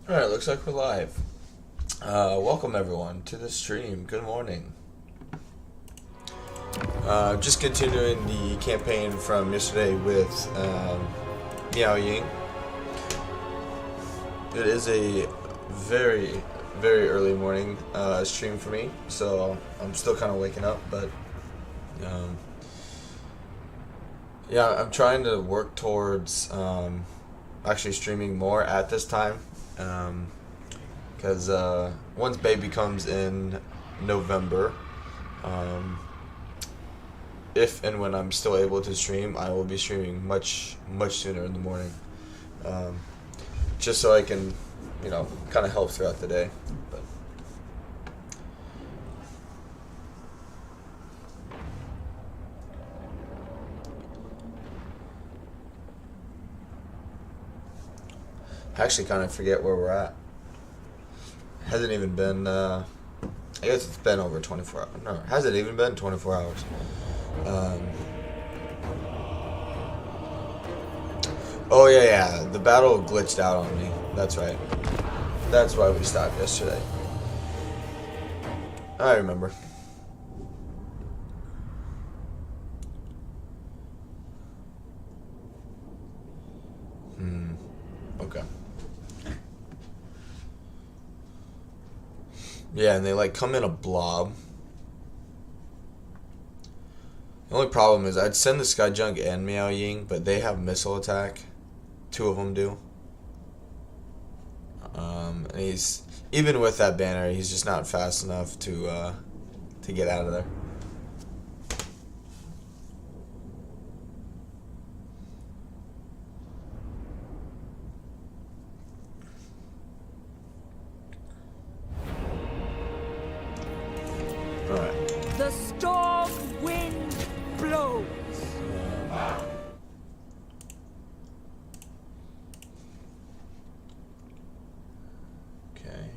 Alright, looks like we're live. Welcome everyone to the stream. Good morning. Just continuing the campaign from yesterday with Miao Ying. It is a very, very early morning stream for me, so I'm still kind of waking up, but yeah, I'm trying to work towards actually streaming more at this time. Because once baby comes in November, if and when I'm still able to stream, I will be streaming much sooner in the morning, just so I can, you know, kind of help throughout the day. But I actually kind of forget where we're at. Hasn't even been, I guess it's been over 24 hours. No, hasn't even been 24 hours. Oh yeah, the battle glitched out on me. That's right. That's why we stopped yesterday. I remember. Okay. Yeah, and they like come in a blob. The only problem is I'd send the Sky Junk and Miao Ying, but they have missile attack. Two of them do. And he's, even with that banner, he's just not fast enough to get out of there. The storm wind blows. Okay.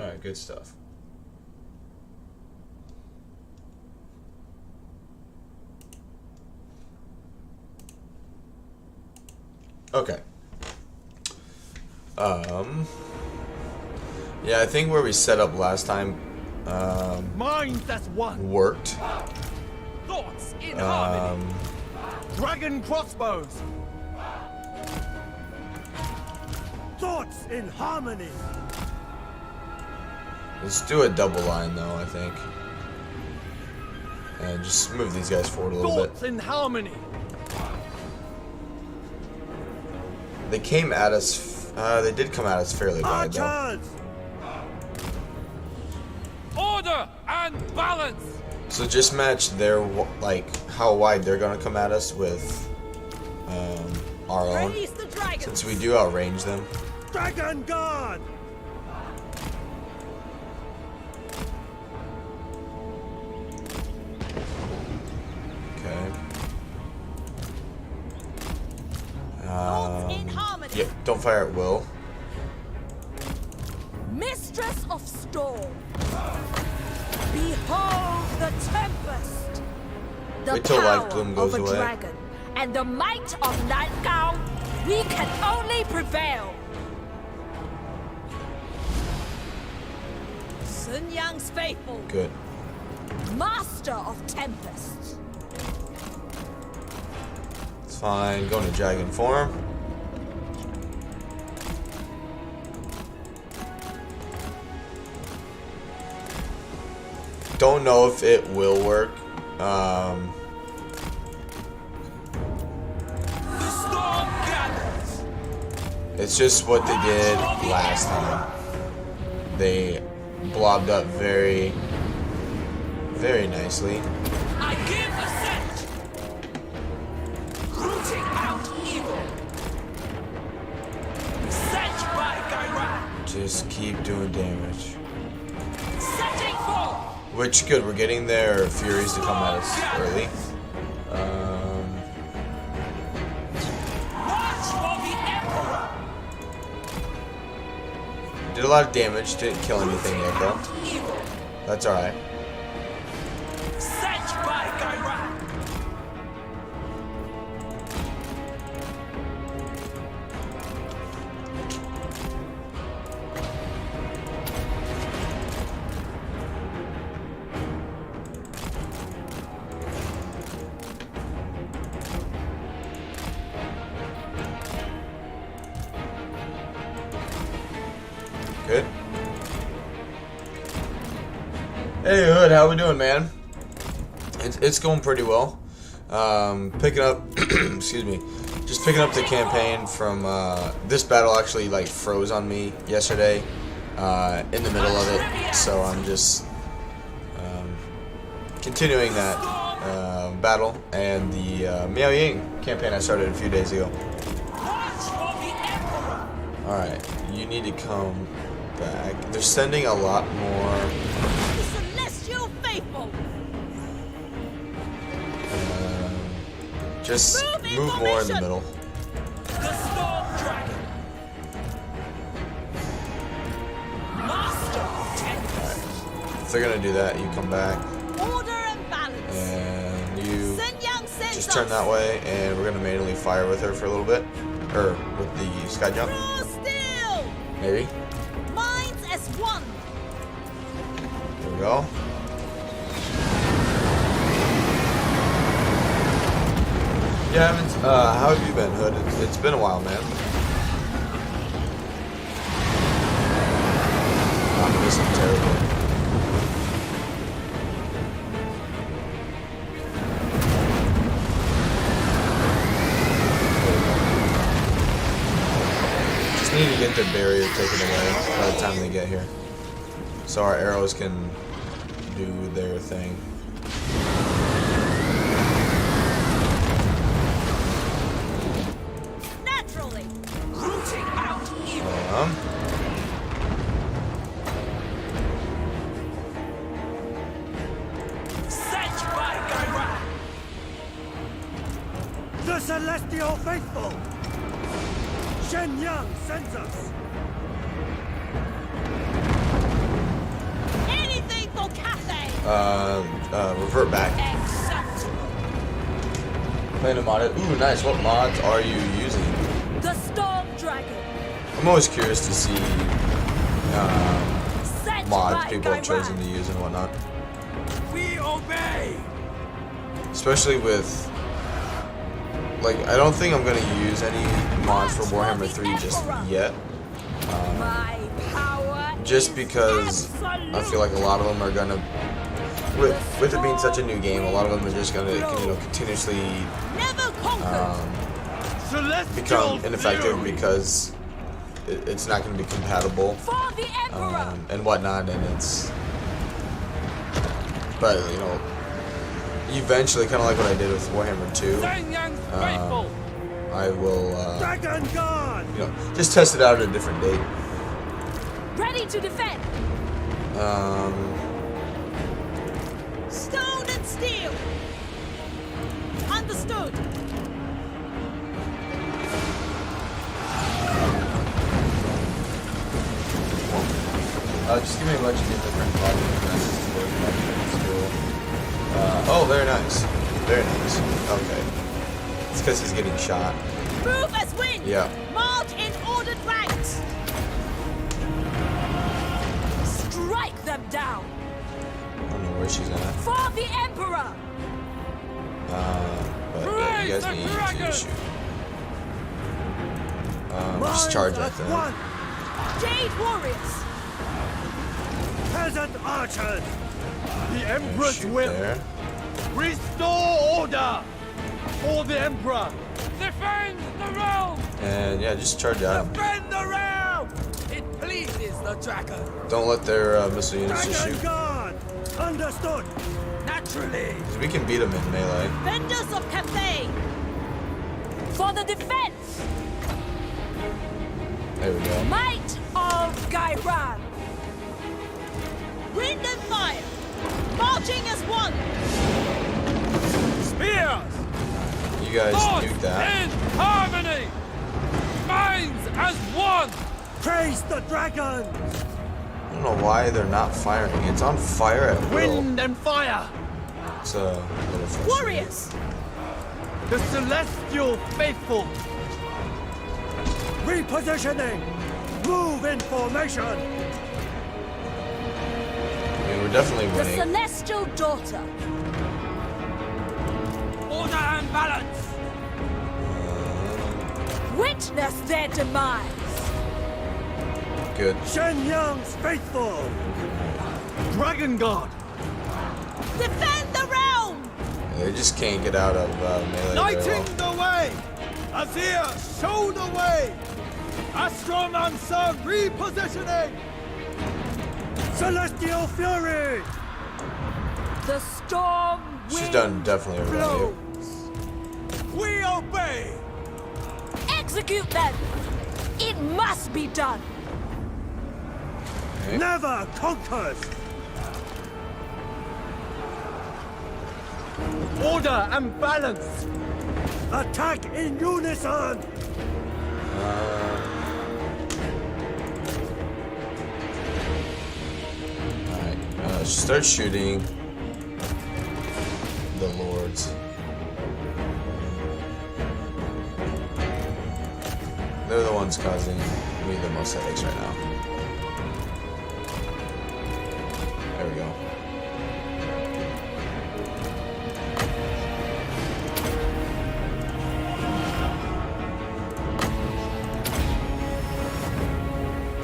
Alright, good stuff. Okay. Yeah, I think where we set up last time Minds as one. worked. Thoughts in harmony. Dragon crossbows. Thoughts in harmony. Let's do a double line though, I think. And just move these guys forward a little Thoughts bit. in harmony. They came at us, they did come at us fairly wide though. Archers. Order and balance. So just match their, like, how wide they're gonna come at us with our own. Raise the dragon. Since we do outrange them. Dragon guard. Okay. Thoughts in harmony. Yep, don't fire at will. Mistress of storm. Behold the tempest. The Wait till power Light Gloom goes of a away. dragon and the might of Nightgown. We can only prevail. Sun Yang's faithful. Good. Master of tempests. It's fine. Going to dragon form. Don't know if it will work. The storm gathers. It's just what they did last time. They blobbed up very, very nicely. I give assent. Rooting out evil. Sent by Gairan. Just keep doing damage. Setting forth. Which, good, we're getting their Furies to come at us early. Watch for the Emperor. Did a lot of damage, didn't kill anything yet though. Evil. That's alright. Sent by Gairan. Good. Hey Hood, how we doing, man? It's going pretty well. Picking up, excuse me, just picking up the campaign from this battle. Actually, like froze on me yesterday in the middle of it, so I'm just continuing that battle and the Miao Ying campaign I started a few days ago. All right, you need to come back. They're sending a lot more. The celestial faithful. Just move more in the middle. The Storm Dragon. Master Tempest. If they're gonna do that, you come back Order and balance. and you Sun Yang sends just turn us. that way, and we're gonna manually fire with her for a little bit, or with the sky jump, Draw still. maybe. Minds as one. There we go. Yeah, I haven't, how have you been, Hood? It's been a while, man. I'm missing terribly. Just need to get the barrier taken away by the time they get here, so our arrows can do their thing. Naturally. Rooting out evil. Sent by Gairan. The celestial faithful! Shen Yang sends us! Anything for Cathay. Revert back. Acceptable. Plan to mod it. Ooh, nice. What mods are you using? The Storm Dragon. I'm always curious to see Sent mods by people have chosen Gairan. to use and whatnot. We obey. Especially with, like, I don't think I'm gonna use any mods for Warhammer 3 just yet. My power Just is because I feel like a lot of them are gonna, with it being such a new game, a lot of them are just gonna, continuously never conquered. become ineffective because it's not gonna be compatible. For the Emperor. And whatnot, and but eventually, kind of like what I did with Warhammer 2, Yang faithful. I will, Dragon Guard! just test it out at a different date. Ready to defend. Stone and steel. Understood. Just give me a bunch of different volumes. Oh, very nice. Very nice. Okay. It's because he's getting shot. Move as wind. Yeah. March in ordered ranks. Strike them down. I don't know where she's at. For the Emperor. But yeah, you guys Raise the need dragon! to shoot. Just charge that thing. One! Jade Warriors. Peasant archers! The And Emperor's shoot will. there. Restore order for the Emperor. Defend the realm. And yeah, just charge out. Defend the realm. It pleases the dragon. Don't let their missile units just Dragon shoot. Guard! Understood! Naturally. 'Cause we can beat them in melee. Vendors of Cathay. For the defense. There we go. Might of Gairan. Wind and fire. Marching as one. Spears. You guys Thoughts nuke that. in harmony. Minds as one. Praise the dragon! I don't know why they're not firing. It's on fire at will. Wind and fire! It's a little frustrating. Warriors! The celestial faithful! Repositioning! Move in formation! I mean, we're definitely The winning. celestial daughter. Order and balance! Witness their demise. Good. Shenyang's faithful! Dragon Guard! Defend the realm! They just can't get out of melee very Lighting well. the way! Azir, show the way! Astromancer repositioning! Celestial fury! The storm She's wind done definitely a value. We obey! execute them. It must be done. Okay. Never conquered! Order and balance! Attack in unison! Alright, start shooting the lords. They're the ones causing me the most headaches right now. There we go.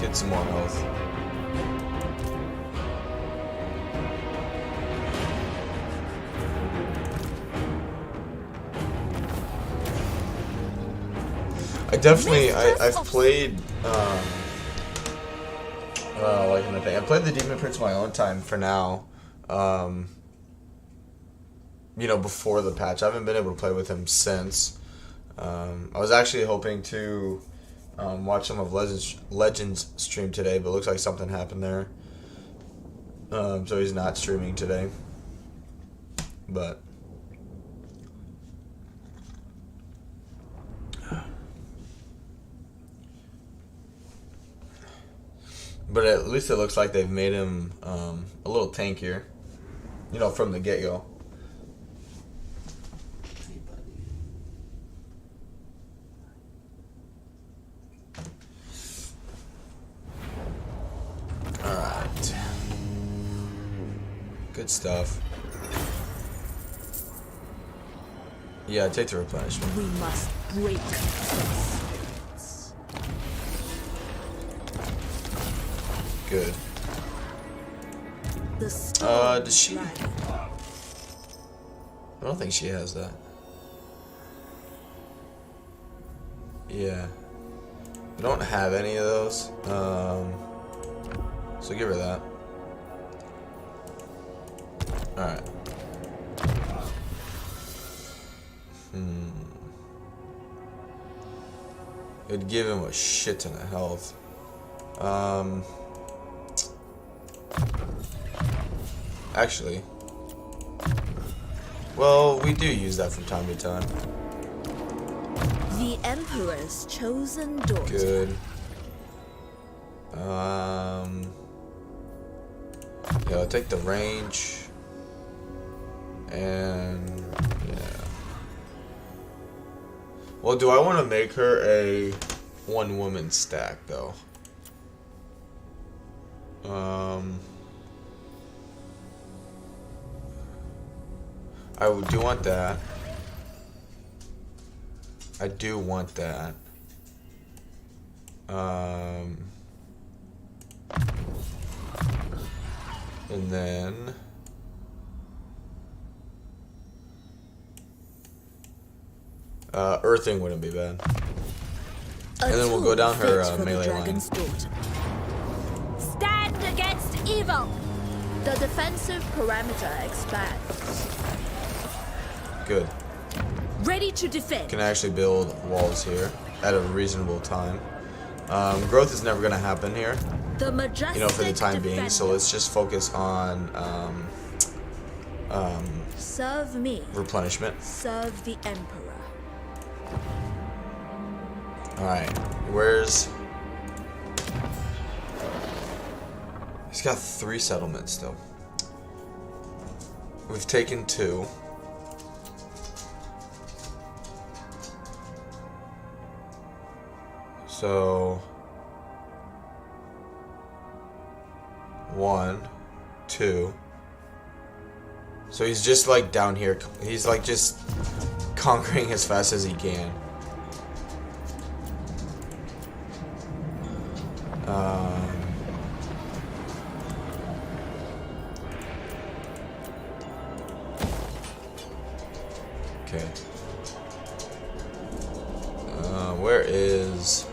Get some more health. I've played like anything. I played the Demon Prince my own time for now. You know, before the patch. I haven't been able to play with him since. I was actually hoping to watch some of Legends stream today, but it looks like something happened there. So he's not streaming today. But at least it looks like they've made him a little tankier, you know, from the get-go. Alright. Good stuff. Yeah, take the replenishment. We must break this. Good. The storm Does she? dragon. I don't think she has that. Yeah. I don't have any of those. So give her that. Alright. It'd give him a shit ton of health. Actually. Well, we do use that from time to time. The Emperor's chosen daughter. Good. Yeah, I'll take the range. And yeah. Well, do I want to make her a one-woman stack though? I do want that. I do want that. And then earthing wouldn't be bad. A And then we'll go tool down her, fit for the melee line. dragon's daughter. Stand against evil. The defensive parameter expands. Good. Ready to defend. Can actually build walls here at a reasonable time. Growth is never gonna happen here, The majestic you know, for the time being. So defender. let's just focus on Serve me. replenishment. Serve the Emperor. All right, where's? He's got 3 settlements still. We've taken 2. So 1, 2. So he's just like down here. He's like just conquering as fast as he can. Okay. Where is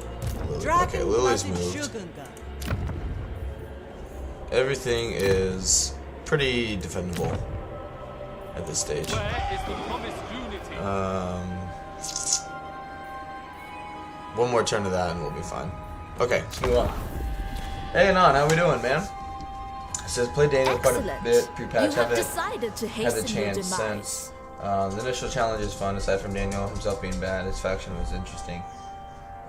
Lily? Okay, Lily's moved. Everything is pretty defendable at this stage. One more turn of that and we'll be fine. Okay, let's move on. Hey Anon, how we doing, man? It says play Daniel quite a bit pre-patch. Haven't had the chance since. The initial challenge is fun. Aside from Daniel himself being bad, his faction was interesting.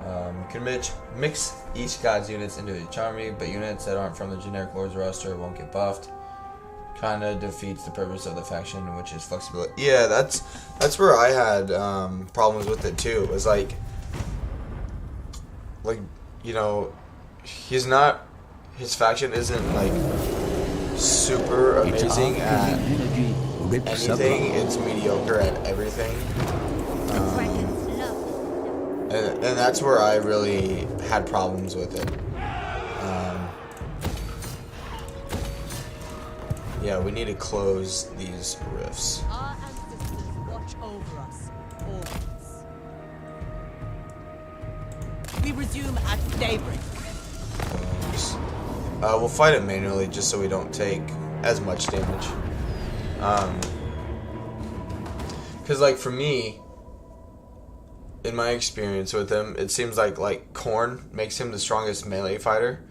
You can mix each god's units into each army, but units that aren't from the generic Lord's roster won't get buffed. Kinda defeats the purpose of the faction, which is flexibility. Yeah, that's where I had problems with it too. It was like you know, his faction isn't like super amazing at anything. It's mediocre at everything. And that's where I really had problems with it. Yeah, we need to close these rifts. Our ancestors watch over us always. We resume at daybreak. Close. We'll fight it manually just so we don't take as much damage. Cause like for me, in my experience with him, it seems like Khorne makes him the strongest melee fighter.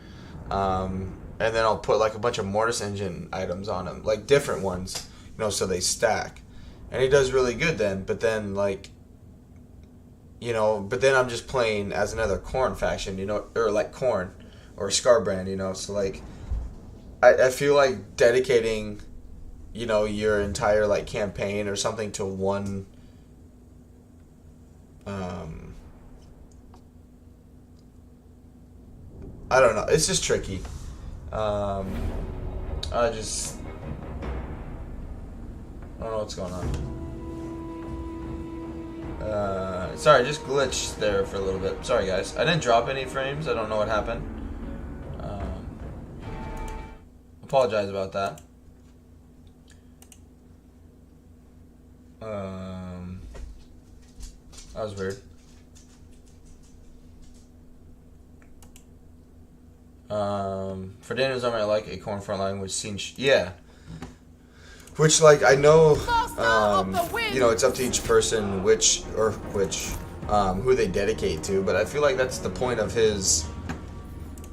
And then I'll put like a bunch of Mortis Engine items on him, like different ones, you know, so they stack. And he does really good then, but then like, you know, but then I'm just playing as another Khorne faction, you know, or like Khorne or Scarbrand, you know, so like, I feel like dedicating, you know, your entire like campaign or something to one I don't know, it's just tricky. I don't know what's going on. Sorry, just glitched there for a little bit. Sorry guys, I didn't drop any frames. I don't know what happened. Apologize about that. That was weird. For Daniel's army, I like a Khorne front line, which seems which like I know, you know, it's up to each person which who they dedicate to, but I feel like that's the point of his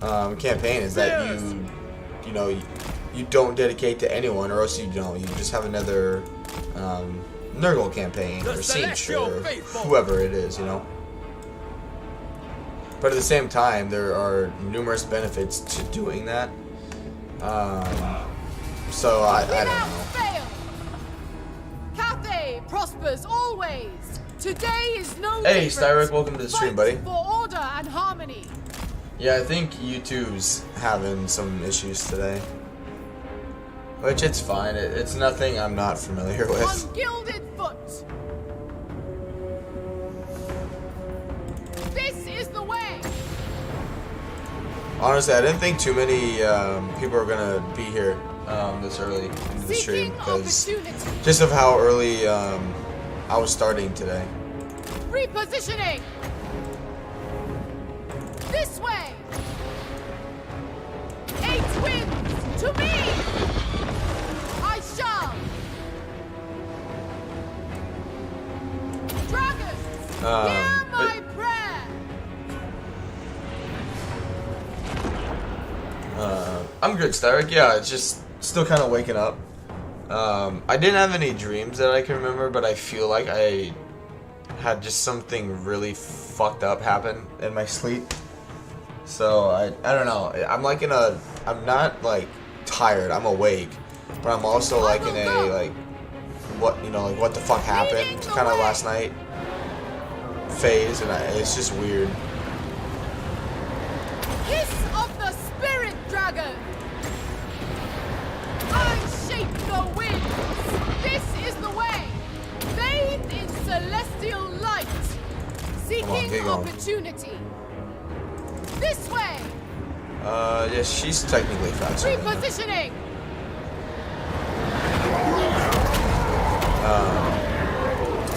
campaign, is that you know you don't dedicate to anyone, or else you just have another Nurgle campaign or Siege or whoever it is, you know. But at the same time, there are numerous benefits to doing that. So I don't know. Fail. Cathay prospers always. Today is no Hey, different. Styric, welcome to the stream, buddy. For order and harmony. Yeah, I think YouTube's having some issues today. Which it's fine. It's nothing I'm not familiar with. On gilded foot. This is the way. Honestly, I didn't think too many people are gonna be here this early into the stream, because just of how early I was starting today. Repositioning. This way. 8 winds to me. I shall. Dragons, hear my prayer. I'm good, Styric. Yeah, it's just still kind of waking up. I didn't have any dreams that I can remember, but I feel like I had just something really fucked up happen in my sleep. So I don't know. I'm like I'm not like tired. I'm awake, but I'm also like in a like what like what the fuck happened kind of last night phase, and it's just weird. Kiss of the spirit dragon. Unshape the winds. This is the way. Bathed in celestial light. Seeking opportunity. This way. Yeah, she's technically faster. Repositioning.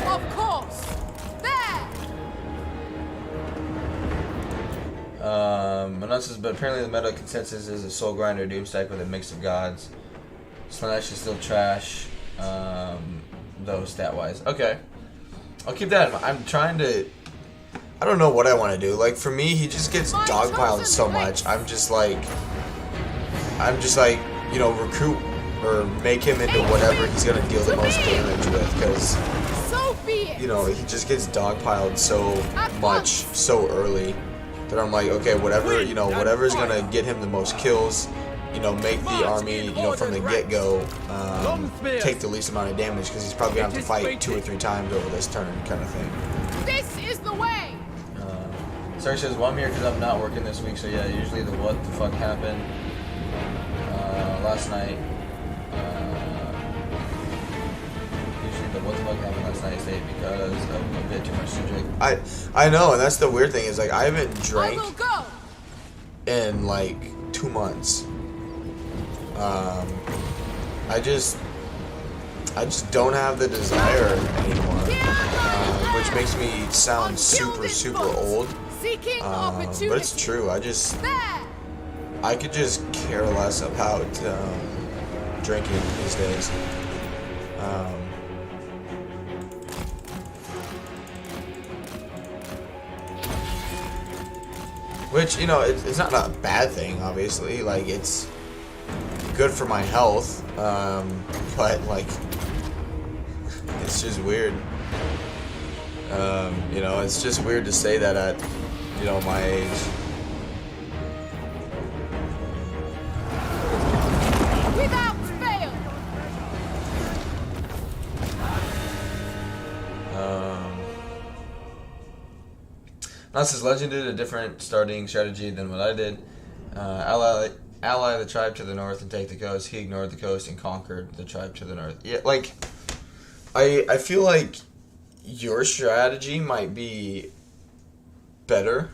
Of course. There. Announces, but apparently the meta consensus is a soul grinder doomstack with a mix of gods. Slanesh is still trash, though stat wise. Okay, I'll keep that in mind. I'm trying to. I don't know what I want to do. Like for me, he just gets dogpiled so much. I'm just like, recruit or make him into whatever he's gonna deal the most damage with, because he just gets dogpiled so much so early that I'm like, okay, whatever's gonna get him the most kills, make the army, from the get-go, take the least amount of damage, because he's probably gonna have to fight 2 or 3 times over this turn, kind of thing. This is the way. Sarah says, well, I'm here because I'm not working this week, so yeah, usually the what the fuck happened last night. Usually the what the fuck happened last night state because of a bit too much to drink. I know, and that's the weird thing is like I haven't drank in like 2 months. I just don't have the desire anymore, which makes me sound super old. But it's true. I could just care less about drinking these days. Which, it's not a bad thing, obviously. Like, it's good for my health. But, like, it's just weird. It's just weird to say that at, my age. Without fail. Nas' Legend did a different starting strategy than what I did. Ally the tribe to the north and take the coast. He ignored the coast and conquered the tribe to the north. Yeah, like, I feel like your strategy might be better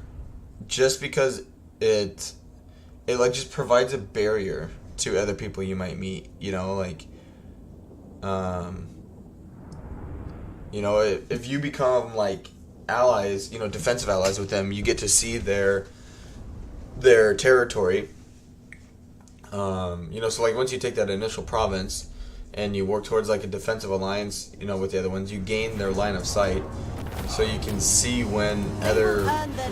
just because it like just provides a barrier to other people you might meet, if you become like allies, defensive allies with them, you get to see their territory. So like once you take that initial province and you work towards like a defensive alliance, with the other ones, you gain their line of sight, so you can see when other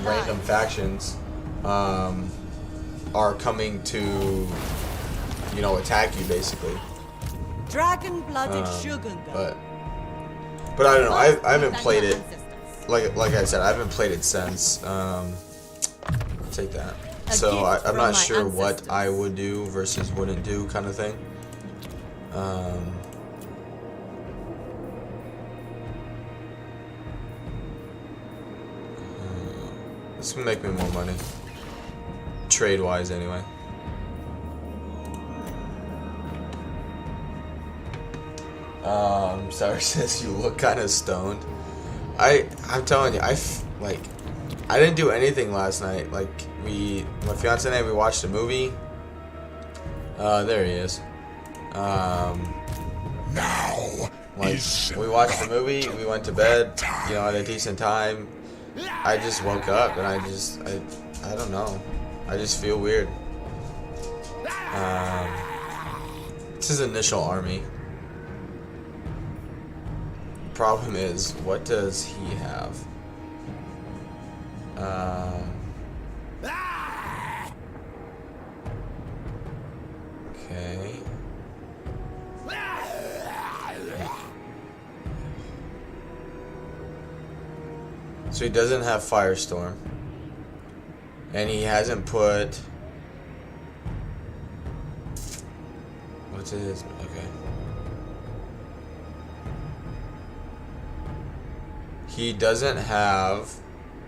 random factions are coming to, attack you basically. Dragon-blooded sugar. But I don't know. I haven't played it. Like I said, I haven't played it since. Take that. So I'm not sure what I would do versus wouldn't do, kind of thing. This will make me more money. Trade-wise, anyway. Sorry, sis, you look kind of stoned. I'm telling you, I didn't do anything last night. Like, my fiance and I, we watched a movie. There he is. Now, like, we watched the movie, we went to bed, at a decent time. I just woke up and I don't know. I just feel weird. It's his initial army. Problem is, what does he have? Okay. So he doesn't have Firestorm. And he hasn't put What's his? Okay. He doesn't have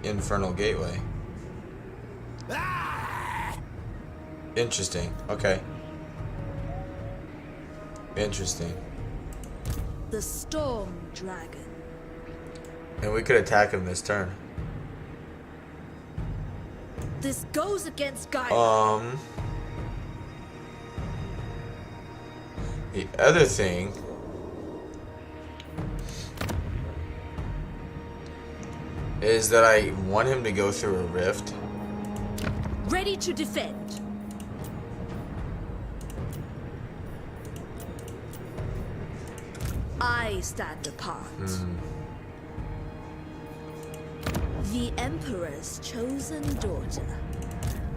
Infernal Gateway. Interesting. Okay. Interesting. The Storm Dragon. And we could attack him this turn. This goes against Gaia. The other thing is that I want him to go through a rift. Ready to defend. I stand apart. The Emperor's chosen daughter.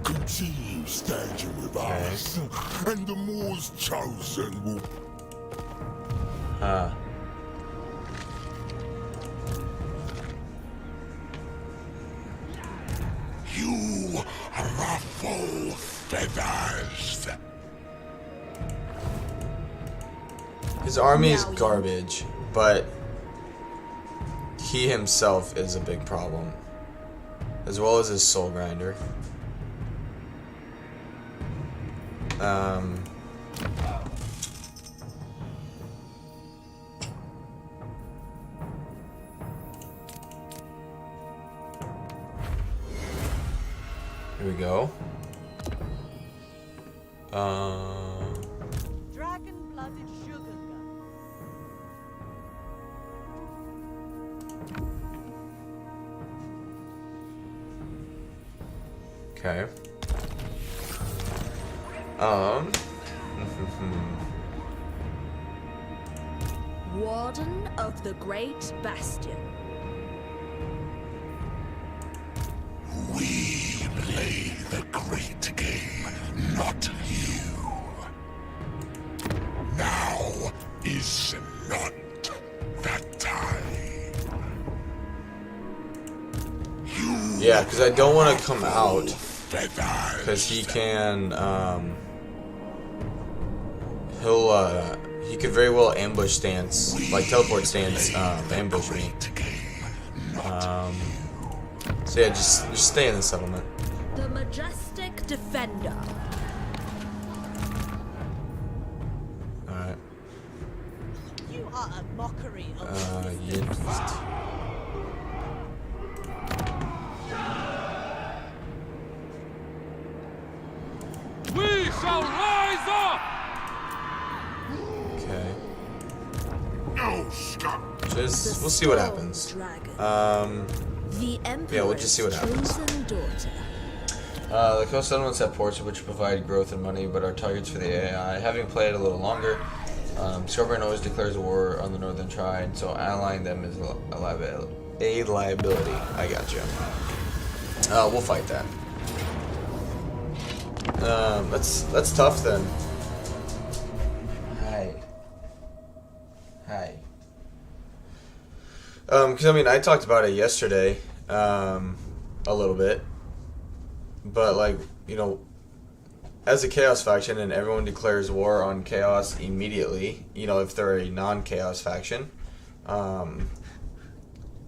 Continue standing with us, and the Moor's chosen will. You ruffle feathers. His army is Miao Ying. garbage, but he himself is a big problem, as well as his soul grinder. Here we go. Dragon-blooded sugar gun. Okay. Warden of the Great Bastion. We play the great game, not you. Now is not that time. Yeah, because I don't want to come out, Feathers. because he can, he could very well ambush stance, like teleport stance, ambush me. So yeah, just stay in the settlement. The Majestic Defender. Alright. You are a mockery of Yeah. We shall rise up! Okay. No, Scott. Just, we'll see what happens. Dragon. The Emperor's yeah, we'll just see what happens. chosen daughter. The coast settlements have ports which provide growth and money, but are targets for the AI. Having played a little longer, Scorpion always declares war on the Northern Trade, so allying them is a liability. I got you. We'll fight that. That's tough then. Hi. Because I mean, I talked about it yesterday, a little bit, but like, you know, as a Chaos faction and everyone declares war on Chaos immediately, you know, if they're a non-Chaos faction,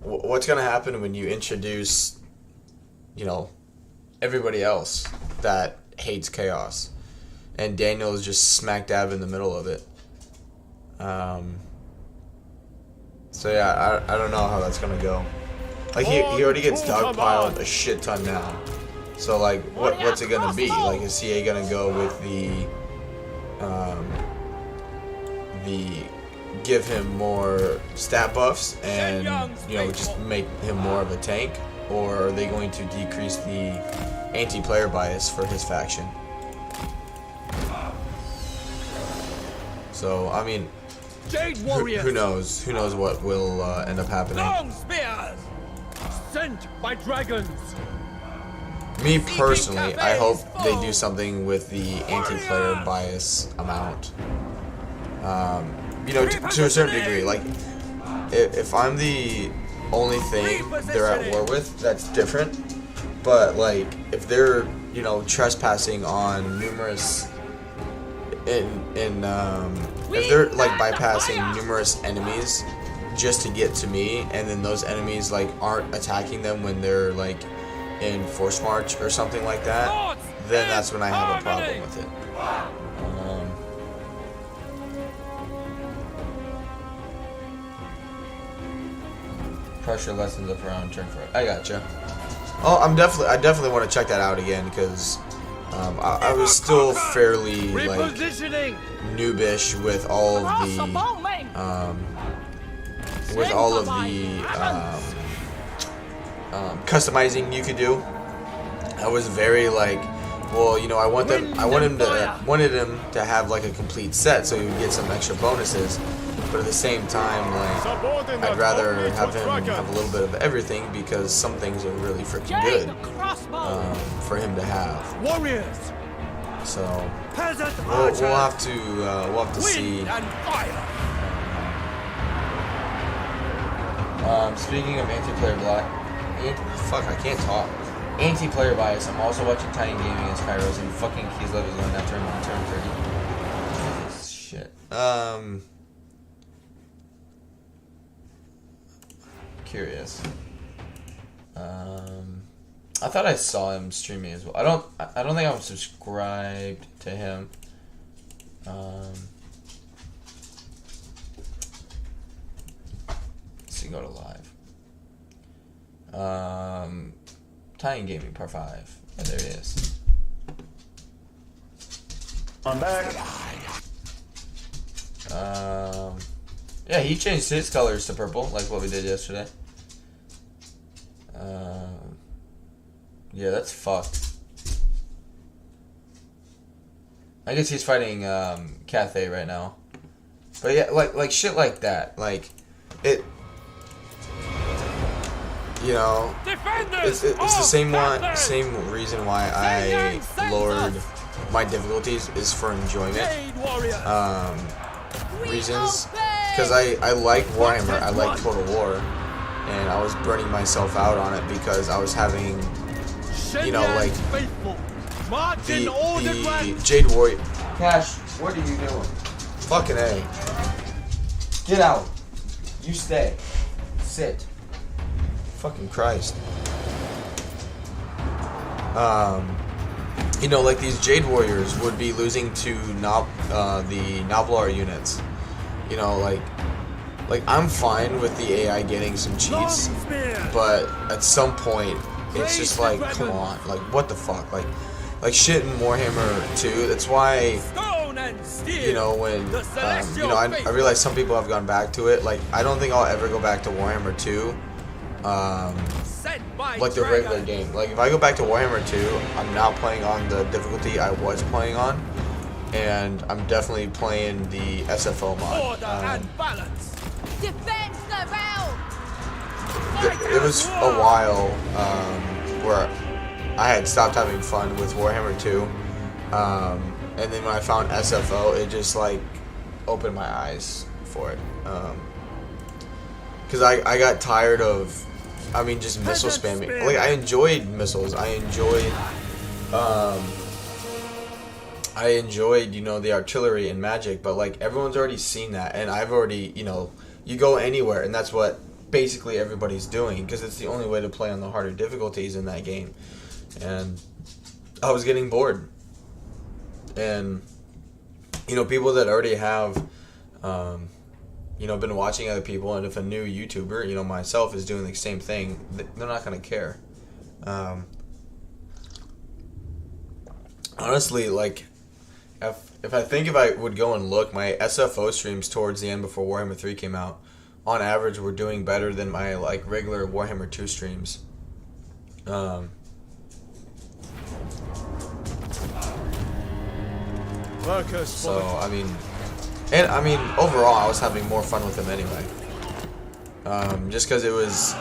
what's gonna happen when you introduce, you know, everybody else that hates Chaos, and Daniel is just smack dab in the middle of it. So yeah, I don't know how that's gonna go. Like he already gets dogpiled a shit ton now. So like, what's it gonna be? Like, is CA gonna go with the give him more stat buffs and, you know, just make him more of a tank, or are they going to decrease the anti-player bias for his faction? So I mean, Jade warriors! who knows? Who knows what will end up happening? Long spears! Sent by dragons! Me personally, I hope they do something with the anti-player bias amount. You know, to a certain degree. Like, if I'm the only thing they're at war with, that's different. But like, if they're, you know, trespassing on numerous if they're like bypassing numerous enemies just to get to me, and then those enemies like aren't attacking them when they're like in force march or something like that, then that's when I have a problem with it. Pressure lessens up around turn 4. I gotcha. Oh, I definitely want to check that out again because I was still fairly like noobish with all of the customizing you could do. I was very like, well, you know, I wanted him to have like a complete set so he would get some extra bonuses. But at the same time, like, I'd rather have him have a little bit of everything because some things are really freaking good for him to have. Warriors. So we'll have to see. Speaking of anti-player fuck, I can't talk. Anti-player bias. I'm also watching Tiny Gaming as Kairos and fucking Keys levels on that turn 30. Shit. Curious. I thought I saw him streaming as well. I don't think I'm subscribed to him. Let's see, go to live. Tiny Gaming Part 5. Yeah, there he is. I'm back. Yeah, he changed his colors to purple, like what we did yesterday. Yeah, that's fucked. I guess he's fighting Cathay right now. But yeah, like shit like that. Like, it... You know, it's the same reason why I lowered my difficulties is for enjoyment reasons. Because I like Warhammer, I like Total War, and I was burning myself out on it because I was having, you know, like, the Jade Warrior. Cash, what are you doing? Fucking A. Get out. You stay. Sit. Fucking Christ. You know, like these Jade Warriors would be losing to the Novel Art units. You know, like I'm fine with the AI getting some cheats, but at some point, it's just like, come on, like what the fuck, like shit in Warhammer 2. That's why, you know, when you know, I realize some people have gone back to it. Like, I don't think I'll ever go back to Warhammer 2. Like the regular game. Like if I go back to Warhammer 2, I'm now playing on the difficulty I was playing on, and I'm definitely playing the SFO mod. It was a while where I had stopped having fun with Warhammer 2, and then when I found SFO, it just like opened my eyes for it. Because I got tired of, I mean, just missile spamming. Like, I enjoyed missiles. I enjoyed, you know, the artillery and magic, but like everyone's already seen that, and I've already, you know, you go anywhere, and that's what basically everybody's doing because it's the only way to play on the harder difficulties in that game. And I was getting bored, and you know, people that already have, you know, been watching other people, and if a new YouTuber, you know, myself, is doing the same thing, they're not gonna care. Honestly, like, if I would go and look, my SFO streams towards the end before Warhammer 3 came out, on average, were doing better than my like regular Warhammer 2 streams. So I mean, overall, I was having more fun with them anyway. Just because it was,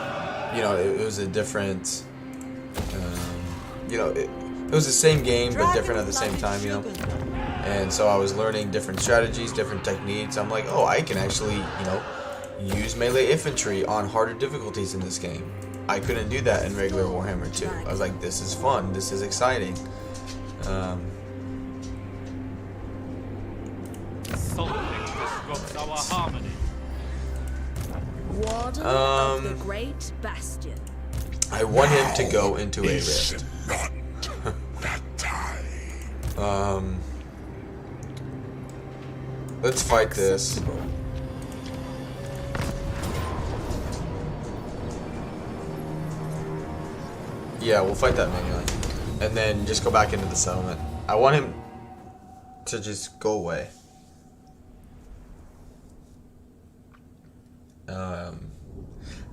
you know, it was a different, you know, it was the same game but different at the same time, you know. And so I was learning different strategies, different techniques. I'm like, oh, I can actually, you know, use melee infantry on harder difficulties in this game. I couldn't do that in regular Warhammer 2. I was like, this is fun, this is exciting. Something disrupts our harmony. Warden of the Great Bastion. I want him to go into a rift. Not that time. Let's fight this. Yeah, we'll fight that manually. And then just go back into the settlement. I want him to just go away.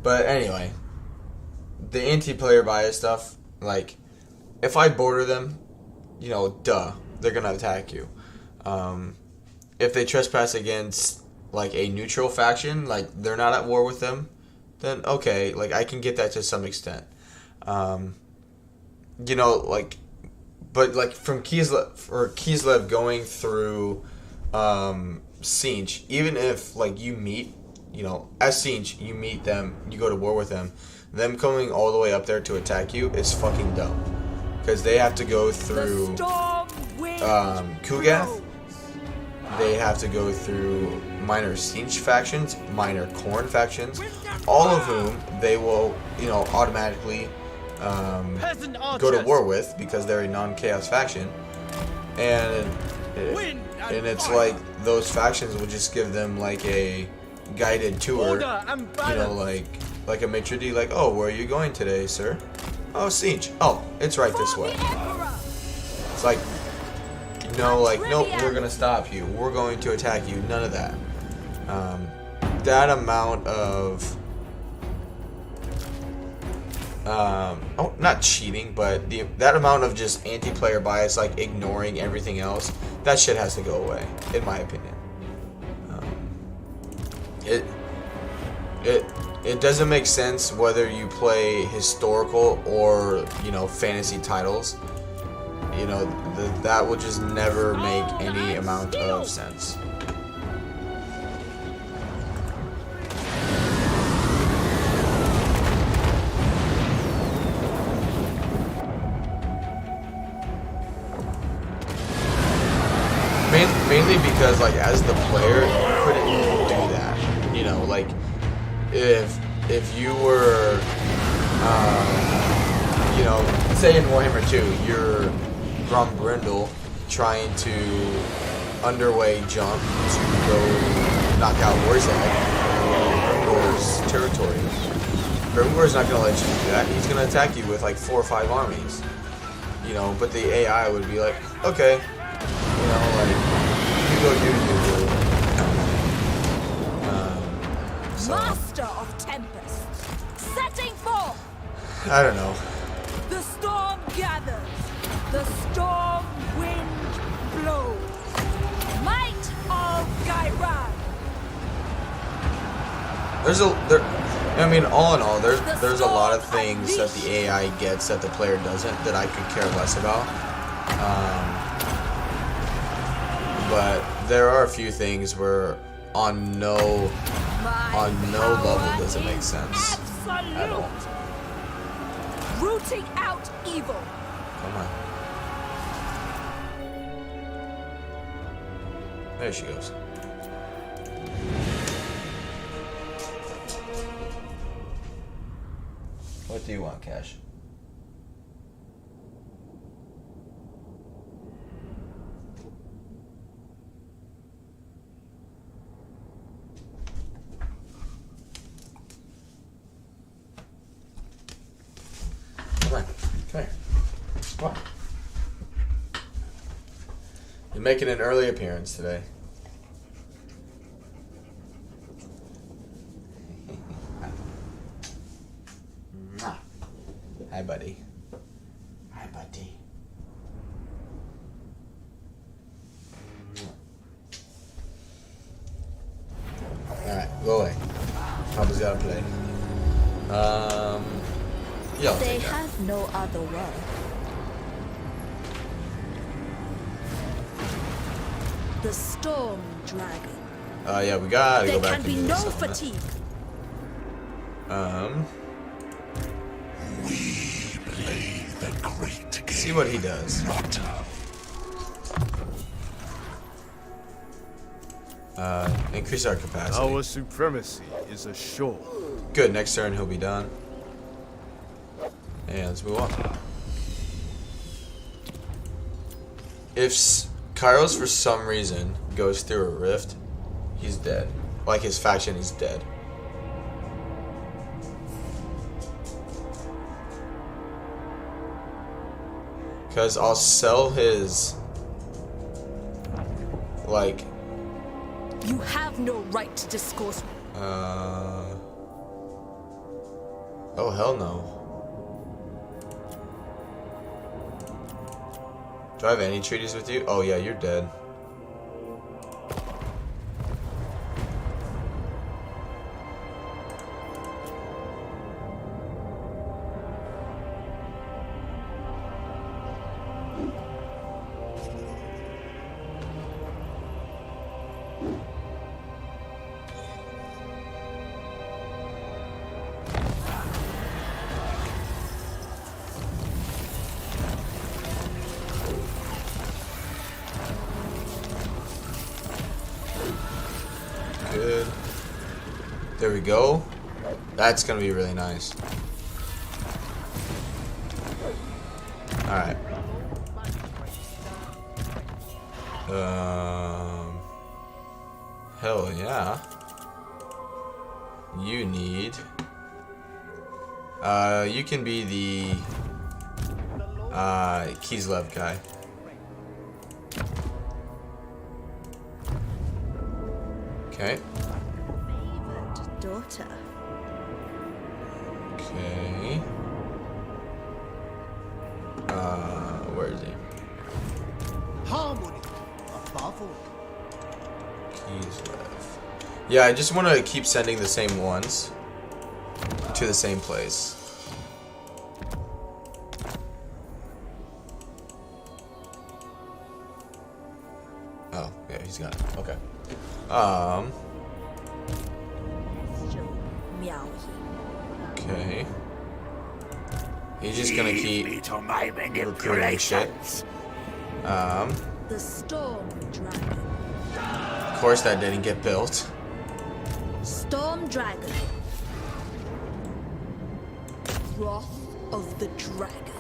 But anyway, the anti-player bias stuff, like, if I border them, you know, duh, they're gonna attack you. If they trespass against, like, a neutral faction, like, they're not at war with them, then okay, like, I can get that to some extent. You know, like, but, like, from Kislev going through, Sinch, even if, like, you meet, you know, as Sinch, you meet them, you go to war with them coming all the way up there to attack you is fucking dumb. Because they have to go through, Kugath, they have to go through minor Sinch factions, minor Khorne factions, all of whom they will, you know, automatically, go to war with because they're a non-chaos faction. And it's like those factions will just give them like a guided tour, you know, like a maitre d', like, oh, where are you going today, sir? Oh, Sinch. Oh, it's right this way. It's like, no, like, nope, we're gonna stop you. We're going to attack you. None of that. That amount of, oh, not cheating, but that amount of just anti-player bias, like ignoring everything else, that shit has to go away, in my opinion. It doesn't make sense whether you play historical or, you know, fantasy titles. You know, that will just never make any amount of sense. Mainly because, like, as the player, you couldn't do that. You know, like, if you were, you know, say in Warhammer 2, you're Grombrindle trying to underway jump to go knock out Warzag in Grimgor's territory. Grimgor's not going to let you do that. He's going to attack you with like 4 or 5 armies. You know, but the AI would be like, okay, you know, like, you go do. So, Master of Tempest, setting forth. I don't know. The storm gathers, the storm wind blows. Might of Gairan. I mean, all in all, there's a lot of things that the AI gets that the player doesn't that I could care less about. But there are a few things where on no level does it make sense at all. Rooting out evil. Come on. There she goes. What do you want, Cash? Come on. Come here. Come on. You're making an early appearance today. Hi, buddy. Hi, buddy. Alright, go away. Papa's gotta play. Yeah, I'll They take that. have no other word. The storm dragon. Yeah, we gotta There go back can be into no the settlement. fatigue. We play the great game. See what he does. Not Increase our capacity. Our supremacy is assured. Good, next turn he'll be done. And let's move on. If Kairos for some reason goes through a rift, he's dead. Like his faction, he's dead. Because I'll sell his, like... You have no right to discourse. Oh, hell no. Do I have any treaties with you? Oh, yeah, you're dead. Good. There we go. That's gonna be really nice. Alright. Hell yeah. You need... you can be the... Kislev guy. Okay. Favored daughter. Okay. Where is he? Harmony above all. Kislev. Yeah, I just want to keep sending the same ones to the same place. Oh, yeah, he's got it. Okay. Miao Ying. Okay. He's just gonna keep recruiting shit. The Storm Dragon. Of course that didn't get built. Storm Dragon. Wrath of the Dragon.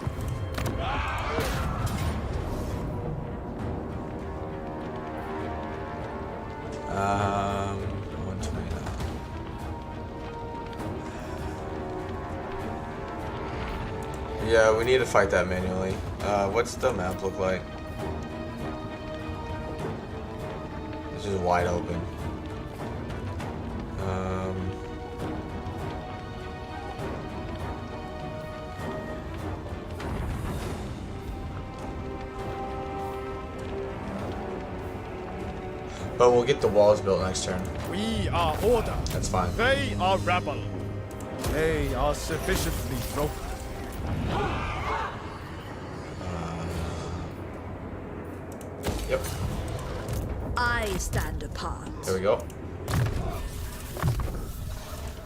129. Yeah, we need to fight that manually. What's the map look like? It's just wide open. But we'll get the walls built next turn. We are order. That's fine. They are rebel. They are sufficiently broken. Yep. I stand apart. There we go.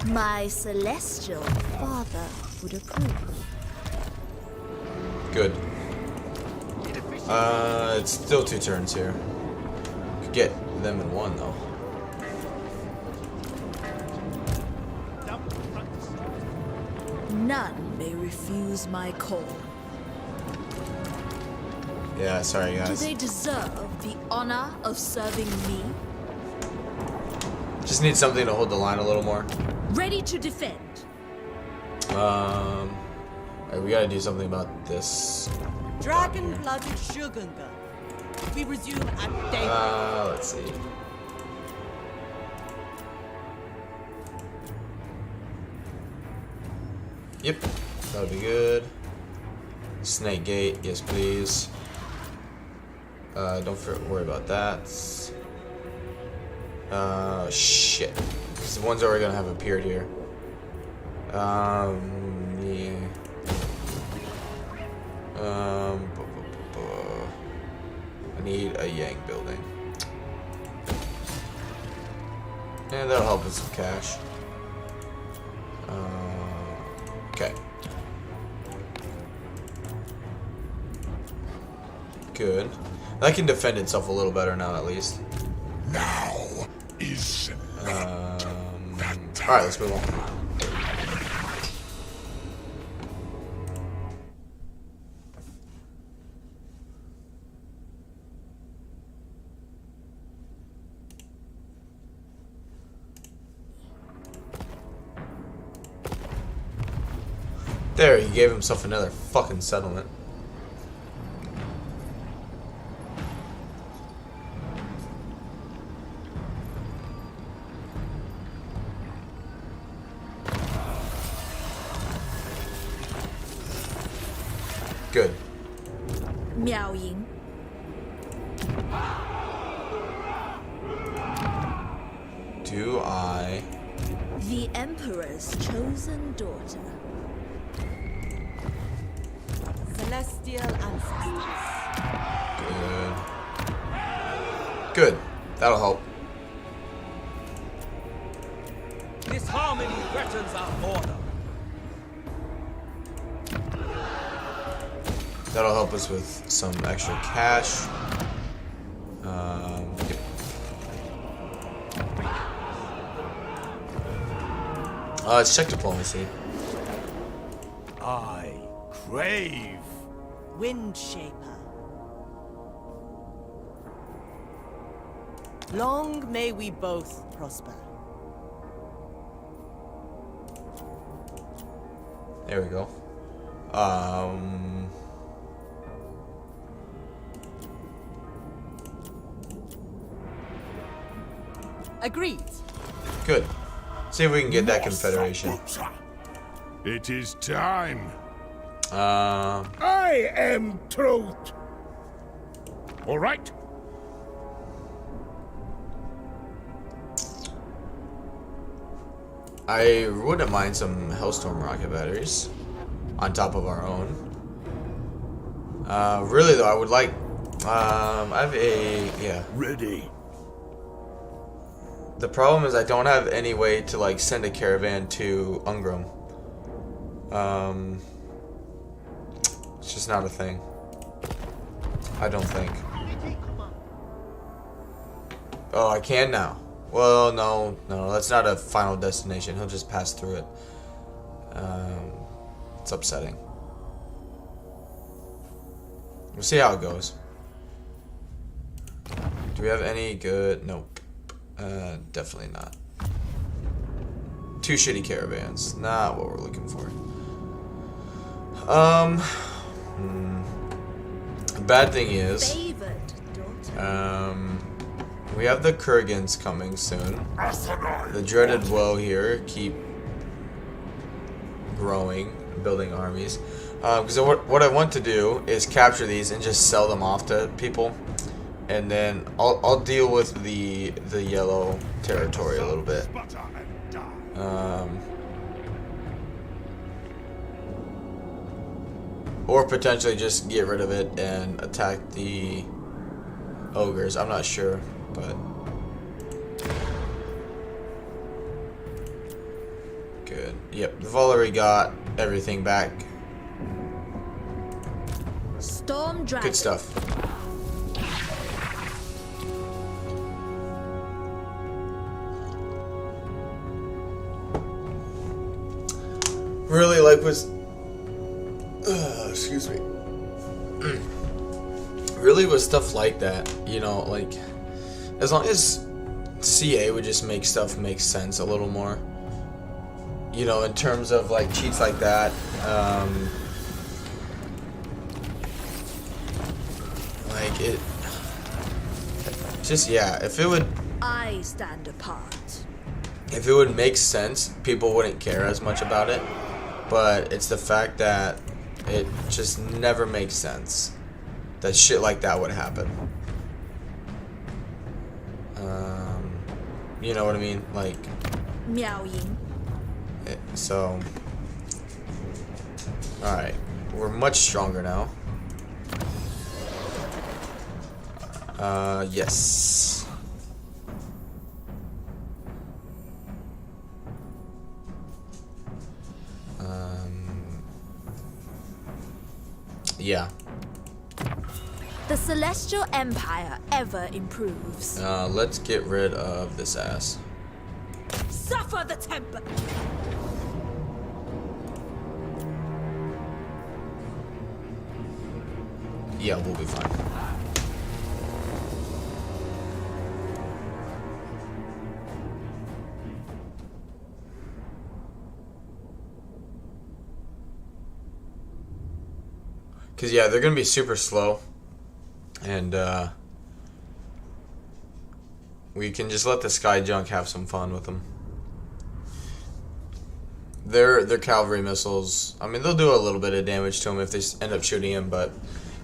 My celestial father would approve. Good. It's still 2 turns here. Could get them in 1 though. None may refuse my call. Yeah, sorry Do guys. they deserve the honor of serving me? Just need something to hold the line a little more. Ready to defend. We gotta do something about this. Dragon-blooded sugar gun. We resume at daybreak. Let's see. Yep, that'll be good. Snake Gate, yes please. Don't worry about that. Shit. These ones that we're gonna have appeared here. Yeah. I need a Yang building. And that'll help with some cash. Okay. Good. That can defend itself a little better now, at least. Now, Alright, let's move on. There, he gave himself another fucking settlement. Good. Miao Ying. Do I... The Emperor's chosen daughter. Celestial ancestors. Good. Good. That'll help. This harmony threatens our order. That'll help us with some extra cash. Yep. Let's check diplomacy. I crave. Wind Shaper. Long may we both prosper. There we go. Agreed. Good. See if we can get that confederation. It is time. I am truth. All right. I wouldn't mind some Hellstorm rocket batteries on top of our own. Really though, I would like. I have a Ready. The problem is I don't have any way to like send a caravan to Ungram. It's just not a thing. I don't think. Oh, I can now. Well, no, that's not a final destination. He'll just pass through it. It's upsetting. We'll see how it goes. Do we have any good? Nope. Definitely not. 2 shitty caravans. Not what we're looking for. Bad thing is, Favored daughter. we have the Kurgans coming soon. The dreaded woe here keep growing, building armies. Because what I want to do is capture these and just sell them off to people, and then I'll deal with the yellow territory a little bit. Or potentially just get rid of it and attack the ogres. I'm not sure, but good. Yep, the Valerie got everything back. Storm Dragon. Good stuff. Really like was excuse me. Really with stuff like that, you know, like as long as CA would just make stuff make sense a little more, you know, in terms of like cheats like that. Like it just, yeah, if it would I stand apart. if it would make sense, people wouldn't care as much about it. But it's the fact that it just never makes sense that shit like that would happen. You know what I mean? Like, Miao Ying. so, alright, we're much stronger now. Yes. Yeah. The Celestial Empire ever improves. Let's get rid of this ass. Suffer the temper. Yeah, we'll be fine. Cause yeah, they're gonna be super slow, and we can just let the sky junk have some fun with them. Their cavalry missiles, I mean, they'll do a little bit of damage to them if they end up shooting him, but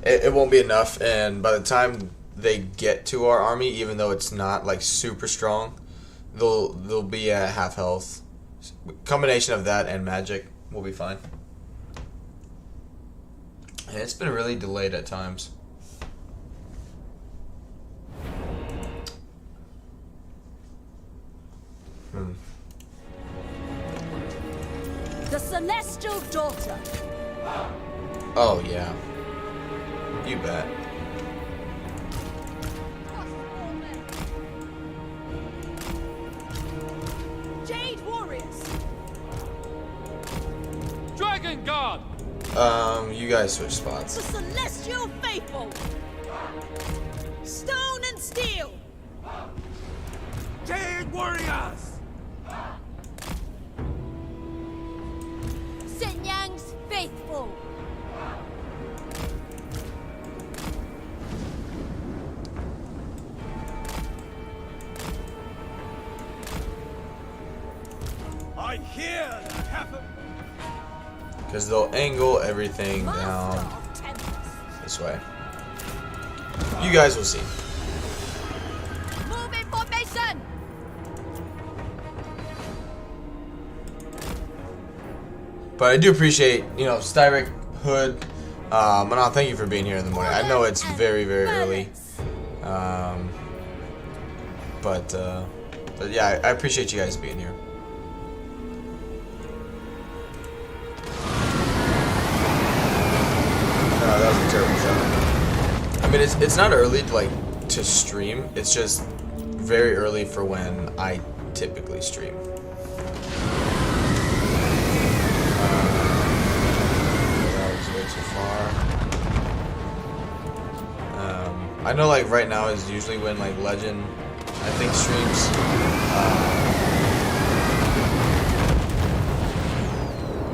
it won't be enough. And by the time they get to our army, even though it's not like super strong, they'll be at half health. Combination of that and magic will be fine. And it's been really delayed at times. The celestial daughter. Oh yeah, you bet. Jade warriors. Dragon Guard! You guys switch spots. The celestial faithful. Stone and steel. Jade warriors! Sinyang's faithful. I hear the Cathay. Because they'll angle everything Master down of tempest. this way. You guys will see. Move in formation. But I do appreciate, you know, Styric, Hood, Manon, thank you for being here in the morning. I know it's very, very early. But yeah, I appreciate you guys being here. That was a terrible shot. I mean, it's not early to stream. It's just very early for when I typically stream. That was way too far. I know like right now is usually when like Legend, I think, streams.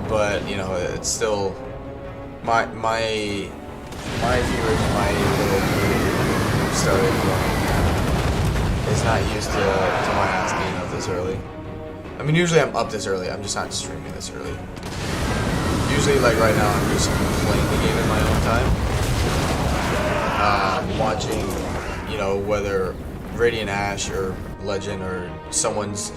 But you know, it's still. My viewers, my little community started is not used to my ass being up this early. I mean, usually I'm up this early. I'm just not streaming this early. Usually, like right now, I'm just playing the game in my own time, watching, you know, whether Radiant Ash or Legend or someone's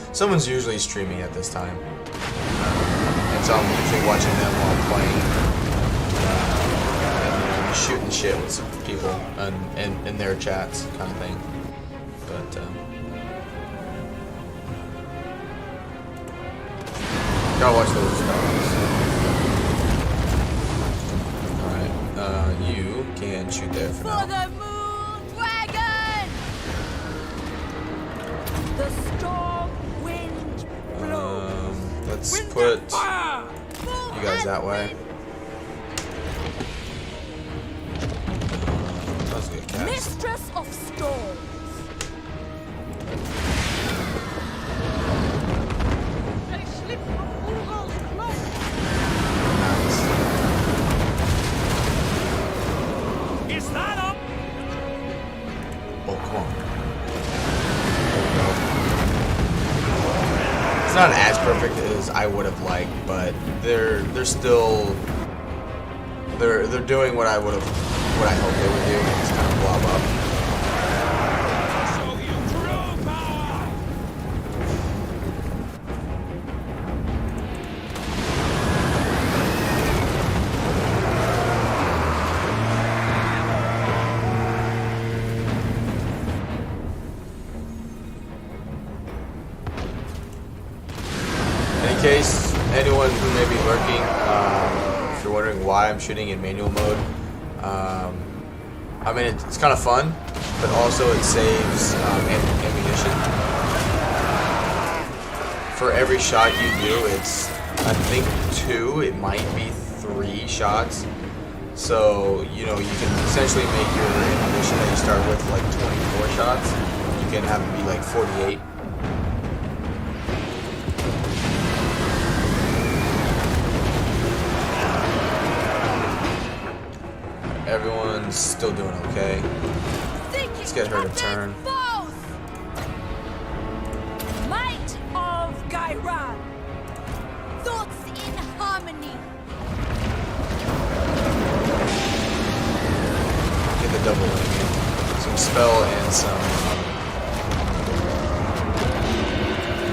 usually streaming at this time, and so I'm usually watching them while playing. Shooting shit with some people and in their chats, kind of thing. But gotta watch those dogs. Alright, you can shoot there for now. For the moon dragon. The storm wind blows. Let's put you guys that way. Mistress of storms. They slip from Ugo's cloak. Is that up? Oh, come on. It's not as perfect as I would have liked, but they're still they're doing what I hope they would do. Just kind of blob up. Show you true power! In case anyone who may be lurking, if you're wondering why I'm shooting in manual mode, I mean, it's kind of fun, but also it saves ammunition for every shot you do, it's, I think 2, it might be 3 shots. So, you know, you can essentially make your ammunition that you start with like 24 shots. You can have it be like 48. Everyone's still doing okay. Let's get her to turn. Might of Gairan. Thoughts in harmony. Get the double wing. Some spell and some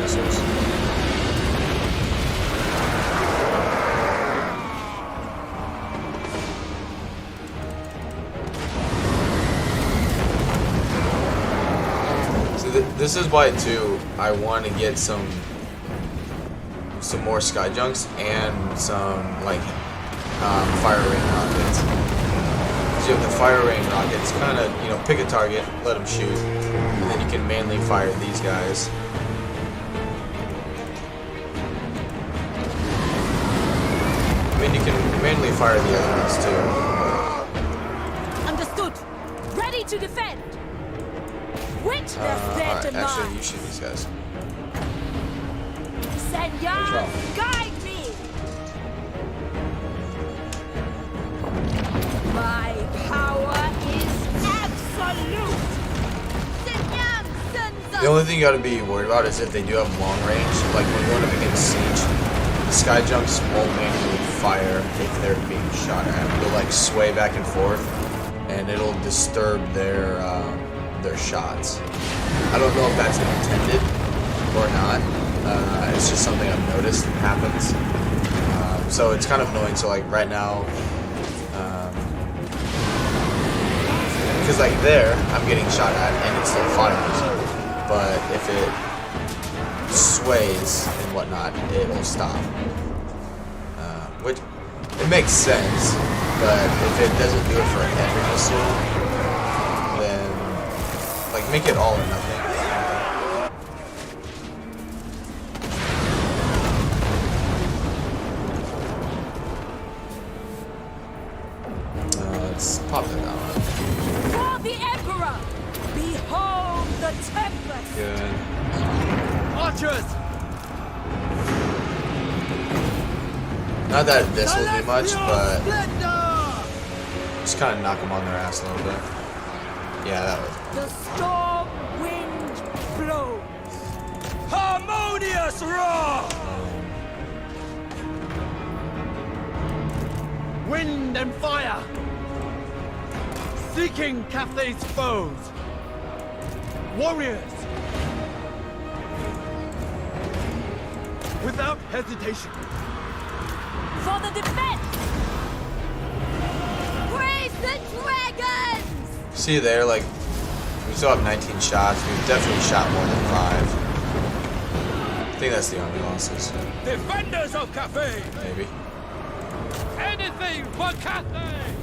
missiles. This is why too I want to get some more sky junks and some like fire rain rockets. So you have the fire rain rockets, kind of, you know, pick a target, let them shoot, and then you can mainly fire these guys. I mean, you can mainly fire the other ones too. Understood. Ready to defend. Witness their Alright, demise. actually, you shoot these guys. Senyan, guide me. My power is absolute. Senyan, sons The only thing you gotta be worried about is if they do have long range. Like when going up against siege, the sky junks won't manually fire if they're being shot at. They'll like sway back and forth, and it'll disturb their shots. I don't know if that's intended or not. It's just something I've noticed happens. So it's kind of annoying. So like right now, because like there, I'm getting shot at and it still fires. But if it sways and whatnot, it'll stop. Which it makes sense, but if it doesn't do it for every missile, then like make it all or nothing. Let's pop that down. For the Emperor, behold the Tempest. Good. Archers! Not that this will do much, but Splendor! just kind of knock them on their ass a little bit. Yeah, that was. The storm wind blows. Harmonious roar! Wind and fire! Seeking Cathay's foes! Warriors! Without hesitation! For the defense. Praise the dragons. See there, like we still have 19 shots. We've definitely shot more than 5. I think that's the army losses. Defenders of Cathay! Maybe. Anything for Cathay!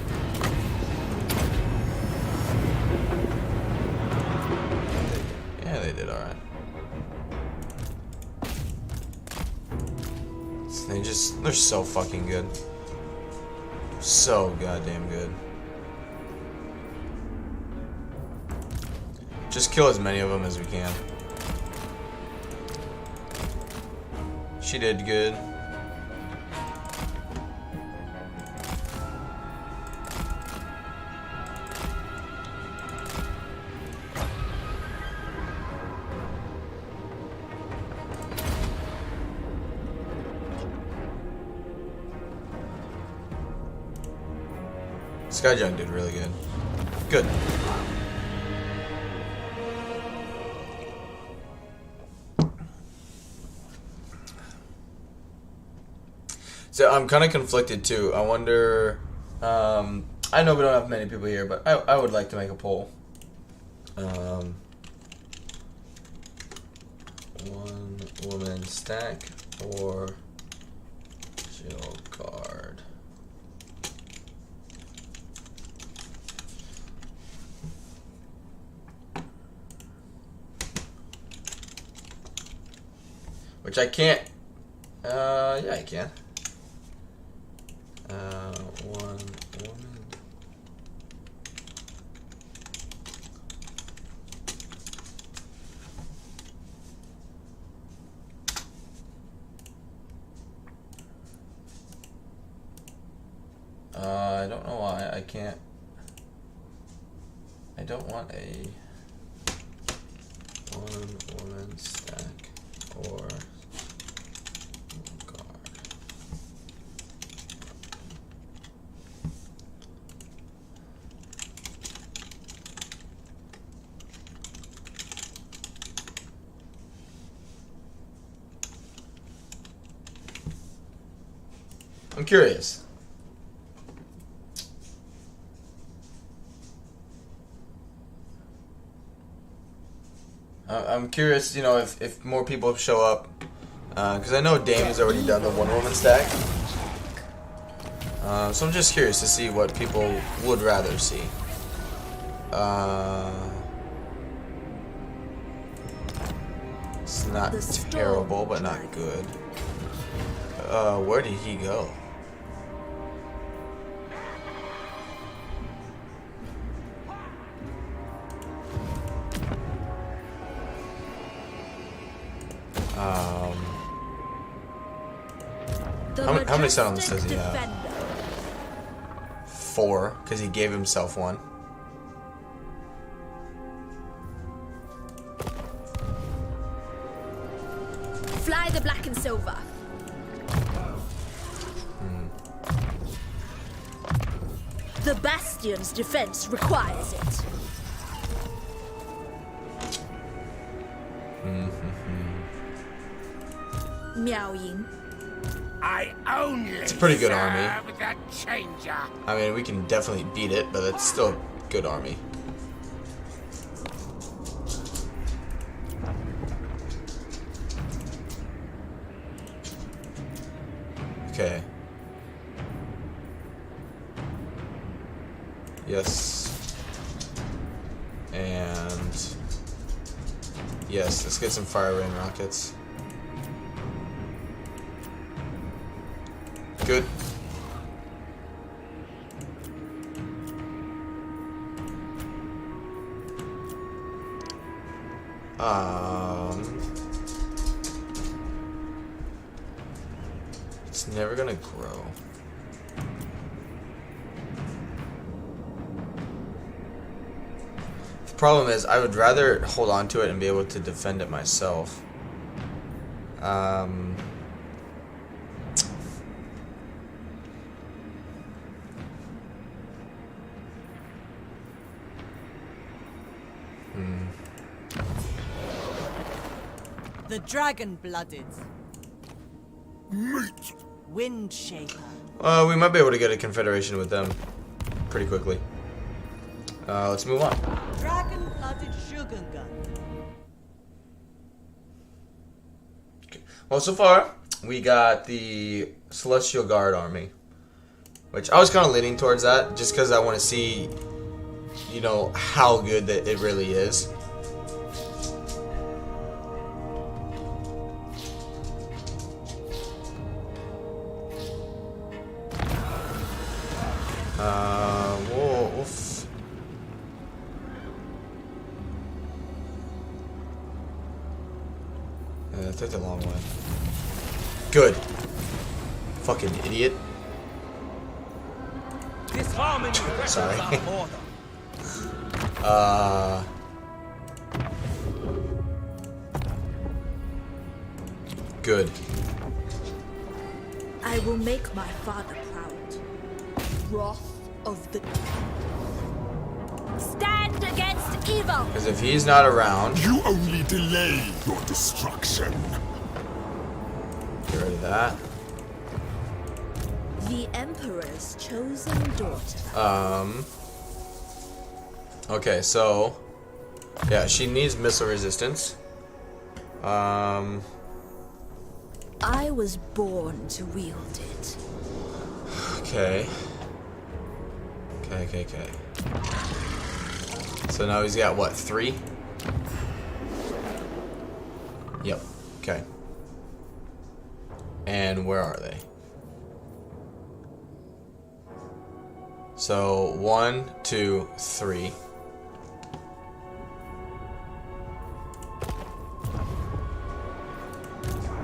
Yeah, they did alright. They're so fucking good. So goddamn good. Just kill as many of them as we can. She did good. Skyjunk did really good. Good. So I'm kind of conflicted too. I wonder. I know we don't have many people here, but I would like to make a poll. One woman stack or Jill card. Which I can't. Yeah, I can. One woman. I don't know why I can't. I don't want a one woman stack or guard. I'm curious. I'm curious, you know, if more people show up, because I know Dame has already done the one-woman stack. So I'm just curious to see what people would rather see. It's not terrible, but not good. Where did he go? How many settlements does he have? 4, because he gave himself one. Fly the black and silver. The Bastion's defense requires it. Miao Ying. It's a pretty good army. I mean, we can definitely beat it, but it's still a good army. Okay. Yes. And yes, let's get some fire rain rockets. Good. It's never gonna grow. The problem is, I would rather hold on to it and be able to defend it myself. The dragon-blooded. Meet. Wind Shaper. We might be able to get a confederation with them pretty quickly. Let's move on. Dragon-blooded Shogunga. Okay. Well, so far, we got the Celestial Guard army. Which I was kind of leaning towards that, just because I want to see, you know, how good that it really is. Wolf. Yeah, take the long way. Good. Fucking idiot. Disarming Sorry. Good. I will make my father proud. Wrath of the... Stand against evil! Because if he's not around, You only delay your destruction. get rid of that. The Emperor's chosen daughter. Okay, so yeah, she needs missile resistance. I was born to wield it. Okay. Okay. So now he's got what, 3? Yep. Okay. And where are they? So 1, 2, 3.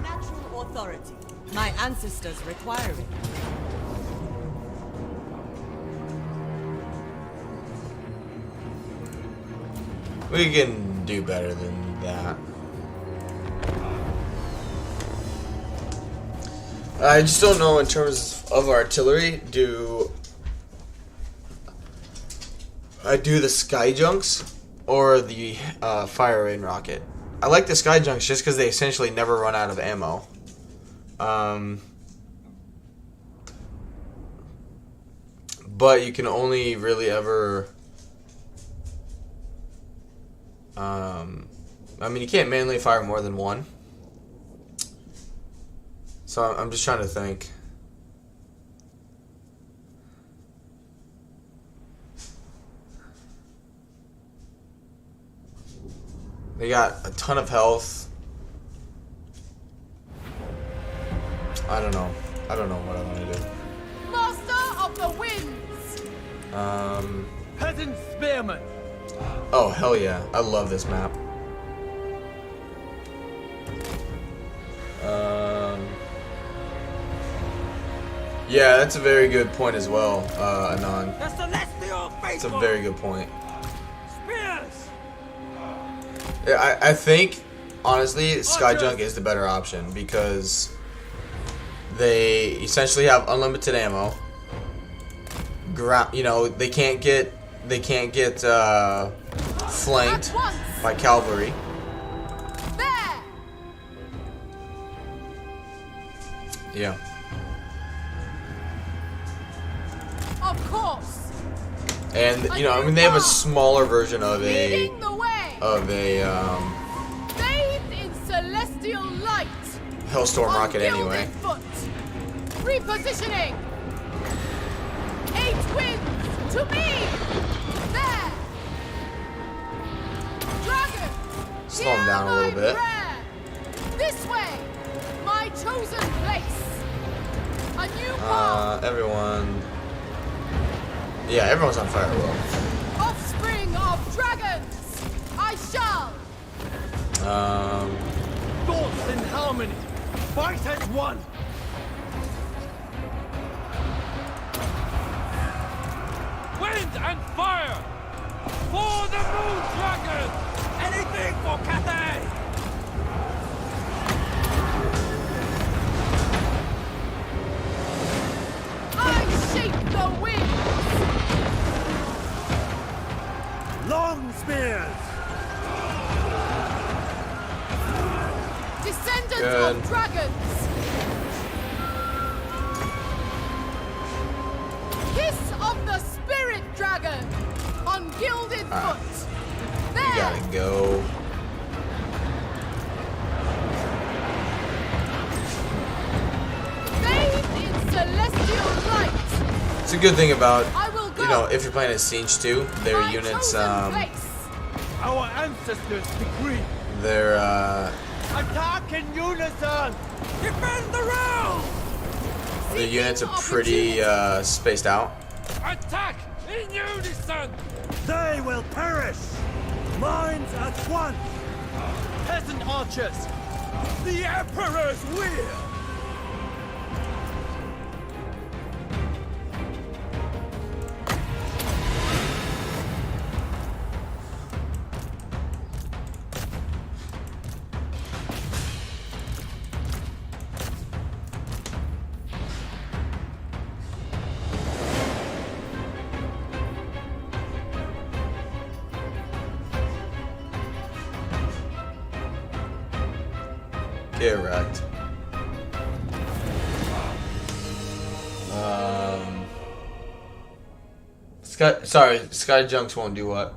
Natural authority. My ancestors require it. We can do better than that. I just don't know in terms of artillery. Do I do the sky junks or the fire rain rocket? I like the sky junks just because they essentially never run out of ammo. But you can only really ever. I mean, you can't manually fire more than one. So I'm just trying to think. They got a ton of health. I don't know. I don't know what I want to do. Master of the winds. Peasant spearman. Oh, hell yeah. I love this map. Yeah, that's a very good point as well, Anon. The celestial faithful. It's a very good point. Spears. Yeah, I think, honestly, Skyjunk is the better option because they essentially have unlimited ammo. You know, they can't get flanked by cavalry. There. Yeah. Of course. And you know, I mean, they have a smaller version of Leading the way. Bathed in celestial light. Hellstorm rocket anyway. Foot. Repositioning. 8 winds to me. There. Dragon. Slow him down a little bit. This way. My chosen place. A new path. Everyone. Yeah, everyone's on fire. Offspring of dragons. I shall. Thoughts in harmony. Fight as one. Wind and fire! For the moon dragon! Anything for Cathay. I shape the wind. Long spears. Descendants Good. of dragons. Kiss of the spirit dragon on gilded foot. There. You gotta go. Bathed in celestial light. It's a good thing about, I will go. you know, if you're playing as Siege 2, their My units, chosen place. Our ancestors decree. they're, Attack in unison. Defend the realm. the units are pretty, spaced out. Attack in unison! They will perish. Minds at one. Peasant archers. The Emperor's will. Get wrecked. Sky Junks won't do what?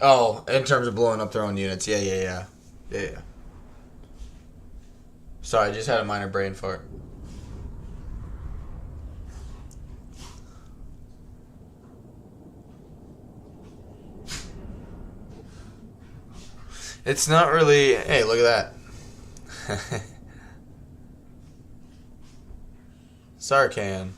Oh, in terms of blowing up their own units. Yeah. Sorry, I just had a minor brain fart. It's not really... Hey, look at that. Sarkhan.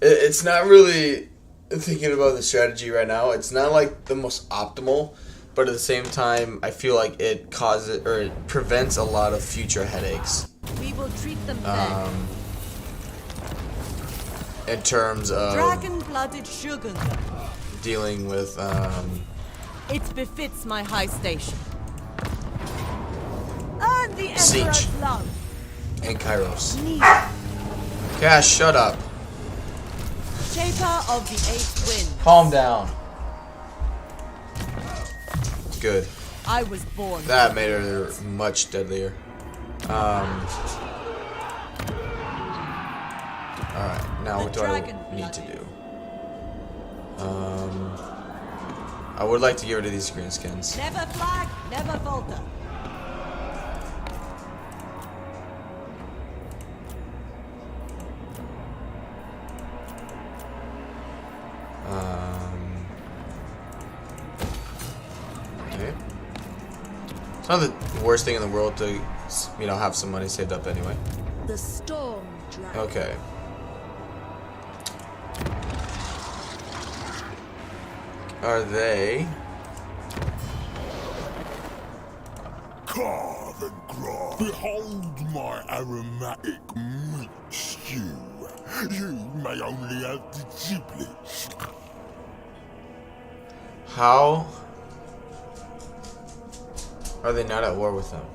It's not really thinking about the strategy right now. It's not like the most optimal, but at the same time, I feel like it causes or it prevents a lot of future headaches. We will treat them then. In terms of Dragon-blooded sugar. dealing with It befits my high station. Earn the Siege. Emperor's love. and Kairos. Need. Cash, shut up. Shaper of the Eighth Wind. Calm down. Good. I was born. That made her much deadlier. Alright, now what do I need to do? I would like to get rid of these green skins. Never flag, never falter. Okay. It's not the worst thing in the world to, you know, have some money saved up anyway. The storm dragon. Okay. Are they? Carve and cry. Behold my aromatic meat stew. You may only have the giblets. How are they not at war with them?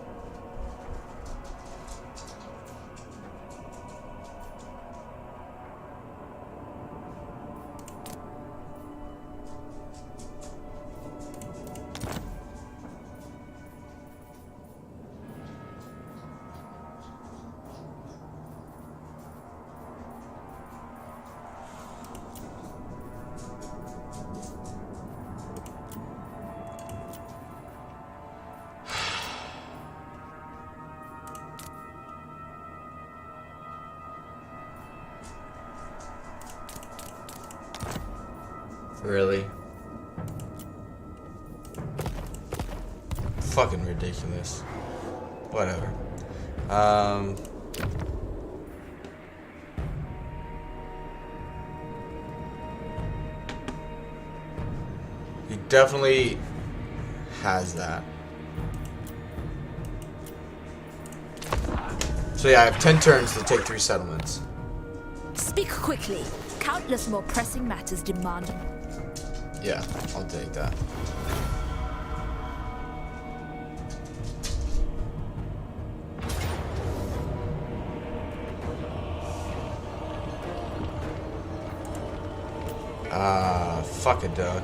Really? Fucking ridiculous. Whatever. He definitely has that. So yeah, I have 10 turns to take 3 settlements. Speak quickly. Countless more pressing matters demand. Yeah, I'll take that. Ah, fuck a duck.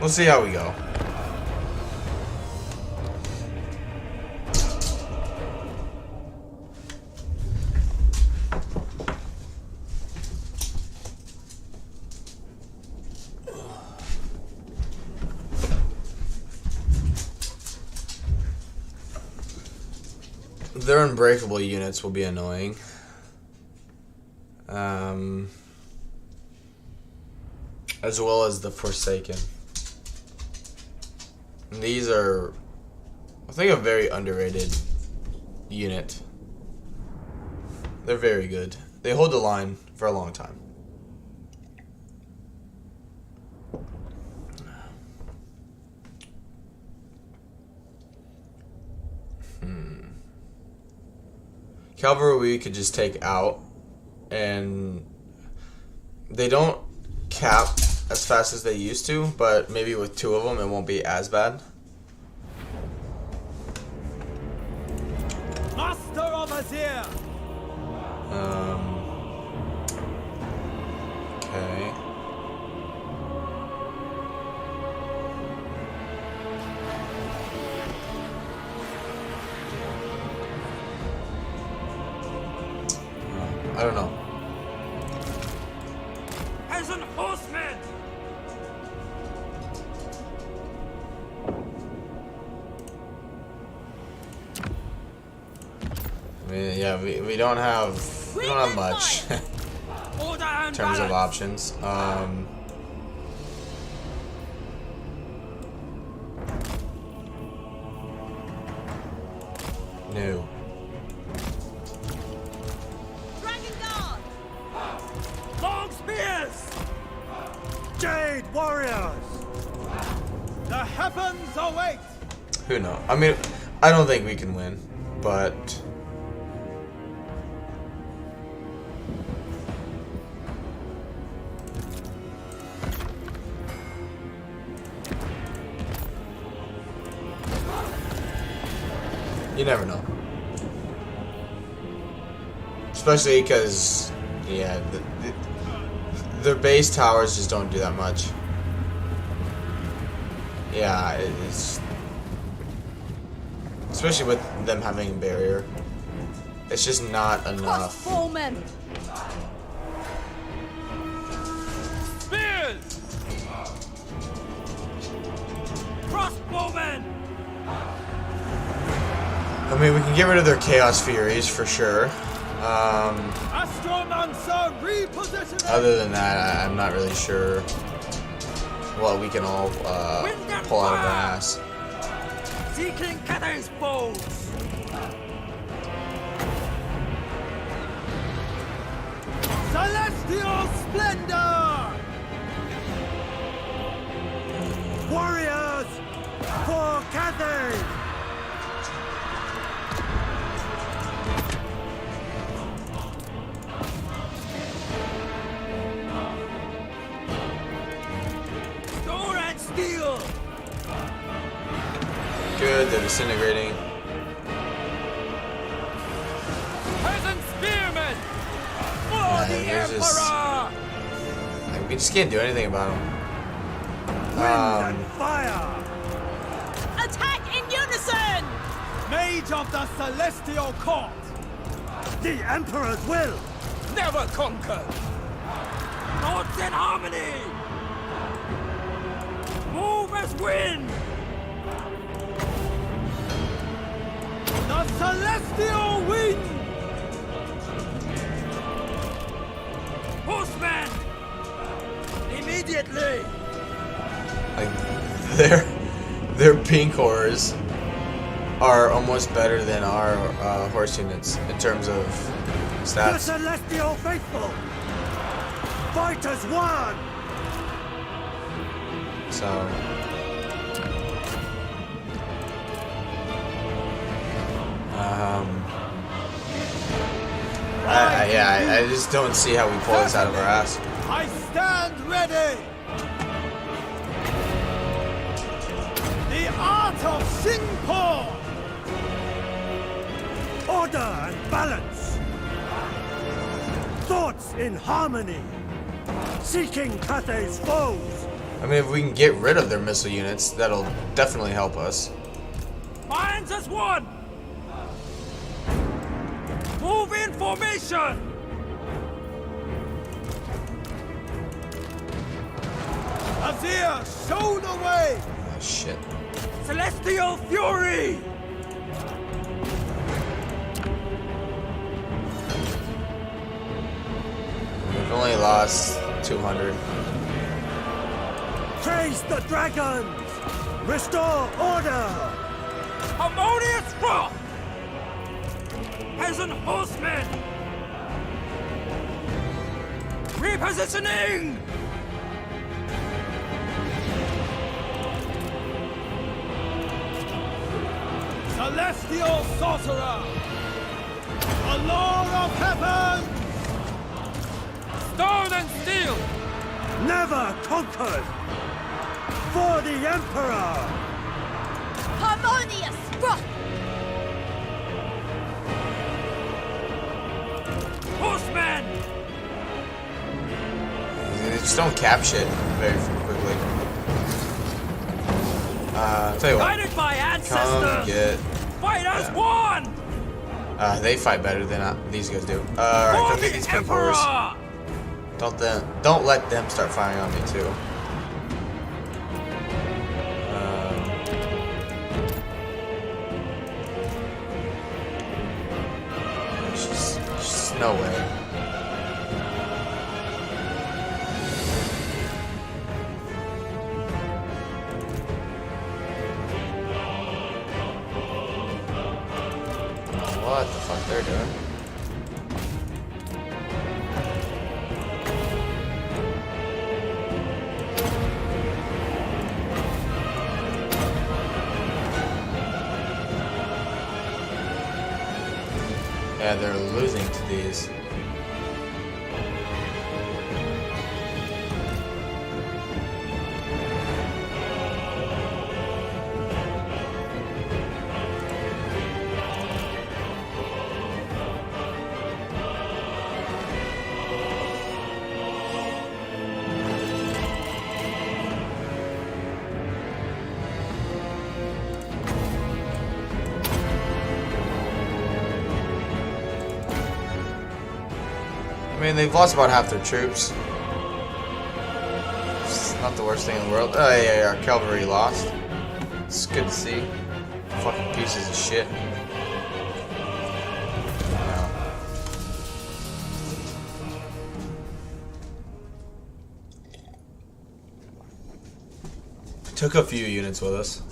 We'll see how we go. Their unbreakable units will be annoying. As well as the Forsaken. And these are, I think, a very underrated unit. They're very good. They hold the line for a long time. Cavalry we could just take out, and they don't cap as fast as they used to, but maybe with 2 of them it won't be as bad. Master of Azir! Okay. I don't know. As an horseman! mean, yeah, we don't have much Order and in terms of balance. options. No. Dragon Guard! Long spears. Jade warriors! The heavens await! Who knows? I mean, I don't think we can win, but you never know. Especially because, yeah, their base towers just don't do that much. Yeah, it's... Especially with them having a barrier. It's just not enough. Crossbowmen! Spears! Crossbowmen. I mean, we can get rid of their Chaos Furies for sure. Astromancer repositioning! Other than that, I'm not really sure what we can all pull out of our ass. Seeking Cathay's foes. Celestial splendor! Warriors for Cathay! Sword and steel. Good, they're disintegrating. Peasant spearmen! For the there's just- Emperor. Like, we just can't do anything about them. Wind and fire! Attack in unison! Mage of the Celestial Court! The Emperor's will! Never conquered. Thoughts in harmony. Move as wind. The Celestial Wind! Horsemen. Immediately. Like, their pink horrors are almost better than our horse units in terms of The stats. Celestial Faithful! Fight as one! So, I just don't see how we pull this out of our ass. I stand ready! The art of Singapore! Order and balance! Thoughts in harmony! Seeking Cathay's foes! I mean, if we can get rid of their missile units, that'll definitely help us. Minds as one. Move in formation. Azir, show the way! Oh, shit. Celestial fury. We've only lost 200. Chase the dragons! Restore order! Harmonious wrath. Peasant horsemen. Repositioning. Celestial sorcerer! The Lord of Heaven! Stone and steel! Never conquered! For the Emperor! Harmonious wrath! Horsemen. They just don't cap shit very quickly. I'll tell you what. Guided by Come ancestors. get. Fight as one. They fight better than these guys do. Alright, For come get the these pink horrors. Emperor. Don't let them start firing on me too. No way. What the fuck they're doing? Yeah, they're losing to these. I mean, they've lost about half their troops. It's not the worst thing in the world. Oh, yeah, our cavalry lost. It's good to see. Fucking pieces of shit. Took a few units with us.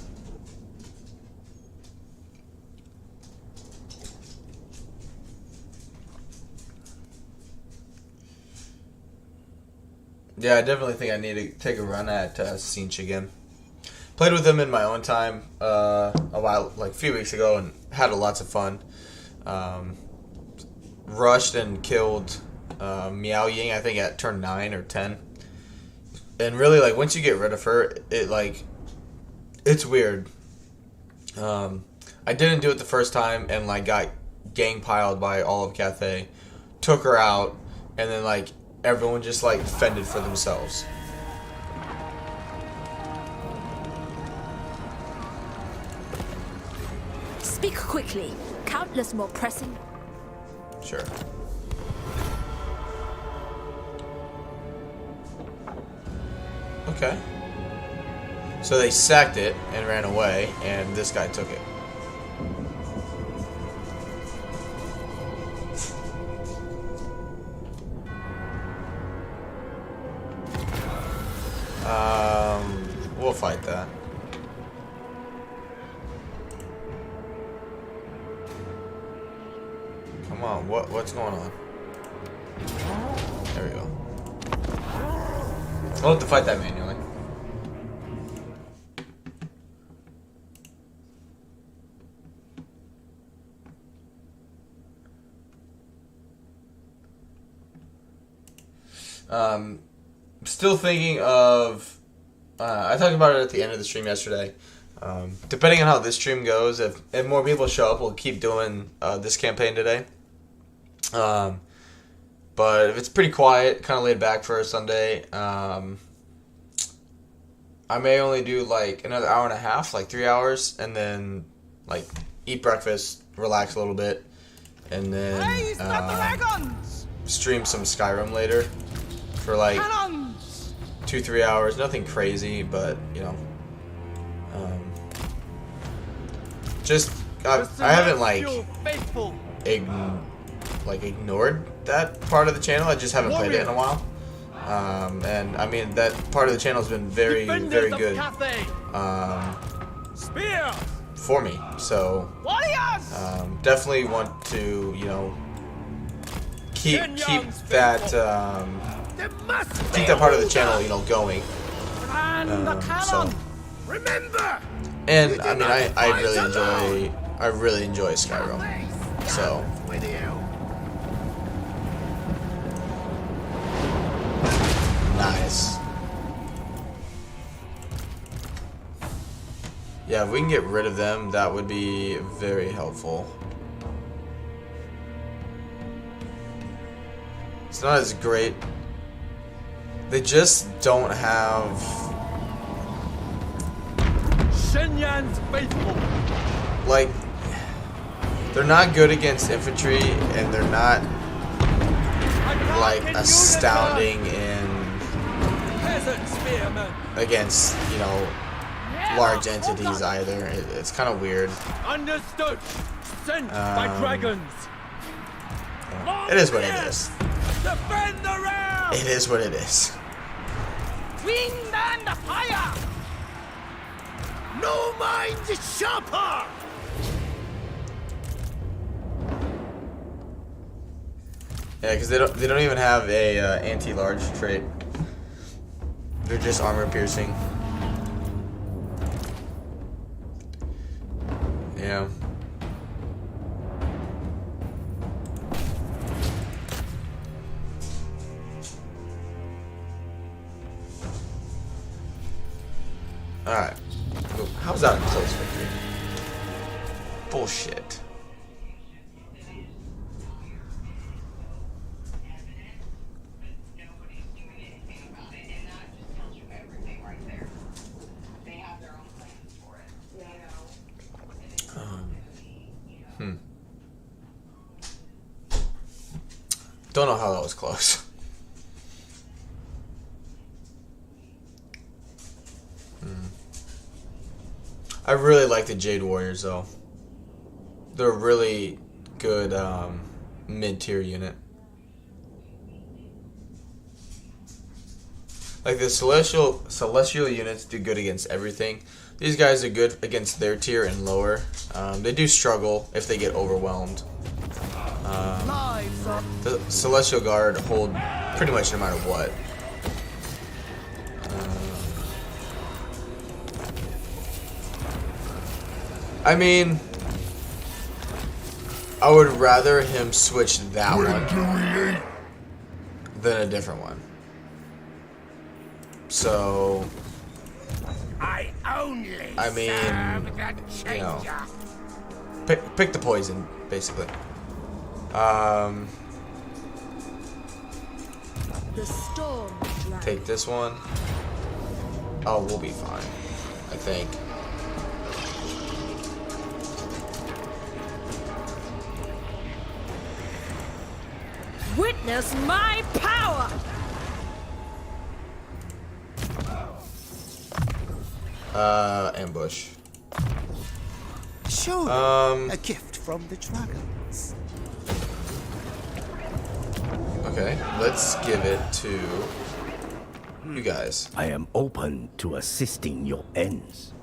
Yeah, I definitely think I need to take a run at Cinch again. Played with them in my own time a while, like a few weeks ago, and had lots of fun. Rushed and killed Miao Ying, I think at turn 9 or 10. And really, like, once you get rid of her, it's weird. I didn't do it the first time, and like got gang piled by all of Cathay, took her out, and then like everyone just like fended for themselves. Speak quickly. Countless more pressing. Sure. Okay. So they sacked it and ran away, and this guy took it. We'll fight that. Come on, what's going on? There we go. We'll have to fight that manually. Still thinking of. I talked about it at the end of the stream yesterday. Depending on how this stream goes, if more people show up, we'll keep doing this campaign today. But if it's pretty quiet, kind of laid back for a Sunday, I may only do like another hour and a half, like 3 hours, and then like eat breakfast, relax a little bit, and then stream some Skyrim later for like 2-3 hours. Nothing crazy, but you know, just I haven't like ignored that part of the channel. I just haven't played it in a while. And I mean that part of the channel has been very good for me. So definitely want to, you know, keep that part of the channel, you know, going. So and I mean I really enjoy Skyrim. So nice. Yeah, if we can get rid of them, that would be very helpful. It's not as great. They just don't have. Shenyan's faithful. Like, they're not good against infantry, and they're not like astounding in against, you know, large entities either. It's kind of weird. Understood. Sent by dragons. It is what it is. Defend the realm! It is what it is. Wingman the fire! No mind sharper! Yeah, because they don't even have a anti-large trait. They're just armor piercing. Yeah. Alright. How's that a close victory? Bullshit. Don't know how that was close. I really like the Jade Warriors though. They're a really good mid-tier unit. Like the celestial units do good against everything. These guys are good against their tier and lower. They do struggle if they get overwhelmed. The Celestial Guard hold pretty much no matter what. I mean, I would rather him switch that one than a different one. So, I mean, you know, pick the poison, basically. The storm dragon. Take this one. Oh, we'll be fine, I think. Witness my power! Ambush. Show them a gift from the dragons. Okay, let's give it to you guys. I am open to assisting your ends,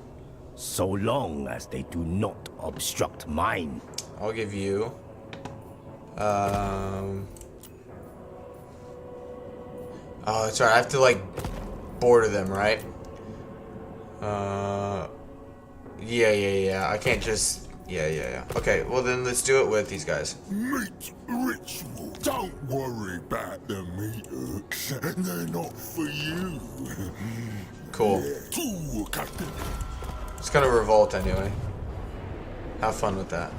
so long as they do not obstruct mine. I'll give you oh, that's right, I have to like border them, right? Yeah. I can't just yeah. Okay, well then let's do it with these guys. Meat ritual. Don't worry about the meat hooks. They're not for you. Cool. It's gonna revolt anyway. Have fun with that.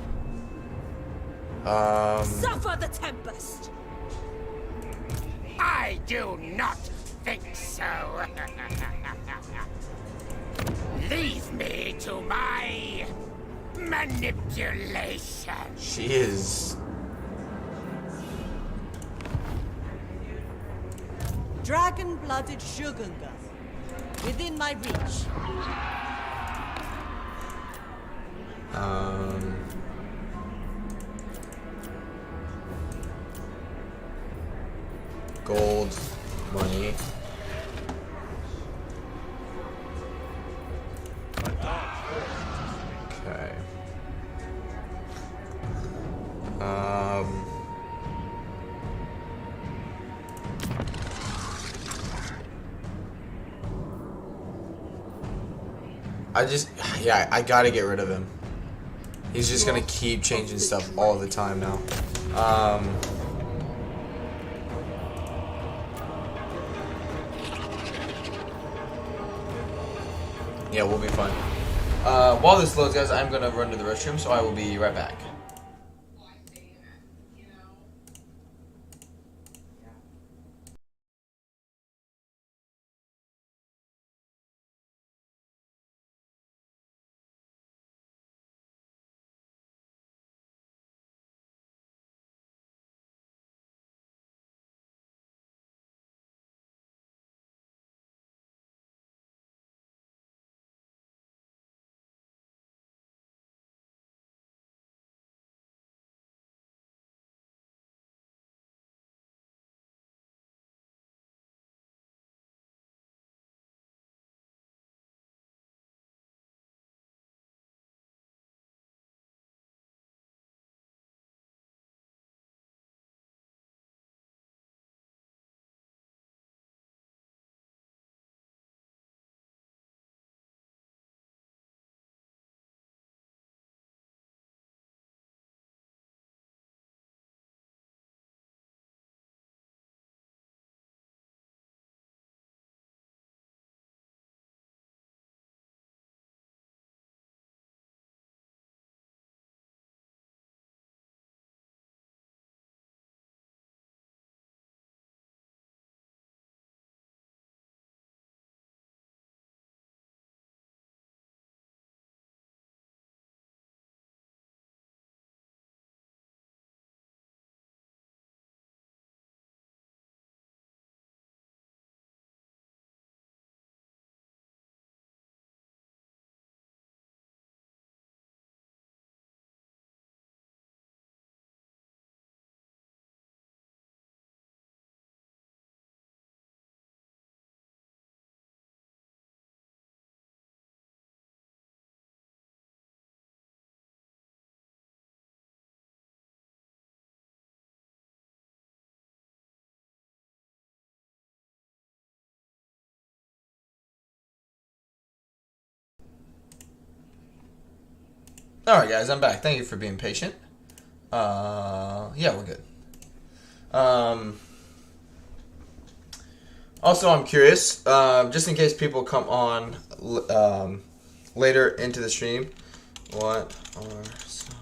Suffer the tempest! I do not think so. Leave me to my manipulation. She is Dragon-blooded Shugunga. Within my reach. gold, money. Okay. I gotta get rid of him. He's just gonna keep changing stuff all the time now. Yeah, we'll be fine. While this loads, guys, I'm gonna run to the restroom, so I will be right back. Alright guys, I'm back. Thank you for being patient. Yeah, we're good. Also, I'm curious, just in case people come on later into the stream, what are some...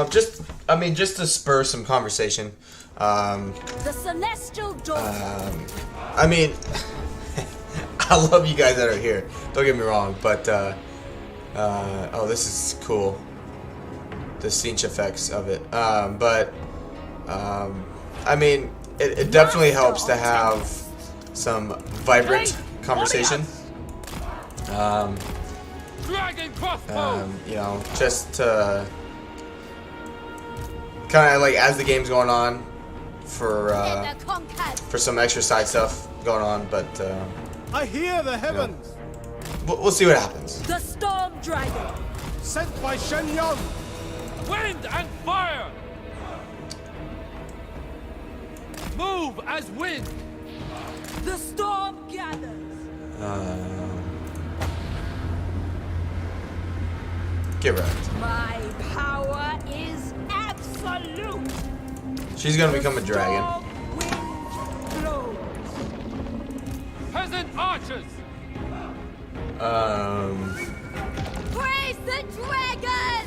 just to spur some conversation. The celestial door. I mean, I love you guys that are here. Don't get me wrong, but oh, this is cool. The scene effects of it. I mean, it definitely helps to have some vibrant conversation. You know, just to kind of like as the game's going on for some extra side stuff going on, but I hear the heavens. You know, we'll see what happens. The storm dragon. Sent by Shen Yang. Wind and fire! Move as wind! The storm gathers. Get wrecked. My power is absolute. She's gonna become a dragon. Peasant archers! Praise the dragon!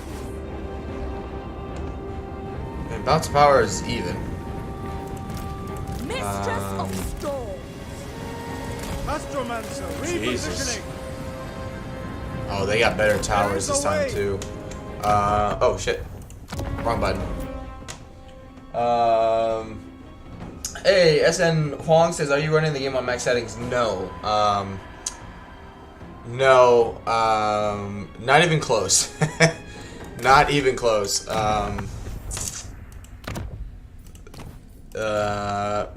And bounce power is even. Mistress of storms. Astromancer, Jesus. repositioning. Oh, they got better towers this time too. Oh shit. Wrong button. Hey, SN Huang says, are you running the game on max settings? No. No. Not even close. Not even close.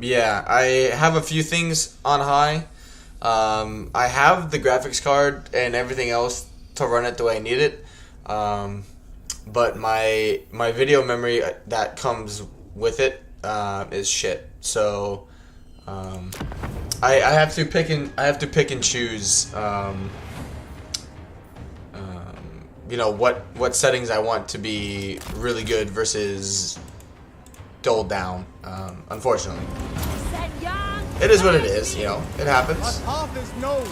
Yeah, I have a few things on high. I have the graphics card and everything else to run it the way I need it. But my video memory that comes with it is shit. So I have to pick and choose you know what settings I want to be really good versus dulled down. Unfortunately, it is what it is. You know, it happens. My path is known.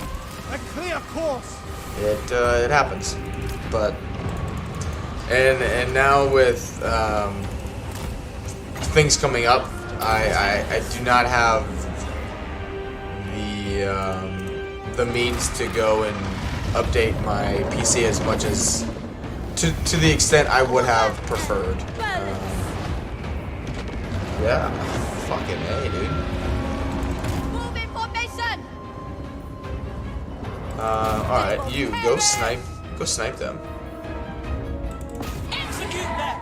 A clear course. It happens, but and now with things coming up, I do not have the means to go and update my PC as much as to the extent I would have preferred. Yeah, fucking A, dude. Moving formation. Alright, you go snipe them. Execute them!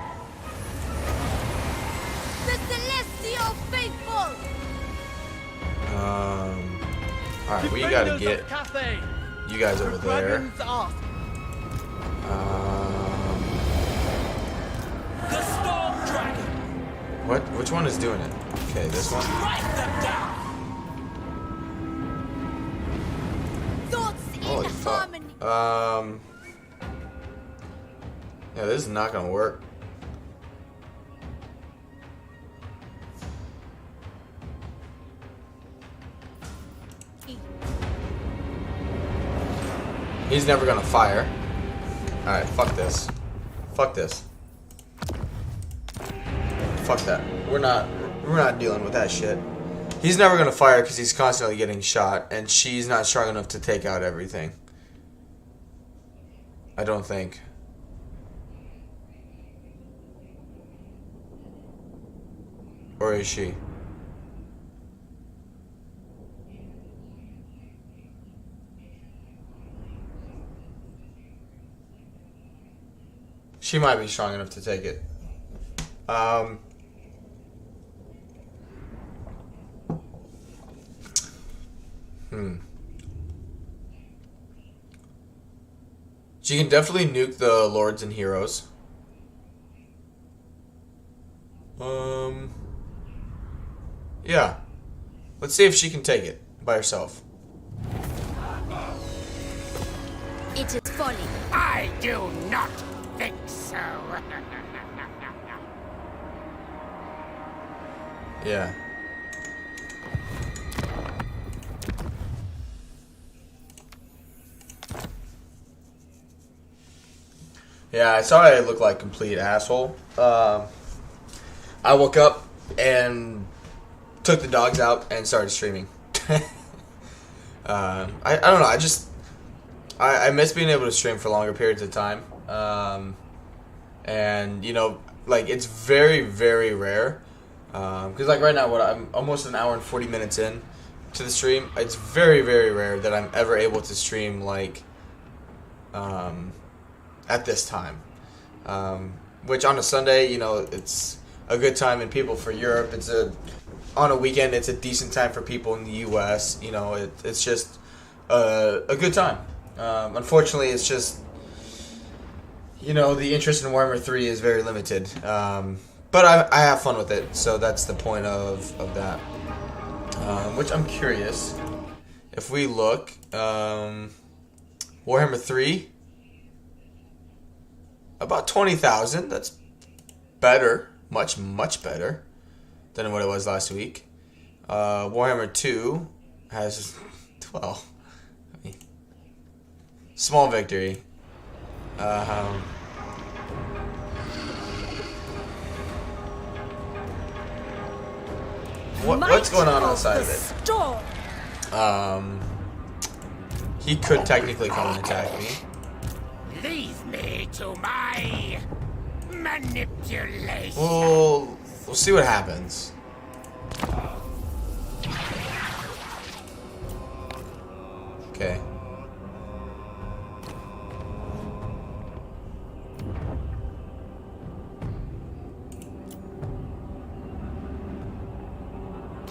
The celestial faithful. Alright, we gotta Defenders get of Cathay. you guys over there. Dragons ask. The storm dragon. Which one is doing it? Okay, this one. Strike them down. Thoughts Holy in fuck. harmony. Yeah, this is not gonna work. He's never gonna fire. Alright, fuck this. Fuck this. Fuck that. We're not dealing with that shit. He's never gonna fire because he's constantly getting shot, and she's not strong enough to take out everything. I don't think. Or is she? She might be strong enough to take it. She can definitely nuke the lords and heroes. Yeah. Let's see if she can take it by herself. It is folly. I do not think so. Yeah. Yeah, I saw I look like a complete asshole. I woke up and took the dogs out and started streaming. I don't know. I miss being able to stream for longer periods of time. And you know, like it's very, very rare. Because like right now, I'm almost an hour and 40 minutes in to the stream. It's very, very rare that I'm ever able to stream like at this time. Which on a Sunday, you know, it's a good time, and people for Europe, on a weekend, it's a decent time for people in the U.S. You know, it's just a good time. Unfortunately, it's just, you know, the interest in Warhammer 3 is very limited. But I have fun with it, so that's the point of that. Which I'm curious, if we look, Warhammer 3, about 20,000. That's better, much, much better than what it was last week. Warhammer 2 has 12. Small victory. What's going on outside of it? He could technically come and attack me. Leave me to my manipulation. We'll see what happens. Okay.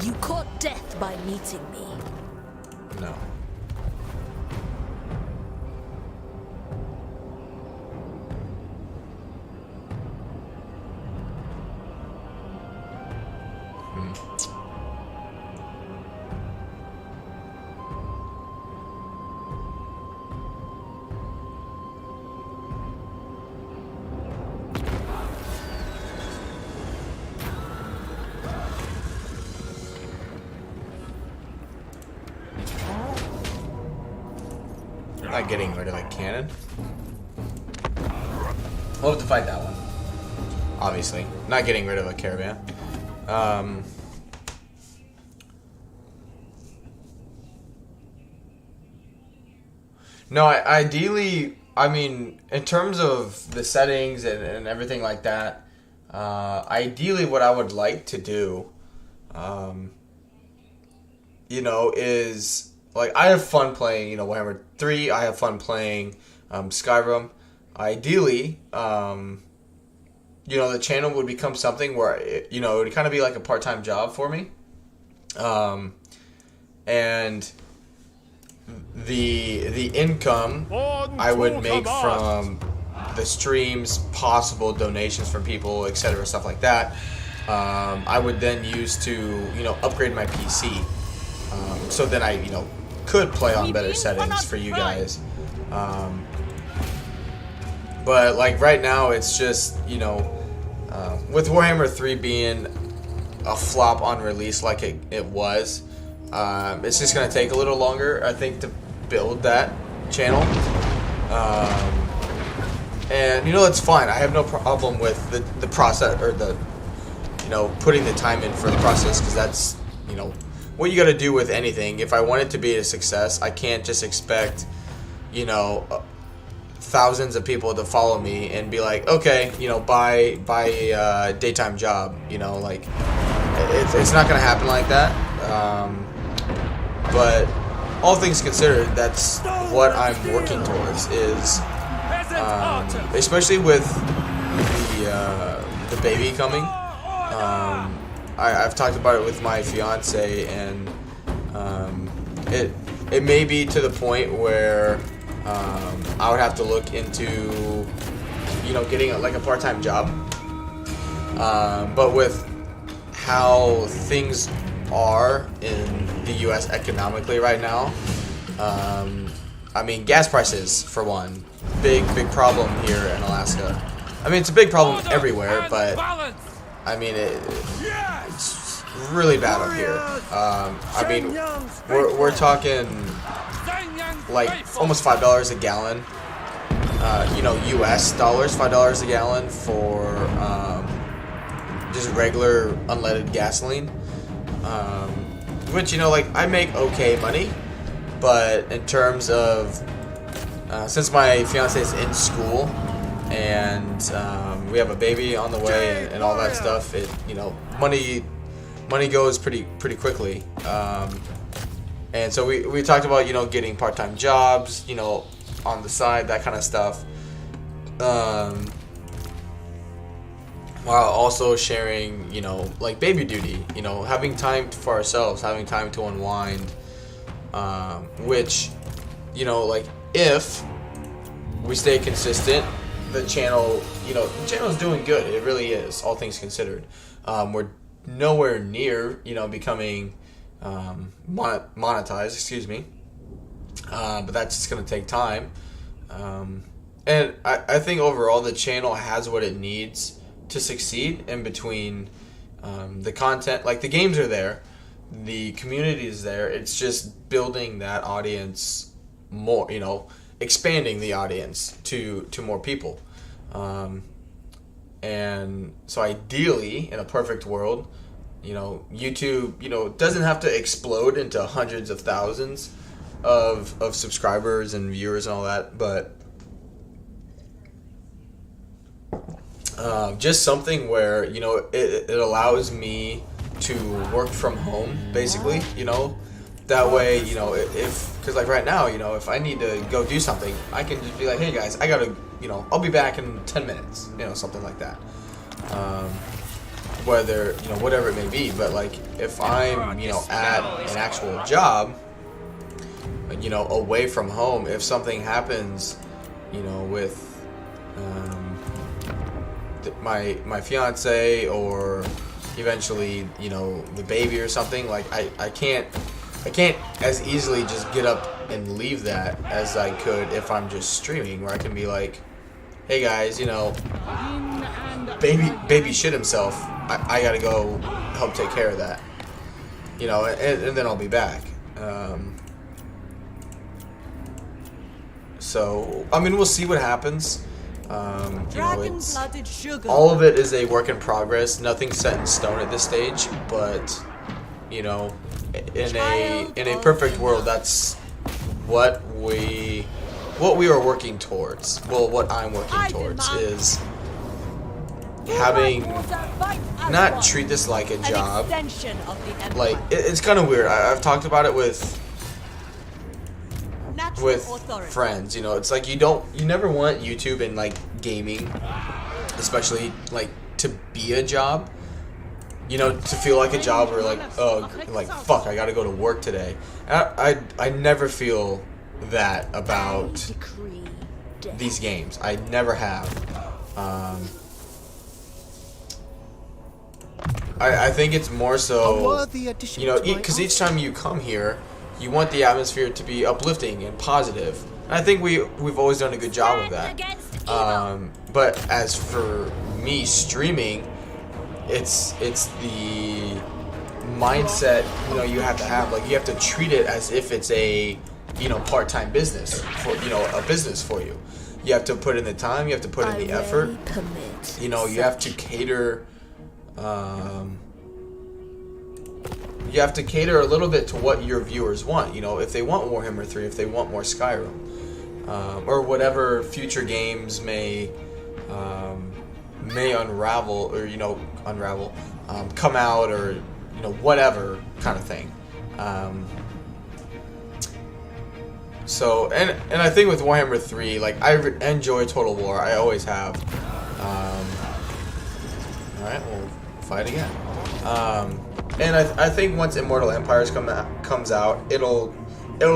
You caught death by meeting me. No. Not getting rid of a cannon. We'll have to fight that one. Obviously. Not getting rid of a caravan. No, ideally, I mean, in terms of the settings and everything like that, ideally what I would like to do, you know, is... Like, I have fun playing, you know, Warhammer 3. I have fun playing Skyrim. Ideally, you know, the channel would become something where, you know, it would kind of be like a part-time job for me. And the income I would make from the streams, possible donations from people, etc., stuff like that, I would then use to, you know, upgrade my PC. So then I, you know, could play on better settings for you guys. But like right now, it's just, you know, with Warhammer 3 being a flop on release like it was, it's just going to take a little longer, I think, to build that channel. And, you know, it's fine. I have no problem with the process, or the, you know, putting the time in for the process, because that's, you know, what you got to do with anything. If I want it to be a success, I can't just expect, you know, thousands of people to follow me and be like, okay, you know, buy a daytime job. You know, like it's not gonna happen like that. But all things considered, that's what I'm working towards. Is especially with the baby coming. I've talked about it with my fiance, and it may be to the point where I would have to look into, you know, getting like a part-time job. But with how things are in the U.S. economically right now. I mean, gas prices, for one. Big problem here in Alaska. I mean, it's a big problem everywhere, but I mean, it's really bad up here. I mean, we're talking like almost $5 a gallon. You know, U.S. dollars, $5 a gallon for just regular unleaded gasoline. Which, you know, like, I make okay money, but in terms of since my fiance is in school and we have a baby on the way and all that stuff, it, you know, money goes pretty quickly. And so we talked about, you know, getting part-time jobs, you know, on the side, that kind of stuff, while also sharing, you know, like baby duty, you know, having time for ourselves, having time to unwind, which, you know, like, if we stay consistent, the channel, you know, the channel's doing good. It really is, all things considered. We're nowhere near, you know, becoming monetized, excuse me, but that's just gonna take time. And I think overall the channel has what it needs to succeed. In between the content, like, the games are there, the community is there, it's just building that audience more, you know, expanding the audience to more people. And so ideally, in a perfect world, you know, YouTube, you know, doesn't have to explode into hundreds of thousands of subscribers and viewers and all that, but just something where, you know, it allows me to work from home, basically, you know. That way, you know, because like right now, you know, if I need to go do something, I can just be like, hey guys, I gotta, you know, I'll be back in 10 minutes, you know, something like that. Whether, you know, whatever it may be, but like, if I'm, you know, at an actual job, you know, away from home, if something happens, you know, with my fiance, or eventually, you know, the baby or something, like, I can't as easily just get up and leave that as I could if I'm just streaming, where I can be like, hey guys, you know, baby shit himself, I gotta go help take care of that, you know, and then I'll be back. So, I mean, we'll see what happens. You know, it's, all of it is a work in progress. Nothing's set in stone at this stage, but, you know, in a perfect world, that's what we are working towards. Well, what I'm working towards is having, not treat this like a job. Like, it's kind of weird. I've talked about it with friends, you know. It's like, you never want YouTube and, like, gaming, especially, like, to be a job, you know, to feel like a job, or like, oh, like, fuck, I gotta go to work today. I never feel that about these games. I never have. I think it's more so, you know, because each time you come here, you want the atmosphere to be uplifting and positive. And I think we've always done a good job of that. But as for me streaming, it's the mindset, you know, you have to have. Like, you have to treat it as if it's a, you know, part-time business, for, you know, a business for you. You have to put in the time, you have to put in the effort. You know, you have to cater. You have to cater a little bit to what your viewers want. You know, if they want Warhammer 3, if they want more Skyrim, or whatever future games may unravel, or, you know, come out, or, you know, whatever kind of thing. So, and I think with Warhammer 3, like, I enjoy Total War. I always have. Alright, we'll fight again. And I think once Immortal Empires comes out, it'll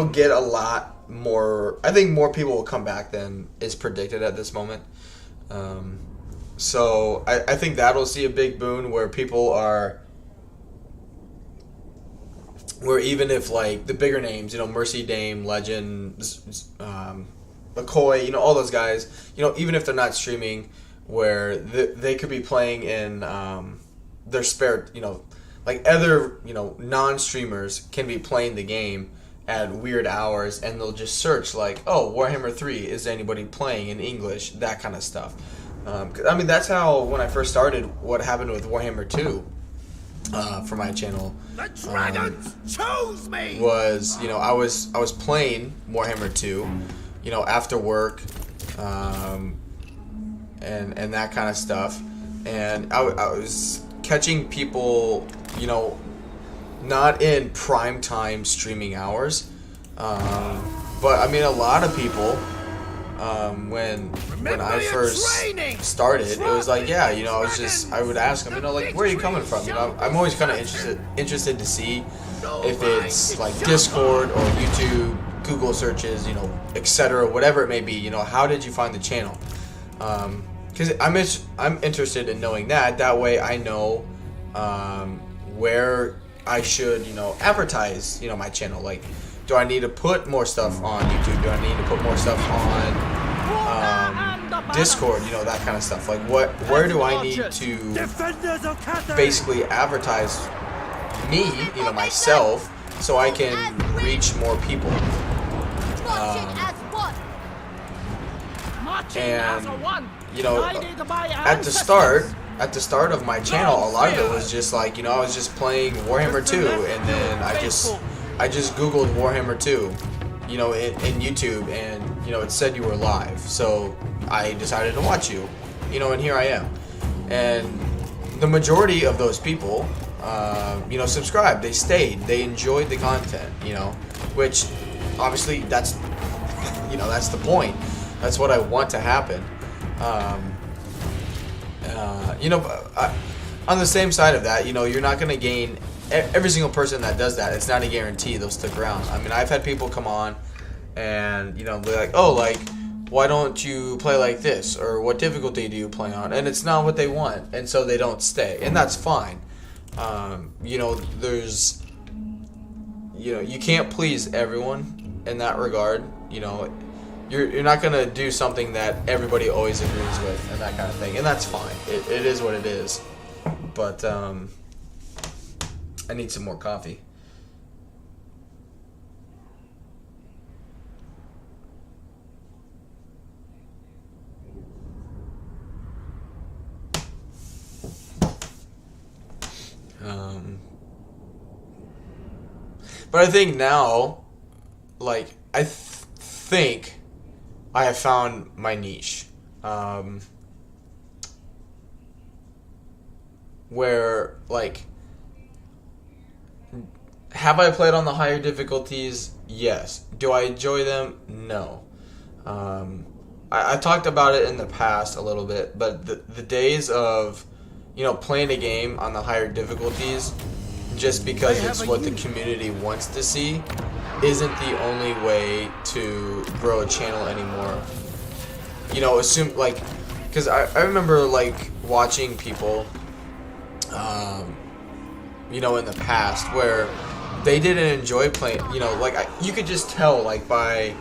get a lot more. I think more people will come back than is predicted at this moment. So I think that'll see a big boon, where people are where even if like the bigger names, you know, Mercy Dame, Legend, McCoy, you know, all those guys, you know, even if they're not streaming, where they could be playing in their spare, you know, like other, you know, non-streamers can be playing the game at weird hours, and they'll just search like, oh, Warhammer 3, is anybody playing in English, that kind of stuff. I mean, that's how, when I first started, what happened with Warhammer 2 for my channel. The dragons chose me. Was, you know, I was playing Warhammer 2, you know, after work, and that kind of stuff, and I was catching people, you know, not in prime time streaming hours, but I mean, a lot of people, when I first started, it was like, yeah, you know, I would ask them, you know, like, where are you coming from? You know, I'm always kind of interested to see if it's like Discord or YouTube, Google searches, you know, etc., whatever it may be. You know, how did you find the channel? Because I'm interested in knowing that. That way, I know where I should, you know, advertise, you know, my channel. Like, do I need to put more stuff on YouTube? Do I need to put more stuff on Discord? You know, that kind of stuff. Like, where do I need to basically advertise me, you know, myself, so I can reach more people? And you know, at the start of my channel, a lot of it was just like, you know, I was just playing Warhammer 2, and then I just Googled Warhammer 2, you know, in YouTube, and, you know, it said you were live, so I decided to watch you, you know, and here I am. And the majority of those people, you know, subscribed, they stayed, they enjoyed the content, you know, which obviously that's, you know, that's the point. That's what I want to happen. You know, on the same side of that, you know, you're not going to gain every single person that does that. It's not a guarantee they'll stick around. I mean, I've had people come on and, you know, be like, oh, like, why don't you play like this? Or what difficulty do you play on? And it's not what they want. And so they don't stay. And that's fine. You know, there's, you know, you can't please everyone in that regard. You know, you're not going to do something that everybody always agrees with and that kind of thing. And that's fine. It is what it is. But I need some more coffee. But I think now, like, I think I have found my niche. Where, like, have I played on the higher difficulties? Yes. Do I enjoy them? No. I talked about it in the past a little bit, but the days of, you know, playing a game on the higher difficulties just because it's what the community wants to see isn't the only way to grow a channel anymore. You know, assume, like, because I remember, like, watching people, you know, in the past where they didn't enjoy playing, you know, like, you could just tell, like, by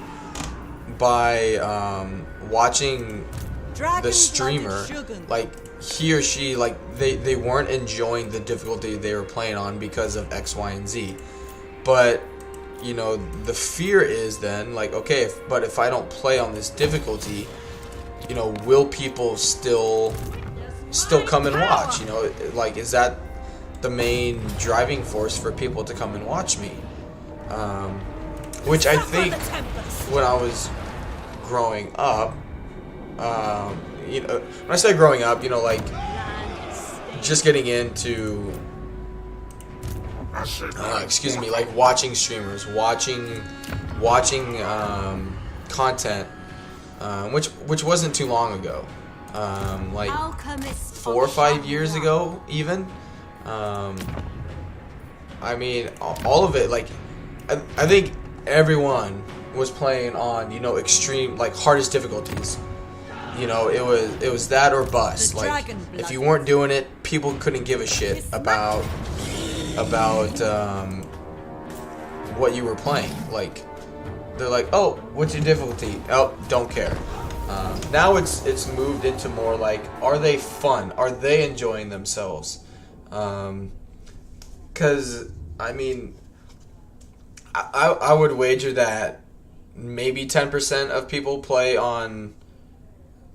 watching the streamer, like, he or she, like, they weren't enjoying the difficulty they were playing on because of X, Y, and Z. But, you know, the fear is then, like, okay, but if I don't play on this difficulty, you know, will people still come and watch? You know, like, is that the main driving force for people to come and watch me? Which I think when I was growing up, you know, when I say growing up, you know, like, just getting into, excuse me, like, watching streamers, watching content, which wasn't too long ago, like 4 or 5 years ago, even. I mean, all of it, like, I think everyone was playing on, you know, extreme, like, hardest difficulties. You know, it was that or bust. Like, if you weren't doing it, people couldn't give a shit about what you were playing. Like, they're like, oh, what's your difficulty? Oh, don't care. Now it's moved into more like, are they fun? Are they enjoying themselves? Because, I mean, I would wager that maybe 10% of people play on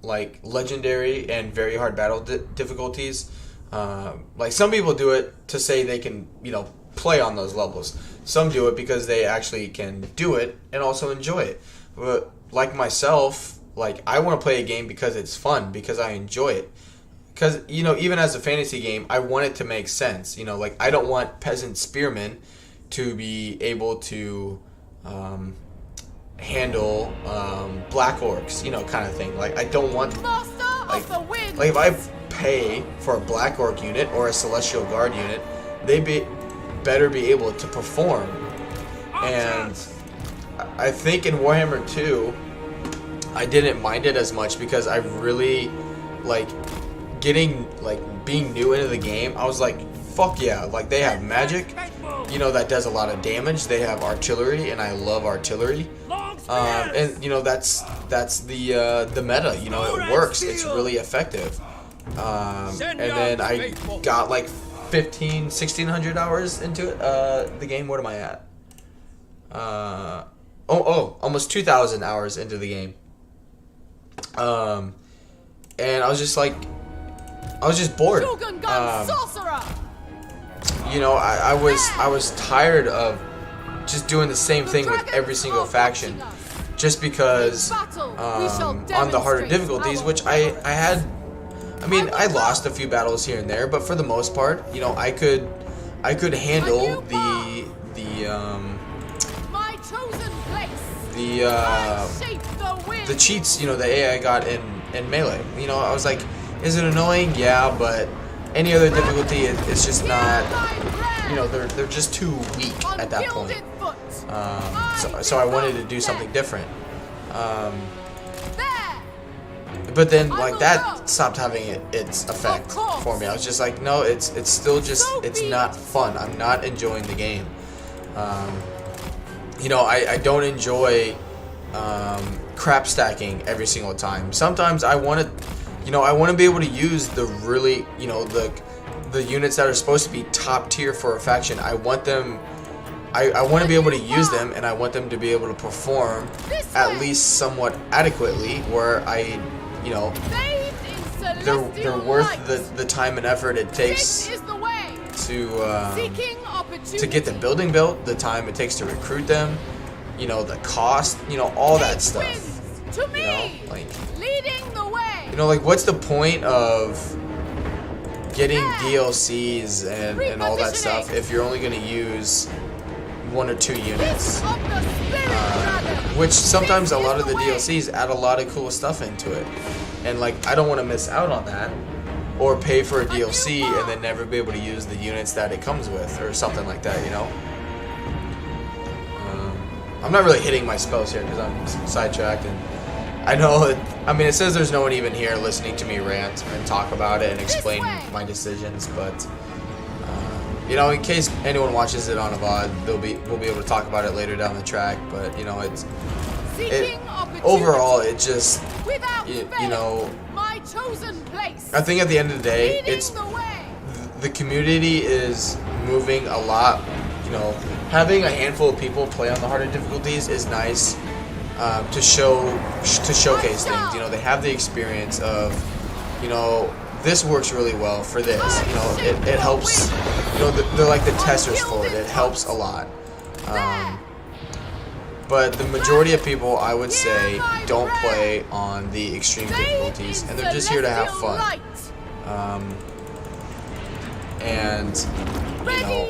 like legendary and very hard battle difficulties. Like some people do it to say they can, you know, play on those levels. Some do it because they actually can do it and also enjoy it. But like myself, like I want to play a game because it's fun, because I enjoy it. Because, you know, even as a fantasy game, I want it to make sense. You know, like I don't want peasant spearmen to be able to handle black orcs, you know, kind of thing. Like I don't want like if I pay for a black orc unit or a celestial guard unit, they better be able to perform. And I think in Warhammer 2 I didn't mind it as much because I really like being new into the game. I was like, fuck yeah, like they have magic, you know, that does a lot of damage. They have artillery, and I love artillery. And you know, that's the meta, you know, it works, it's really effective. And then I got like 1600 hours into it, the game. What am I at? Almost 2,000 hours into the game. And I was just like, I was just bored. You know, I was tired of just doing the same thing with every single faction, just because on the harder difficulties, which I had, I mean, I lost a few battles here and there, but for the most part, you know, I could handle the cheats, you know, the AI got in Melee. You know, I was like, is it annoying? Yeah, but any other difficulty, it's just not, you know, they're just too weak at that point. So I wanted to do something different. But then, like, that stopped having its effect for me. I was just like, no, it's still just, it's not fun. I'm not enjoying the game. You know, I don't enjoy crap stacking every single time. Sometimes I want to, you know, I want to be able to use the really, you know, the units that are supposed to be top tier for a faction. I want them, I want to be able to use them, and I want them to be able to perform at least somewhat adequately, where I, you know, they're worth the time and effort it takes to get the building built, the time it takes to recruit them, you know, the cost, you know, all that stuff. You know, like, you know, like, what's the point of getting DLCs and all that stuff if you're only going to use 1 or 2 units? Which sometimes a lot of the DLCs add a lot of cool stuff into it. And, like, I don't want to miss out on that. Or pay for a DLC and then never be able to use the units that it comes with, or something like that, you know? I'm not really hitting my spells here because I'm sidetracked, and I know it, I mean, it says there's no one even here listening to me rant and talk about it and explain my decisions, but you know, in case anyone watches it on a VOD, we'll be able to talk about it later down the track. But you know, overall, it just, you know, I think at the end of the day, it's the community is moving a lot. You know, having a handful of people play on the harder difficulties is nice. To showcase things. You know, they have the experience of, you know, this works really well for this. You know, it helps. You know, they're like the testers for it. It helps a lot. But the majority of people, I would say, don't play on the extreme difficulties, and they're just here to have fun. And you know,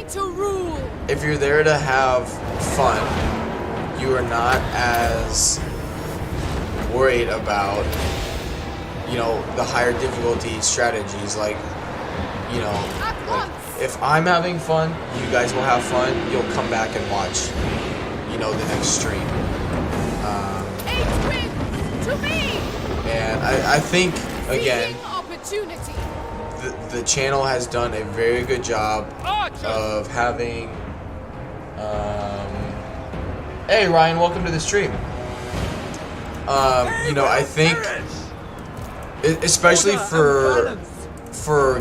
if you're there to have fun, you are not as worried about, you know, the higher difficulty strategies. Like, you know, like, if I'm having fun, you guys will have fun. You'll come back and watch, you know, the next stream. And I think, again, the channel has done a very good job of having Hey Ryan, welcome to the stream. You know, I think, especially for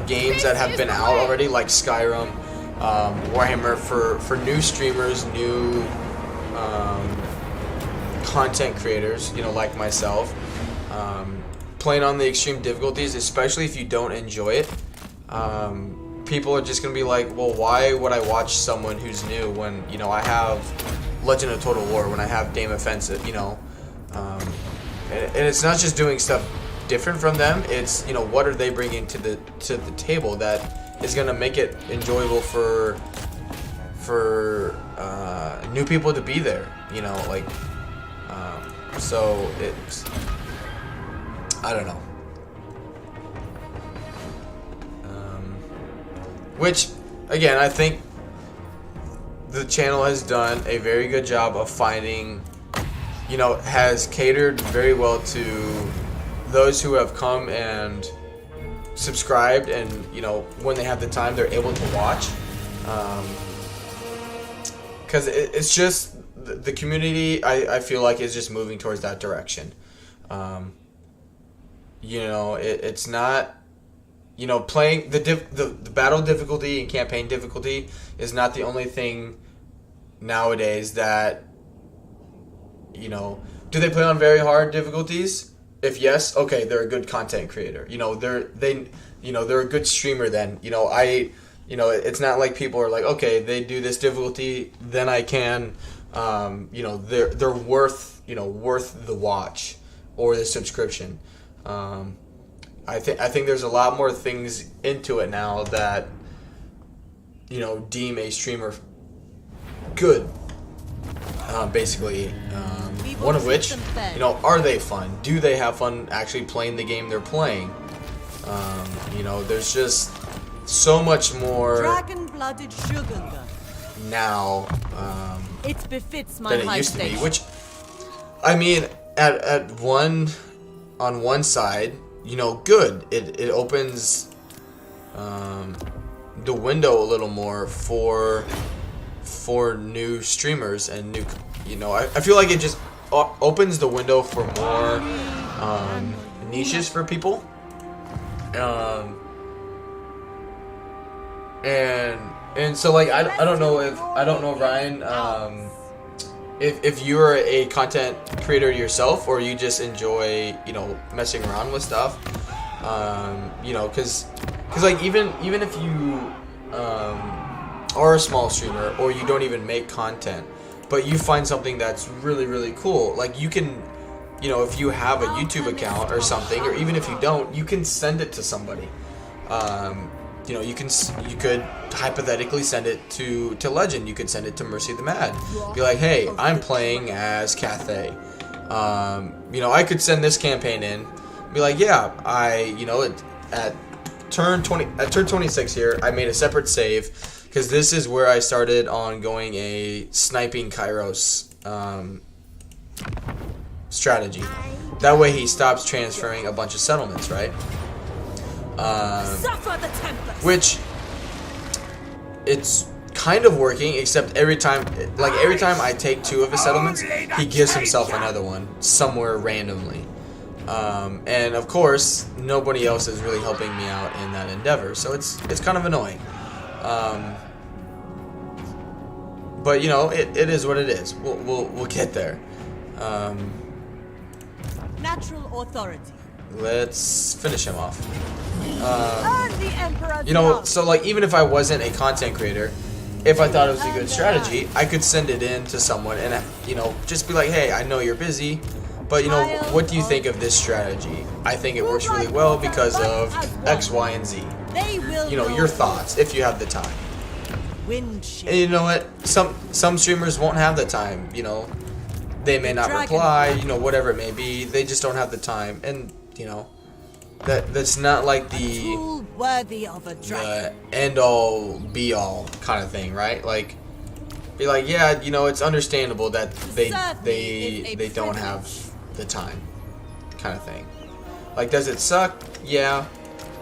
games that have been out already, like Skyrim, Warhammer, for new streamers, new content creators, you know, like myself, playing on the extreme difficulties, especially if you don't enjoy it, people are just gonna be like, well, why would I watch someone who's new when, you know, I have Legend of Total War, when I have Dame Offensive, you know, and it's not just doing stuff different from them, it's, you know, what are they bringing to the table that is gonna make it enjoyable for new people to be there, you know, like, so it's, I don't know. Which, again, I think the channel has done a very good job of finding, you know, has catered very well to those who have come and subscribed, and, you know, when they have the time, they're able to watch. Because it's just, the community, I feel like, is just moving towards that direction. You know, it's not, you know, playing the battle difficulty and campaign difficulty is not the only thing nowadays that, you know, do they play on very hard difficulties? If yes, okay, they're a good content creator. You know, they're a good streamer then. You know, you know, it's not like people are like, okay, they do this difficulty, then I can, you know, they're worth the watch or the subscription. I think there's a lot more things into it now that, you know, deem a streamer good. Basically, one of which, you know, are they fun? Do they have fun actually playing the game they're playing? You know, there's just so much more Dragon-blooded sugar now it befits my than it high used to be. station. Which, I mean, on one side, you know, good. It opens the window a little more for new streamers and new, you know, I feel like it just opens the window for more niches for people. And so, like, I don't know, Ryan, if you're a content creator yourself, or you just enjoy, you know, messing around with stuff, you know, cause like, even if you are a small streamer, or you don't even make content, but you find something that's really, really cool, like, you can, you know, if you have a YouTube account or something, or even if you don't, you can send it to somebody. You know, you could hypothetically send it to Legend. You could send it to Mercy the Mad. Be like, hey, I'm playing as Cathay. You know, I could send this campaign in. Be like, yeah, you know, at turn 26 here, I made a separate save, because this is where I started on going a sniping Kairos strategy. That way he stops transferring a bunch of settlements, right? Which, it's kind of working, except every time I take 2 of his settlements, he gives himself another one somewhere randomly. And of course, nobody else is really helping me out in that endeavor, so it's kind of annoying. But, you know, it is what it is. We'll get there. Natural authority. Let's finish him off. Earn the Emperor's You know, love. so, like, even if I wasn't a content creator, if I thought it was a good strategy, I could send it in to someone and, you know, just be like, hey, I know you're busy, but, you know, what do you think of this strategy? I think it works really well because of X, Y, and Z. You know, your thoughts, if you have the time. And you know what? Some streamers won't have the time, you know. They may not reply, you know, whatever it may be. They just don't have the time. And, you know, that's not like the end-all, be-all kind of thing, right? Like, be like, yeah, you know, it's understandable that they don't have the time kind of thing. Like, does it suck? Yeah.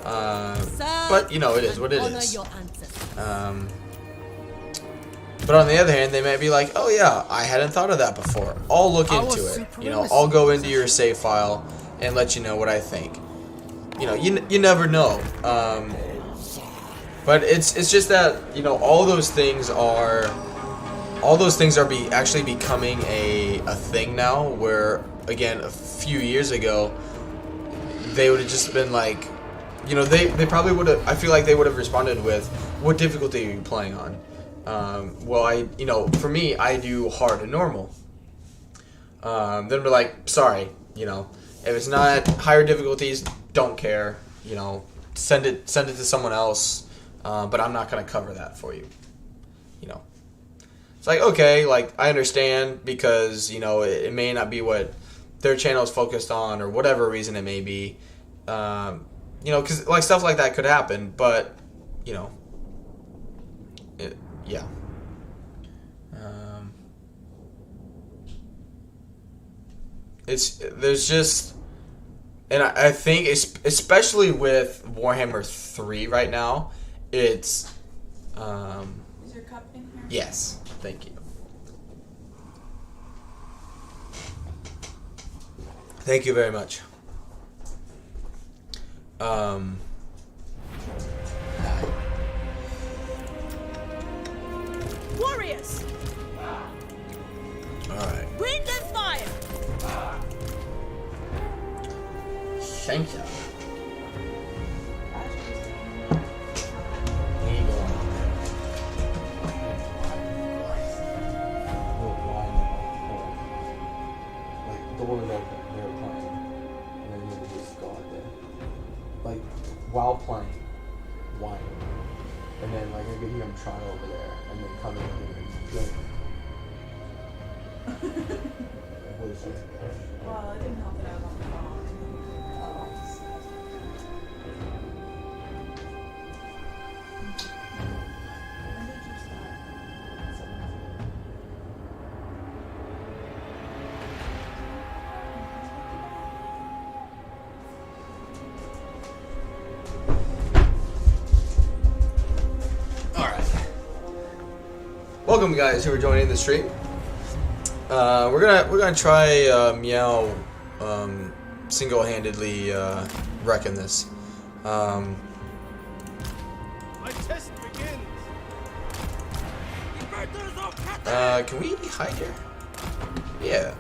But, you know, it is what it is. But on the other hand, they might be like, oh yeah, I hadn't thought of that before. I'll look into it. You know, I'll go into your save file and let you know what I think. You know, you never know. But it's just that, you know, all those things are actually becoming a thing now, where again, a few years ago they would have just been like, you know, they probably would have, I feel like they would have responded with, what difficulty are you playing on? Well, you know, for me, I do hard and normal. Then we're like, sorry, you know, if it's not higher difficulties, don't care, you know, send it to someone else, but I'm not going to cover that for you, you know. It's like, okay, like, I understand, because, you know, it may not be what their channel is focused on, or whatever reason it may be, you know, because, like, stuff like that could happen, but, you know, yeah. There's just, and I think especially with Warhammer 3 right now, it's Is your cup in here? yes, thank you. Thank you very much. Warriors! Alright. Wind and fire! Thank you. There you go. Like the one that they were playing, and then you would just go out there, like while playing, whining, and then like I could hear him trying over there, and then come in here and play. Well, it didn't help that I was on the phone. Welcome, guys who are joining the stream. We're gonna try Miao single-handedly wrecking this. My test begins. Can we hide here? Yeah.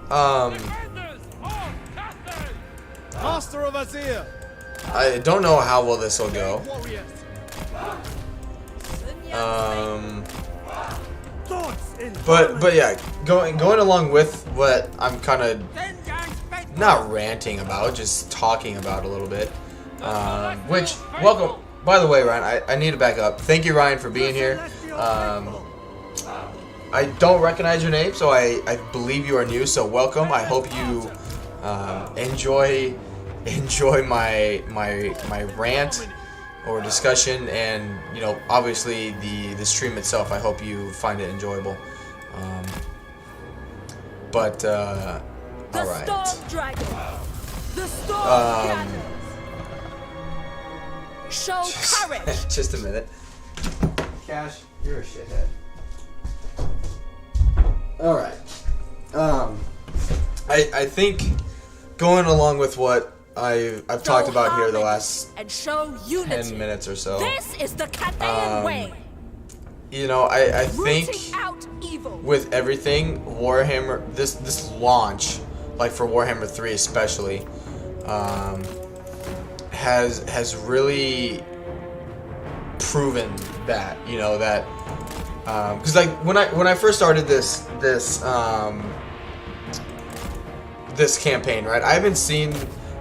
Defenders of Cathay! Master of Azir. I don't know how well this will go. Warriors. But yeah, going along with what I'm kind of not ranting about, just talking about a little bit. Which, welcome, by the way, Ryan, I need to back up. Thank you, Ryan, for being here. I don't recognize your name, so I believe you are new, so welcome. I hope you enjoy my rant or discussion, and you know, obviously the stream itself. I hope you find it enjoyable. All right. Storm Dragon! The Storm Dragon! Show courage! Just a minute. Cash, you're a shithead. All right. I think going along with what I've talked about here the last and show unity. 10 minutes or so. This is the Cathayan way. You know, I think Rooting out evil. with everything, Warhammer, this launch, like for Warhammer 3 especially, has really proven that, you know, that because like when I first started this campaign, right, I haven't seen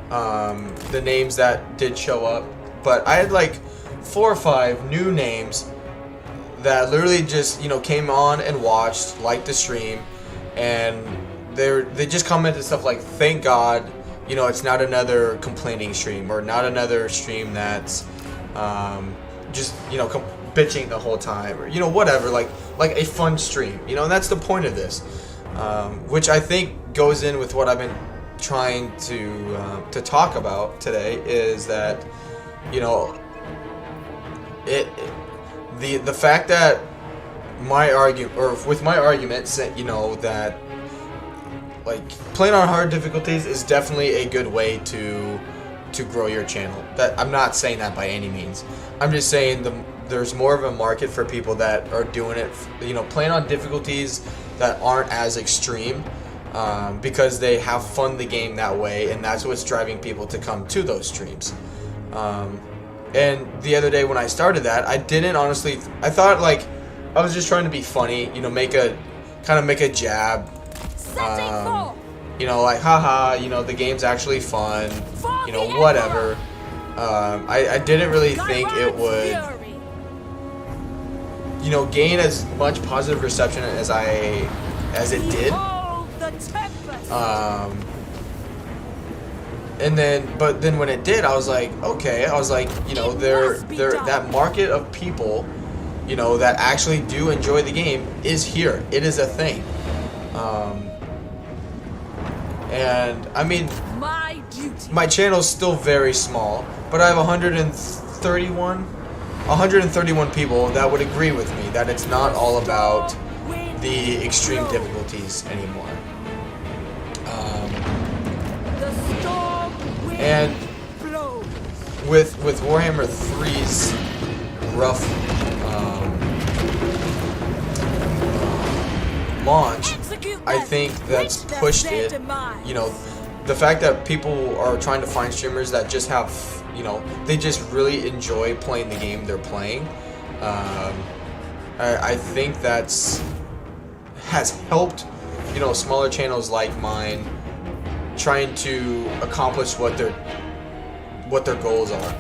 the names that did show up, but I had like 4 or 5 new names that literally just, you know, came on and watched, liked the stream, and they just commented stuff like, thank God, you know, it's not another complaining stream, or not another stream that's just, you know, bitching the whole time, or, you know, whatever, like a fun stream, you know, and that's the point of this, which I think goes in with what I've been trying to talk about today, is that, you know, the fact that my argument, or with my argument, you know, that like playing on hard difficulties is definitely a good way to grow your channel. That I'm not saying that by any means. I'm just saying there's more of a market for people that are doing it, you know, playing on difficulties that aren't as extreme, because they have fun the game that way, and that's what's driving people to come to those streams. And the other day when I started that, I didn't honestly. I thought like I was just trying to be funny, you know, make a jab. You know, like, haha, you know, the game's actually fun, you know, whatever. I didn't really think it would, you know, gain as much positive reception as it did. But then when it did, I was like, okay, I was like, you know, that market of people, you know, that actually do enjoy the game is here. It is a thing. And I mean, my channel's still very small, but I have 131 people that would agree with me that it's not all about the extreme difficulties anymore. And with Warhammer 3's rough launch, I think that's pushed it. You know, the fact that people are trying to find streamers that just have, you know, they just really enjoy playing the game they're playing. I think has helped, you know, smaller channels like mine trying to accomplish what their goals are.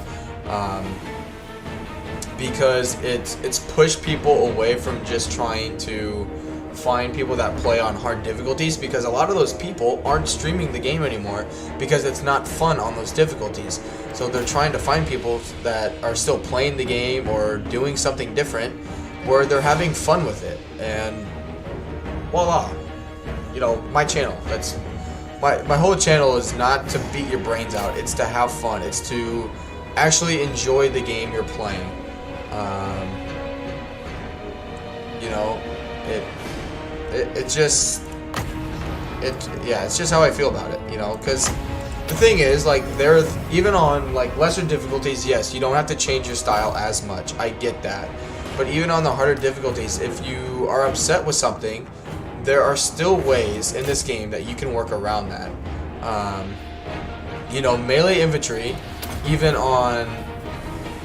Because it's pushed people away from just trying to find people that play on hard difficulties, because a lot of those people aren't streaming the game anymore because it's not fun on those difficulties. So they're trying to find people that are still playing the game or doing something different where they're having fun with it. And voila, you know, my channel, that's my whole channel is not to beat your brains out, it's to have fun, it's to actually enjoy the game you're playing. You know, it's just how I feel about it, you know, because the thing is, like, even on like lesser difficulties, yes, you don't have to change your style as much, I get that, but even on the harder difficulties, if you are upset with something, there are still ways in this game that you can work around that. You know, melee infantry, even on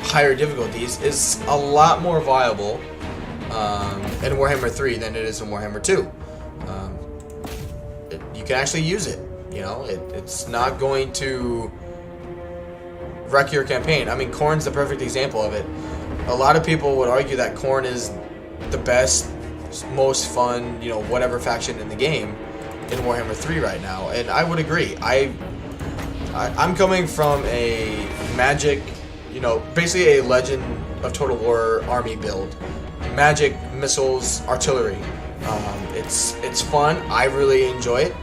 higher difficulties, is a lot more viable in Warhammer 3 than it is in Warhammer 2. You can actually use it, you know, it's not going to wreck your campaign. I mean, Khorne's the perfect example of it. A lot of people would argue that Khorne is the best, most fun, you know, whatever faction in the game in Warhammer 3 right now, and I would agree. I'm coming from a magic, you know, basically a Legend of Total War army build. Magic, missiles, artillery. It's fun. I really enjoy it.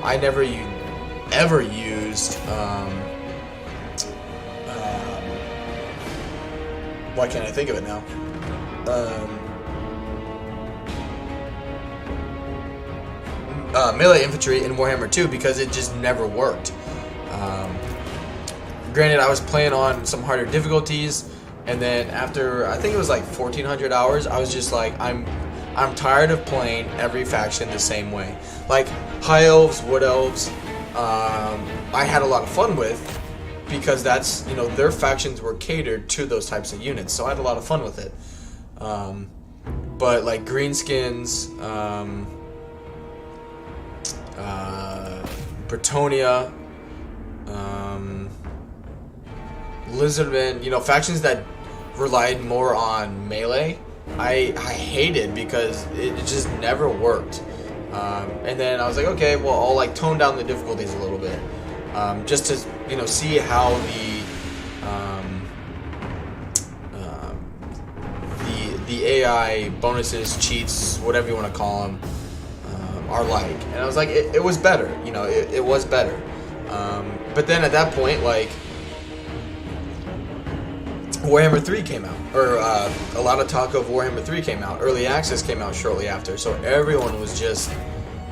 I never ever used why can't I think of it now? Melee infantry in Warhammer 2 because it just never worked. Granted, I was playing on some harder difficulties, and then after I think it was like 1,400 hours, I was just like, I'm tired of playing every faction the same way. Like High Elves, Wood Elves, I had a lot of fun with because that's, you know, their factions were catered to those types of units, so I had a lot of fun with it. But like Greenskins, Bretonia, Lizardmen, you know, factions that relied more on melee, I hated because it just never worked. And then I was like, okay, well, I'll like tone down the difficulties a little bit, just to, you know, see how the AI bonuses, cheats, whatever you want to call them, are like. And I was like, it was better, you know, it was better. But then at that point, like, Warhammer 3 came out, or a lot of talk of Warhammer 3 came out. Early access came out shortly after, so everyone was just,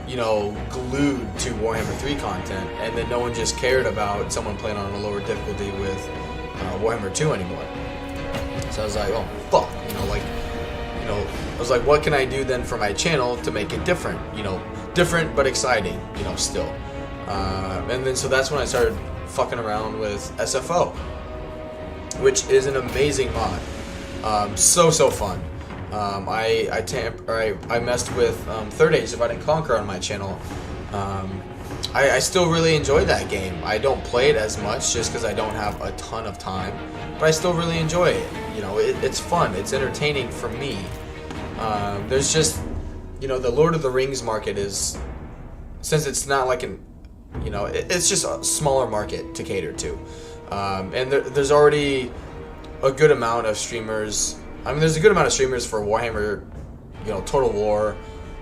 you know, glued to Warhammer 3 content, and then no one just cared about someone playing on a lower difficulty with Warhammer 2 anymore. So I was like, oh fuck, you know, like, you know, I was like, what can I do then for my channel to make it different? You know, different but exciting, you know, still. And then so that's when I started fucking around with SFO, which is an amazing mod. So fun. I messed with Third Age Divide and Conquer on my channel. I still really enjoy that game. I don't play it as much just because I don't have a ton of time, but I still really enjoy it. You know, it's fun. It's entertaining for me. There's just, you know, the Lord of the Rings market is, since it's not like an, you know, it's just a smaller market to cater to. And there's already a good amount of streamers. I mean, there's a good amount of streamers for Warhammer, you know, Total War,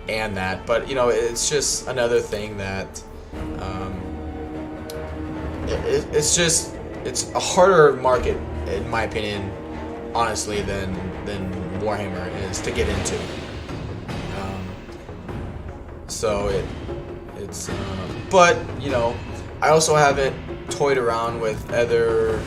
and that. But you know, it's just another thing that it's a harder market, in my opinion, honestly, than Warhammer is to get into. But you know, I also haven't toyed around with other.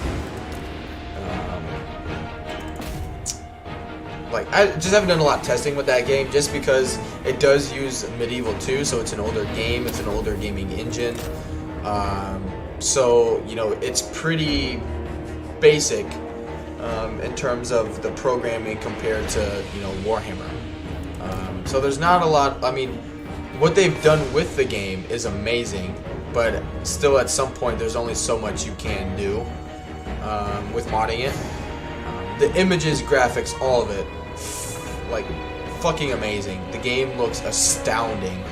Like, I just haven't done a lot of testing with that game, just because it does use Medieval 2, so it's an older game, it's an older gaming engine. So, you know, it's pretty basic in terms of the programming compared to, you know, Warhammer. So there's not a lot, I mean, what they've done with the game is amazing, but still at some point there's only so much you can do with modding it. The images, graphics, all of it, like, fucking amazing. The game looks astounding.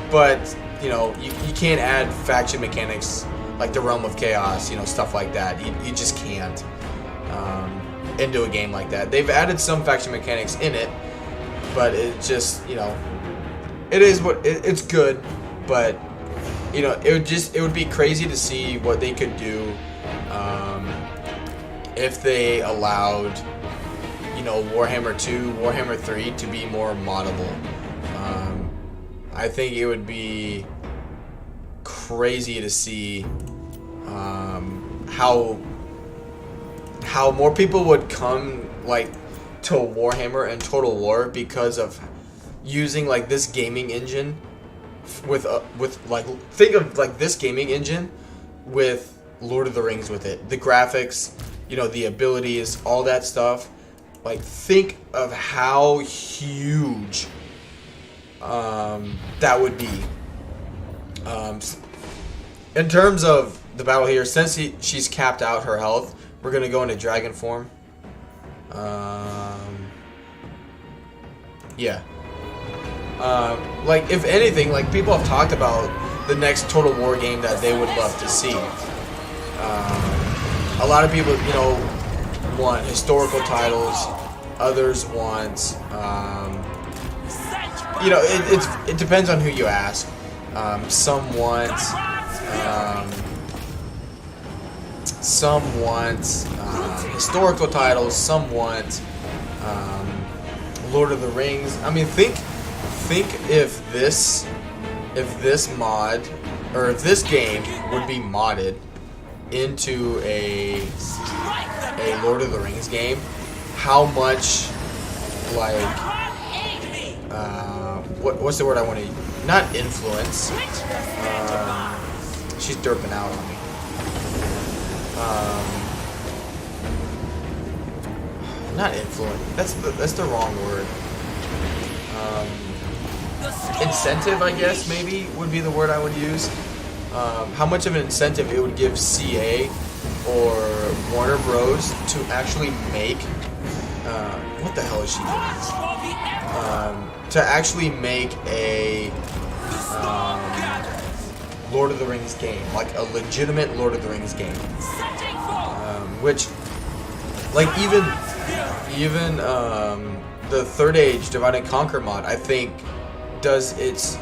But, you know, you can't add faction mechanics like the Realm of Chaos, you know, stuff like that. You just can't into a game like that. They've added some faction mechanics in it, but it just, you know, it is what, it's good, but, you know, it would be crazy to see what they could do if they allowed, you know, Warhammer 2, Warhammer 3 to be more moddable. I think it would be crazy to see how more people would come, like, to Warhammer and Total War because of using, like, this gaming engine with like, think of, like, this gaming engine with Lord of the Rings with it. The graphics, you know, the abilities, all that stuff. Like, think of how huge that would be. In terms of the battle here, since she's capped out her health, we're going to go into dragon form. Yeah. Like, if anything, like, people have talked about the next Total War game that they would love to see. A lot of people, you know, want historical titles. Others want, you know, it depends on who you ask. Some want historical titles. Some want Lord of the Rings. I mean, think if this mod, or if this game would be modded into a Lord of the Rings game, how much, like, what's the word I want to use? Not influence. She's derping out on me. Not influence. That's the wrong word. Incentive, I guess, maybe would be the word I would use. How much of an incentive it would give CA or Warner Bros. To actually make, what the hell is she doing? To actually make a Lord of the Rings game, like a legitimate Lord of the Rings game, which, like, even the Third Age Divide and Conquer mod, I think, does its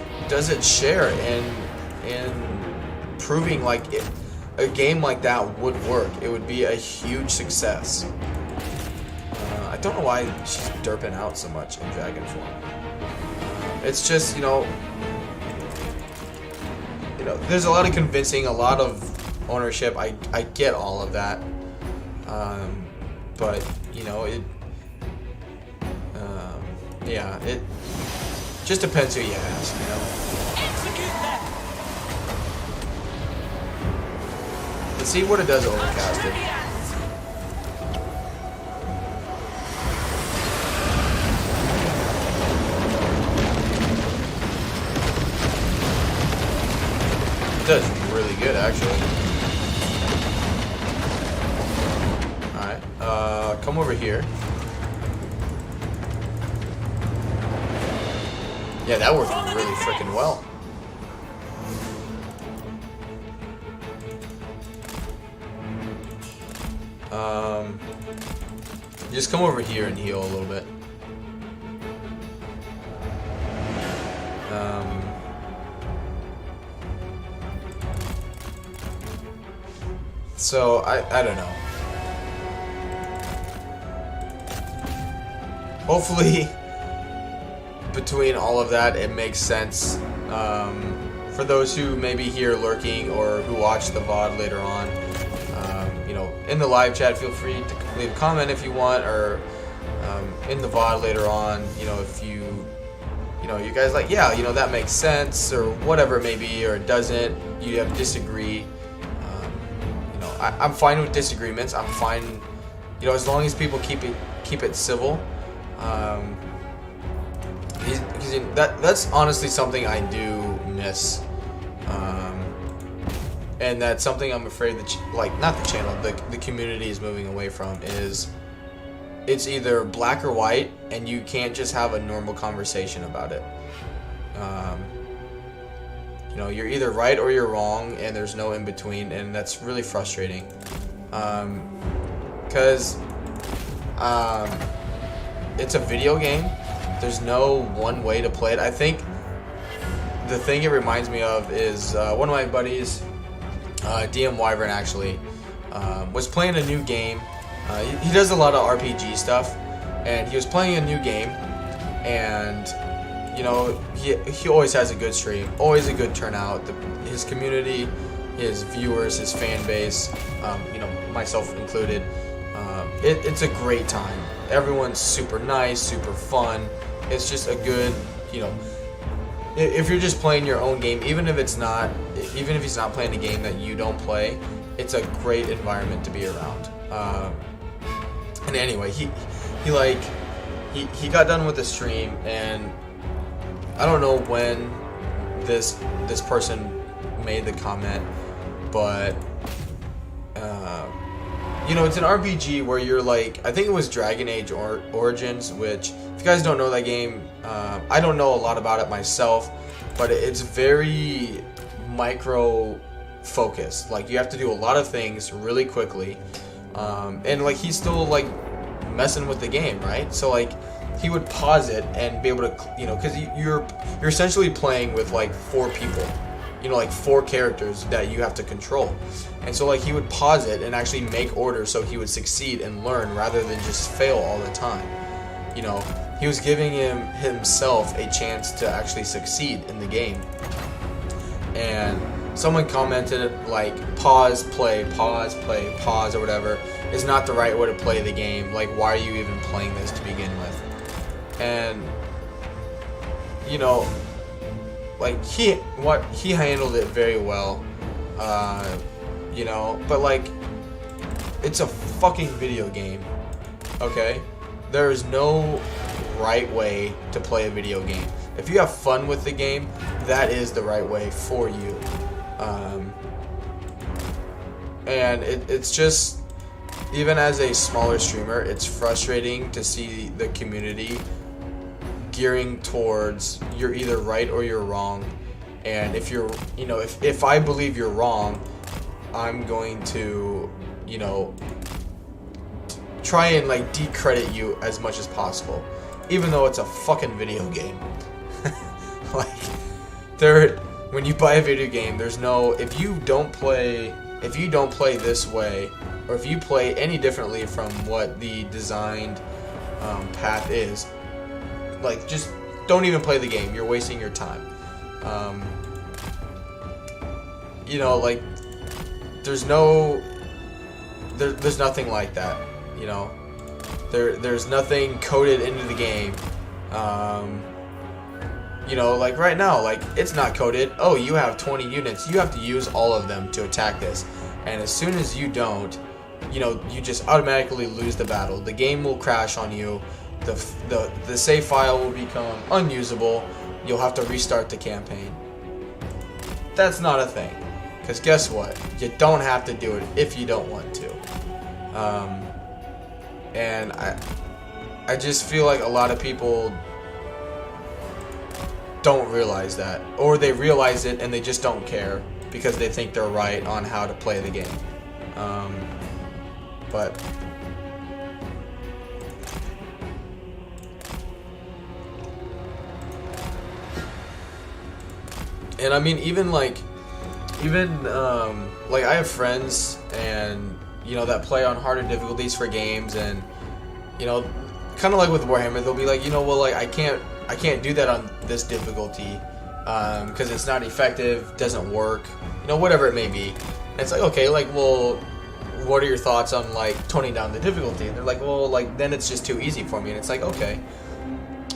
share in proving, like, a game like that would work. It would be a huge success. I don't know why she's derping out so much in dragon form. It's just, you know, there's a lot of convincing, a lot of ownership. I get all of that, but you know, yeah, it just depends who you ask, you know. Let's see what it does overcasted. It does really good, actually. Alright, come over here. Yeah, that worked really freaking well. Just come over here and heal a little bit. So I don't know. Hopefully, between all of that, it makes sense. For those who may be here lurking or who watch the VOD later on, you know, in the live chat, feel free to leave a comment if you want, or in the VOD later on, you know, if you know, you guys like, yeah, you know, that makes sense, or whatever it may be, or it doesn't, you have disagree. You know, I'm fine with disagreements. I'm fine, you know, as long as people keep it civil. That's honestly something I do miss, and that's something I'm afraid that, like, not the channel, the community is moving away from. Is it's either black or white, and you can't just have a normal conversation about it. You know, you're either right or you're wrong, and there's no in between, and that's really frustrating. Because it's a video game. There's no one way to play it. I think the thing it reminds me of is one of my buddies, DM Wyvern, actually was playing a new game. He does a lot of RPG stuff, and he was playing a new game, and you know, he always has a good stream, always a good turnout. His community, his viewers, his fan base, you know, myself included, it's a great time. Everyone's super nice, super fun. It's just a good, you know, if you're just playing your own game, even if he's not playing a game that you don't play, it's a great environment to be around. And anyway, he got done with the stream, and I don't know when this person made the comment, but you know, it's an RPG where you're like, I think it was Dragon Age Origins, which, if you guys don't know that game, I don't know a lot about it myself, but it's very micro focused. Like, you have to do a lot of things really quickly, and like, he's still like messing with the game, right? So like, he would pause it and be able to, you know, because you're essentially playing with like 4 people, you know, like 4 characters that you have to control. And so like, he would pause it and actually make orders so he would succeed and learn rather than just fail all the time. You know, he was giving himself a chance to actually succeed in the game. And someone commented like, pause, play, or whatever is not the right way to play the game. Like, why are you even playing this to begin with? And you know, like, he handled it very well, you know, but like, it's a fucking video game, okay? There is no right way to play a video game. If you have fun with the game, that is the right way for you. And it's just, even as a smaller streamer, it's frustrating to see the community gearing towards, you're either right or you're wrong. And if you're, you know, if I believe you're wrong, I'm going to, you know, try and like decredit you as much as possible, even though it's a fucking video game. Like, when you buy a video game, there's no, if you don't play if you don't play this way, or if you play any differently from what the designed path is, like, just don't even play the game. You're wasting your time. You know, like, there's nothing like that. You know, there's nothing coded into the game. You know, like right now, like, it's not coded. Oh, you have 20 units. You have to use all of them to attack this. And as soon as you don't, you know, you just automatically lose the battle. The game will crash on you. The save file will become unusable. You'll have to restart the campaign. That's not a thing. Because guess what? You don't have to do it if you don't want to. And I just feel like a lot of people don't realize that, or they realize it and they just don't care because they think they're right on how to play the game. But and I mean, even like I have friends, and you know, that play on harder difficulties for games, and you know, kind of like with Warhammer, they'll be like, you know, well, like I can't do that on this difficulty because it's not effective, doesn't work, you know, whatever it may be. And it's like, okay, like, well, what are your thoughts on like toning down the difficulty? And they're like, well, like, then it's just too easy for me. And it's like, okay.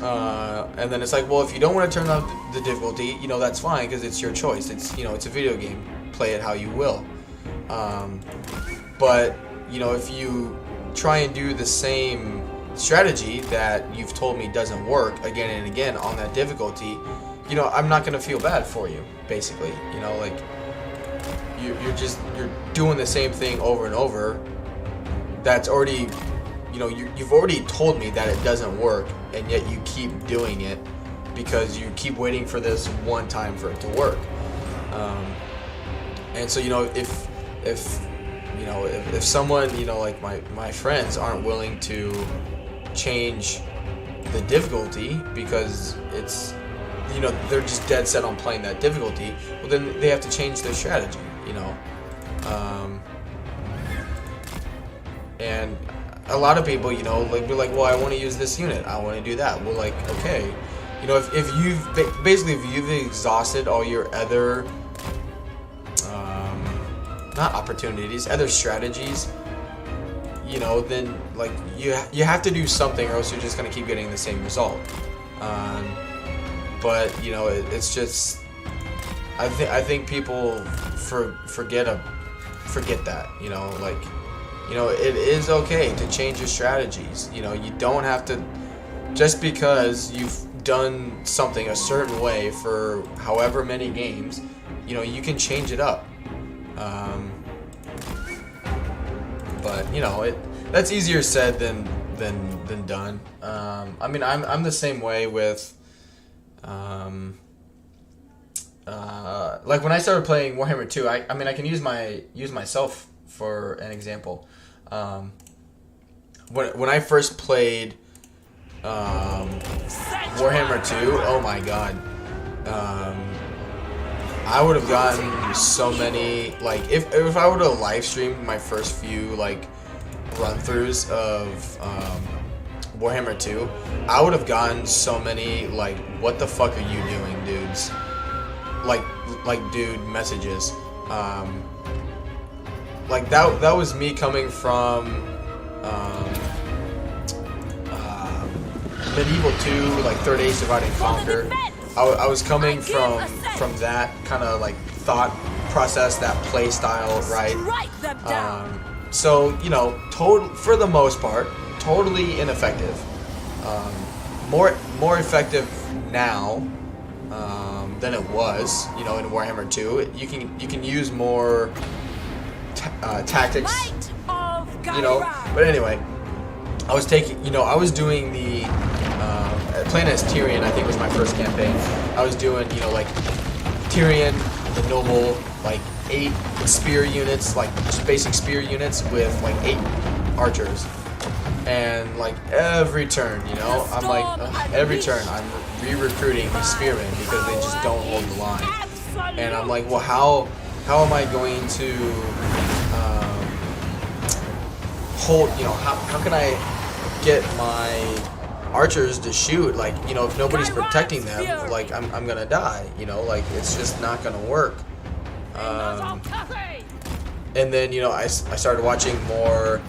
And then it's like, well, if you don't want to turn down the difficulty, you know, that's fine because it's your choice. It's, you know, it's a video game. Play it how you will. But you know, if you try and do the same strategy that you've told me doesn't work again and again on that difficulty, you know, I'm not gonna feel bad for you, basically. You know, like, you're doing the same thing over and over. That's already, you know, you've already told me that it doesn't work, and yet you keep doing it because you keep waiting for this one time for it to work. And so, you know, if you know, if someone, you know, like my friends aren't willing to change the difficulty because it's, you know, they're just dead set on playing that difficulty, well, then they have to change their strategy, you know. And a lot of people, you know, like, be like, well, I want to use this unit, I want to do that. Well, like, okay, you know, if you've basically, if you've exhausted all your other not opportunities, other strategies, you know, then like you have to do something, or else you're just gonna keep getting the same result. But you know, it's just, I think people forget that, you know, like, you know, it is okay to change your strategies. You know, you don't have to, just because you've done something a certain way for however many games, you know, you can change it up. But you know, that's easier said than done. I mean, I'm the same way with like when I started playing Warhammer 2. I mean, I can use myself for an example. When I first played Warhammer 2, oh my god. I would have gotten so many, like, if I were to live stream my first few, like, run-throughs of Warhammer 2, I would have gotten so many, like, what the fuck are you doing, dudes? Like dude messages. Like, that was me coming from Medieval 2, like, Third Age Divide and Conquer. I was coming from that kind of like thought process, that play style, right? So, you know, for the most part, totally ineffective. More effective now than it was, you know, in Warhammer 2. You can use more tactics, you know. But anyway, I was doing the playing as Tyrion. I think was my first campaign. I was doing, you know, like Tyrion, the noble, like 8 spear units, like just basic spear units with like 8 archers. And like every turn, you know, I'm like every turn I'm re-recruiting these spearmen because they just don't hold the line. And I'm like, well, how am I going to hold, you know, how can I get my archers to shoot? Like, you know, if nobody's protecting them, like, I'm gonna die, you know, like, it's just not gonna work. And then, you know, I started watching more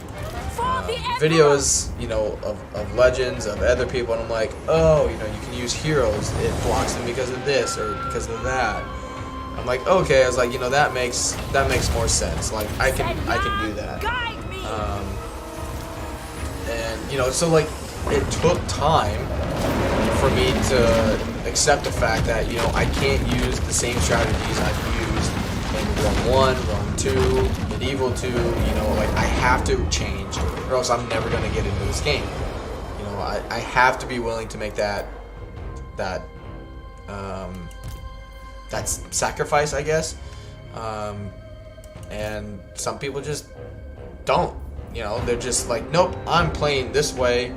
videos, you know, of legends, of other people, and I'm like, oh, you know, you can use heroes, it blocks them because of this or because of that. I'm like, okay, I was like, you know, that makes more sense. Like, I can do that. And, you know, so, like, it took time for me to accept the fact that, you know, I can't use the same strategies I've used in Rome 1, Rome 2, Medieval 2, you know, like, I have to change, or else I'm never going to get into this game. You know, I have to be willing to make that sacrifice, I guess. And some people just don't, you know, they're just like, nope, I'm playing this way,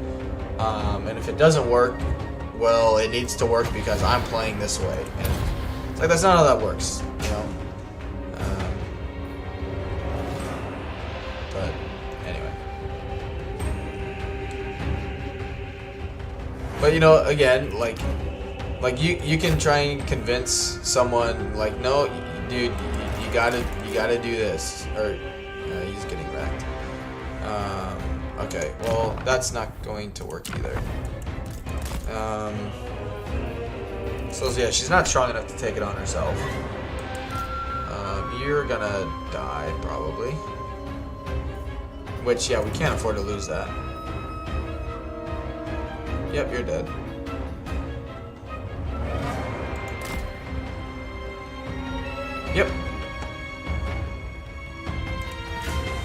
and if it doesn't work, well, it needs to work because I'm playing this way. And it's like, that's not how that works, you know. But anyway, but you know, again, like you can try and convince someone, like, no, dude, you gotta do this, or he's getting wrecked. Okay, well, that's not going to work either. So yeah, she's not strong enough to take it on herself. You're gonna die, probably. Which, yeah, we can't afford to lose that. Yep, you're dead. Yep.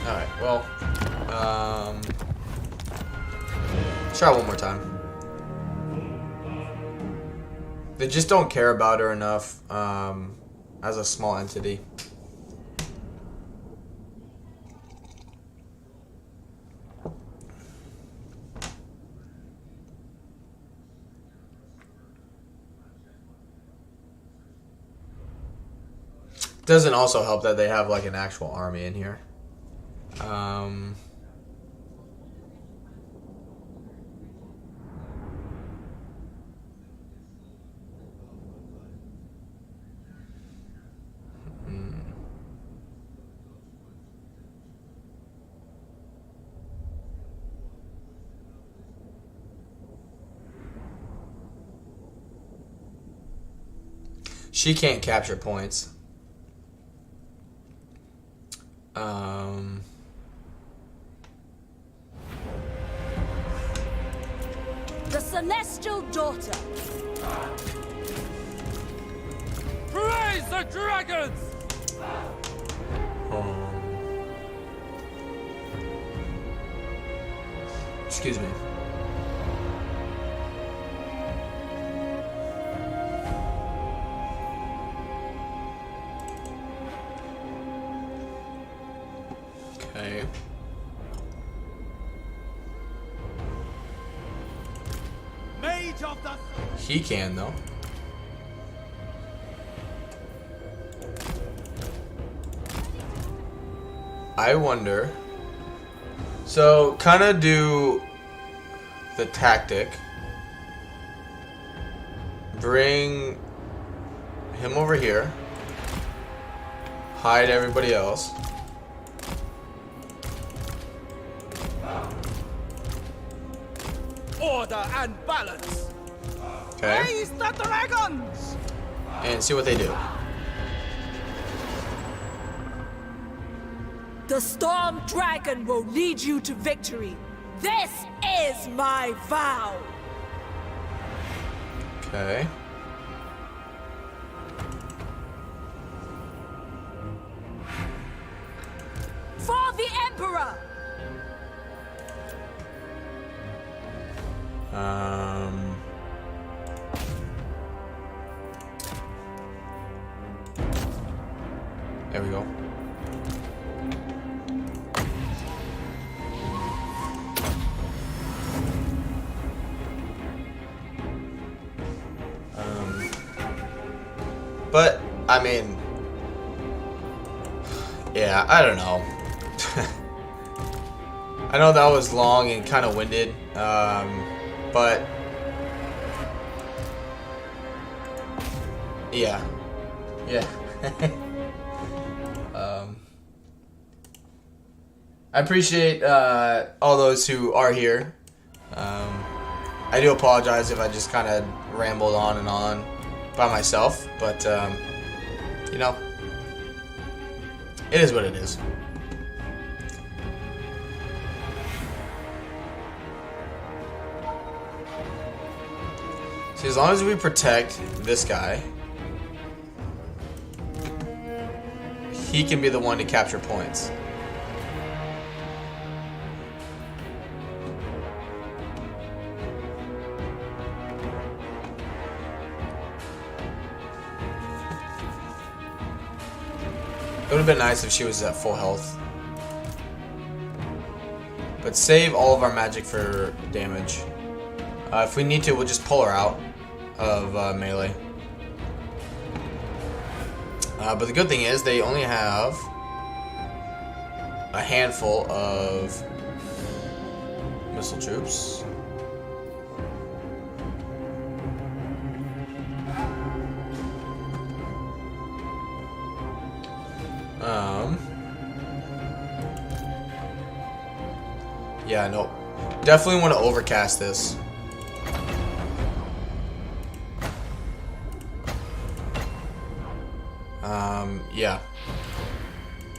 Alright, well, try one more time. They just don't care about her enough, as a small entity. Doesn't also help that they have like an actual army in here. She can't capture points. The Celestial Daughter. Praise the dragons! Excuse me. Okay. Mage of the... He can, though. I wonder. So, kind of do the tactic. Bring him over here. Hide everybody else. Order and balance. Okay. Raise the dragons. And see what they do. The Storm Dragon will lead you to victory. This is my vow. Okay. For the Emperor. There we go. But I mean, Yeah, I don't know. I know that was long and kind of winded, but yeah. I appreciate all those who are here. I do apologize if I just kind of rambled on and on by myself, but you know, it is what it is. See, as long as we protect this guy, he can be the one to capture points. It would have been nice if she was at full health. But save all of our magic for damage. If we need to, we'll just pull her out of melee. But the good thing is they only have a handful of missile troops. Yeah, no. Definitely want to overcast this. Yeah.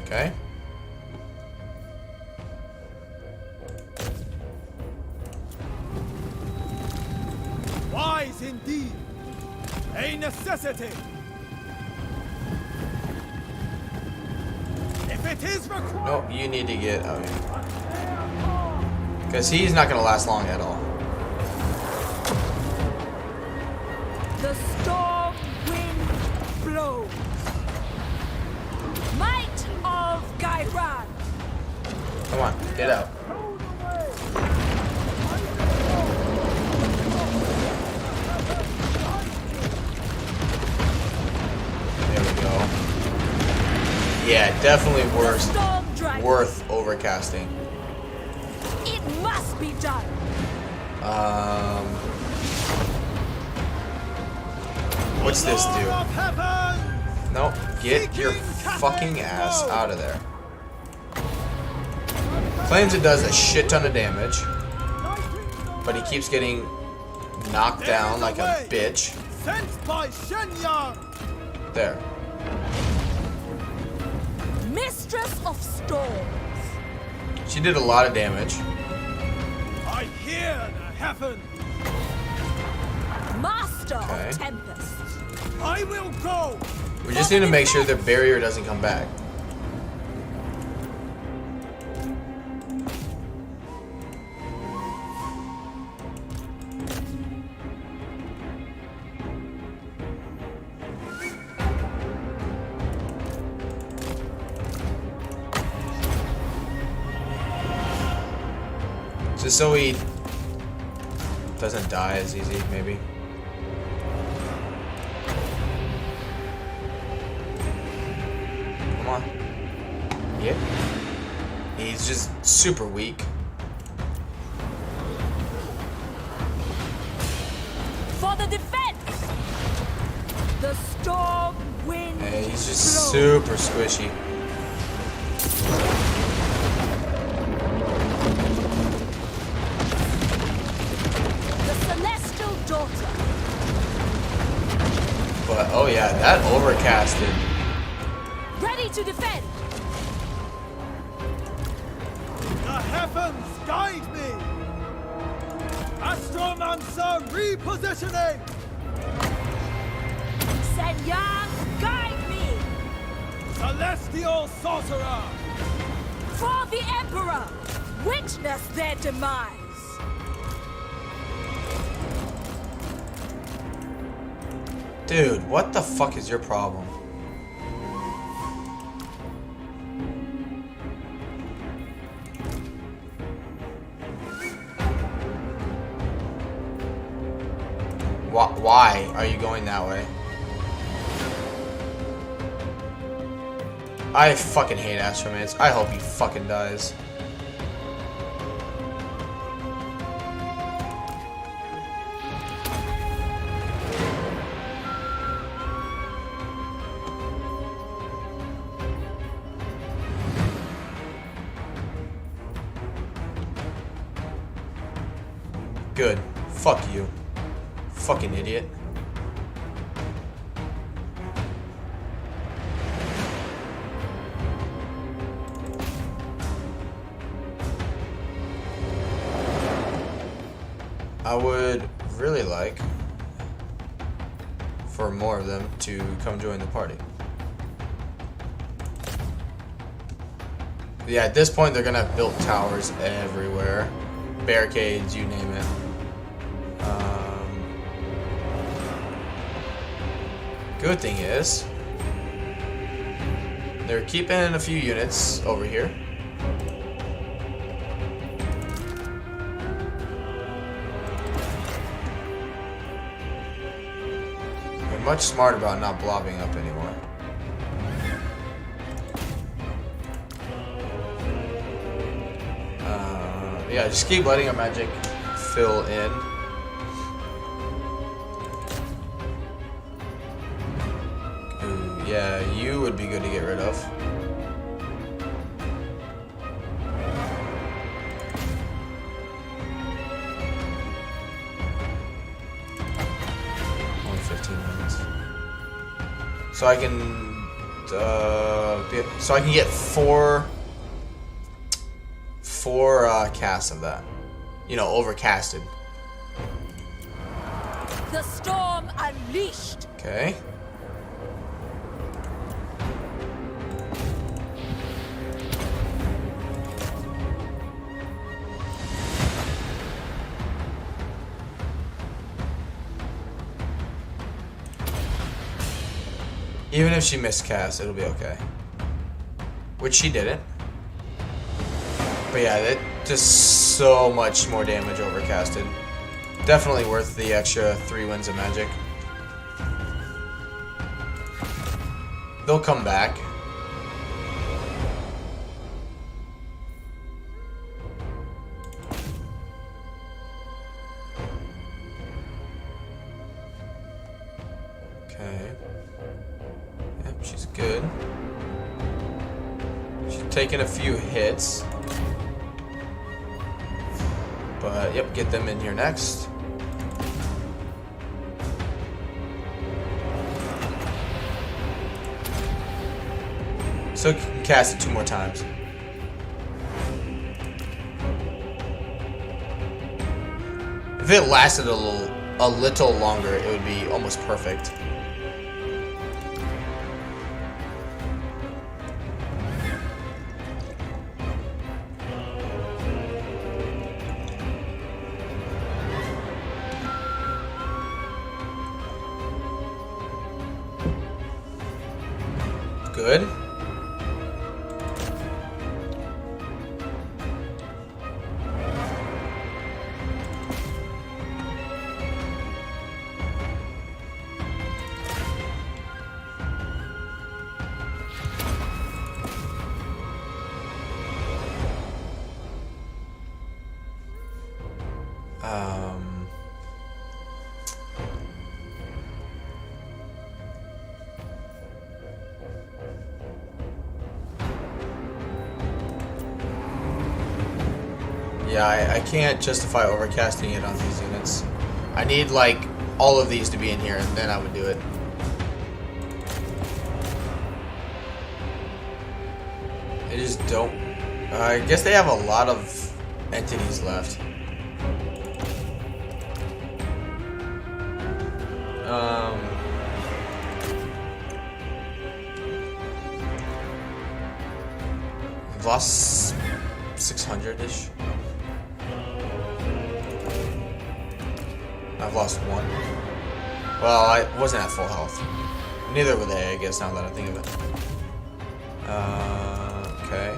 Okay. Wise indeed. A necessity. If it is required. Nope, you need to get out here. Because he's not going to last long at all. The storm wind blows. Might of Gairan. Come on, get out. There we go. Yeah, definitely worth overcasting. It must be done. What's this do? Nope. Get your fucking ass out of there. Claims it does a shit ton of damage, but he keeps getting knocked down like a bitch. There. Mistress of Storms. She did a lot of damage. I hear the heaven. Master Okay. of Tempest. I will go. We just need to make sure their barrier doesn't come back. Just so he doesn't die as easy, maybe. Come on. Yeah. He's just super weak. For the defense. The storm wind. Hey, he's just super squishy. But oh yeah, that overcasted. Ready to defend. The heavens guide me. Astromancer repositioning. Senyan, guide me. Celestial sorcerer. For the Emperor, witness their demise. Dude, what the fuck is your problem? Why are you going that way? I fucking hate Astromance. I hope he fucking dies. Good. Fuck you. Fucking idiot. I would really like for more of them to come join the party. Yeah, at this point they're gonna have built towers everywhere. Barricades, you name it. Good thing is, they're keeping a few units over here. They're much smarter about not blobbing up anymore. Yeah, just keep letting our magic fill in. Yeah, you would be good to get rid of. Only 15 minutes. So I can get four casts of that. You know, overcasted. The storm unleashed. Okay. Even if she miscast, it'll be okay. Which she didn't. But yeah, that just so much more damage overcasted. Definitely worth the extra 3 winds of magic. They'll come back. Okay. Yep, she's good. She's taking a few hits. But, yep, get them in here next. So you can cast it 2 more times. If it lasted a little longer, it would be almost perfect. Good. Yeah, I can't justify overcasting it on these units. I need, like, all of these to be in here, and then I would do it. They just don't... I guess they have a lot of entities left. I've lost 600-ish. I've lost 1. Well, I wasn't at full health. Neither were they, I guess, now that I think of it. Okay.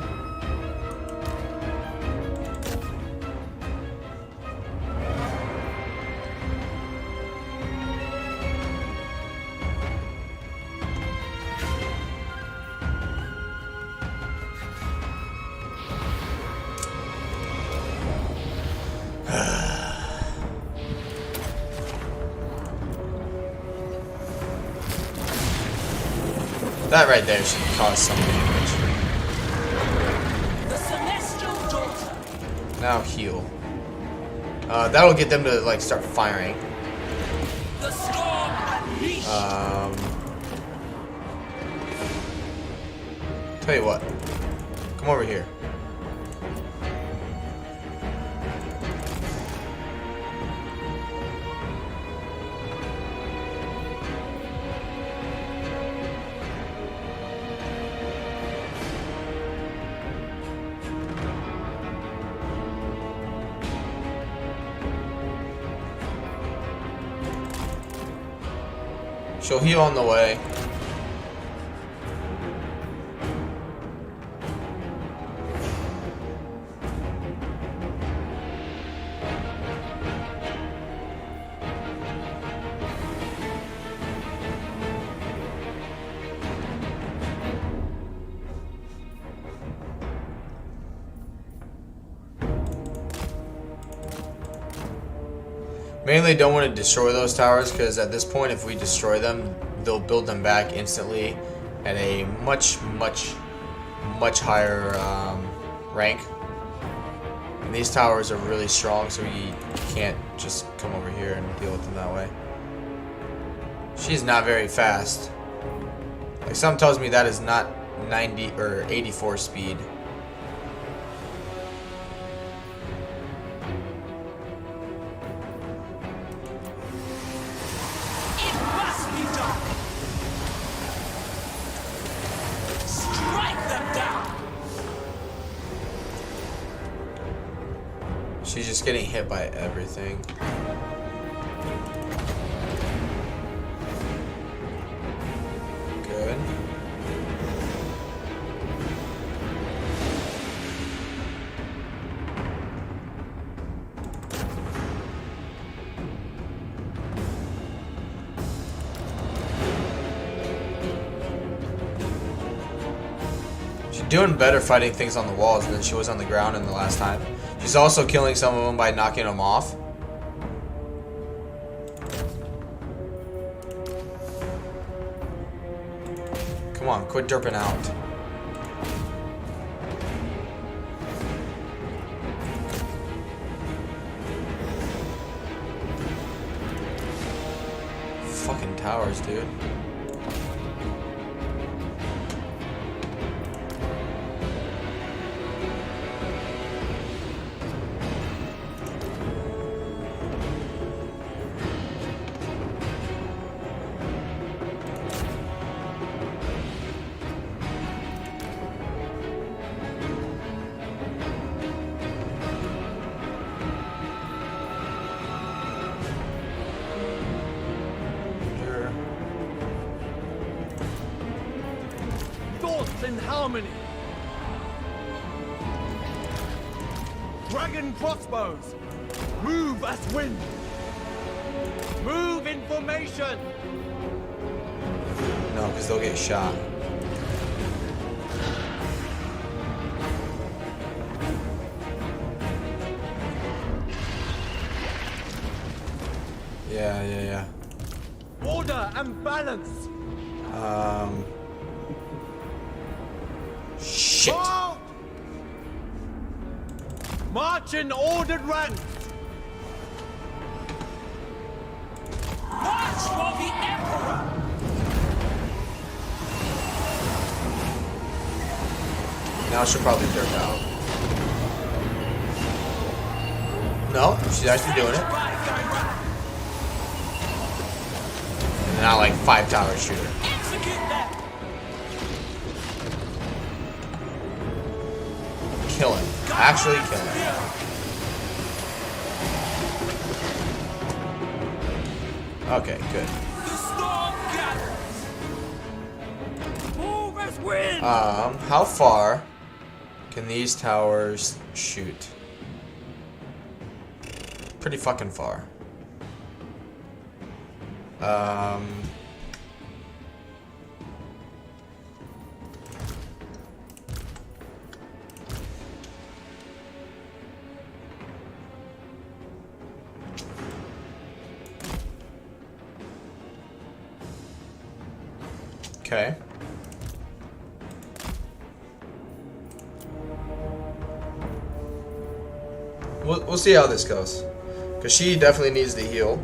That right there should cause some damage. The celestial daughter. Now heal. That'll get them to like start firing. The storm unleashed. Tell you what. Come over here. She'll heal on the way. Mainly don't want to destroy those towers because at this point if we destroy them, they'll build them back instantly at a much higher rank. And these towers are really strong, so you can't just come over here and deal with them that way. She's not very fast. Like something tells me that is not 90 or 84 speed. She's just getting hit by everything. Good. She's doing better fighting things on the walls than she was on the ground in the last time. She's also killing some of them by knocking them off. Come on, quit derping out. Fucking towers, dude. In harmony. Dragon crossbows. Move as wind. Move in formation. No, because they'll get shot. Yeah. Order and balance. Shit. Halt! March in ordered ranks. March for the Emperor. Now she'll probably jerk out. No, she's actually doing it. And now like 5 towers shoot her. Execute them. Kill him. Actually kill him. Okay, good. The storm gathers. Move as wind. How far can these towers shoot? Pretty fucking far. Okay. we'll see how this goes, because she definitely needs the heal.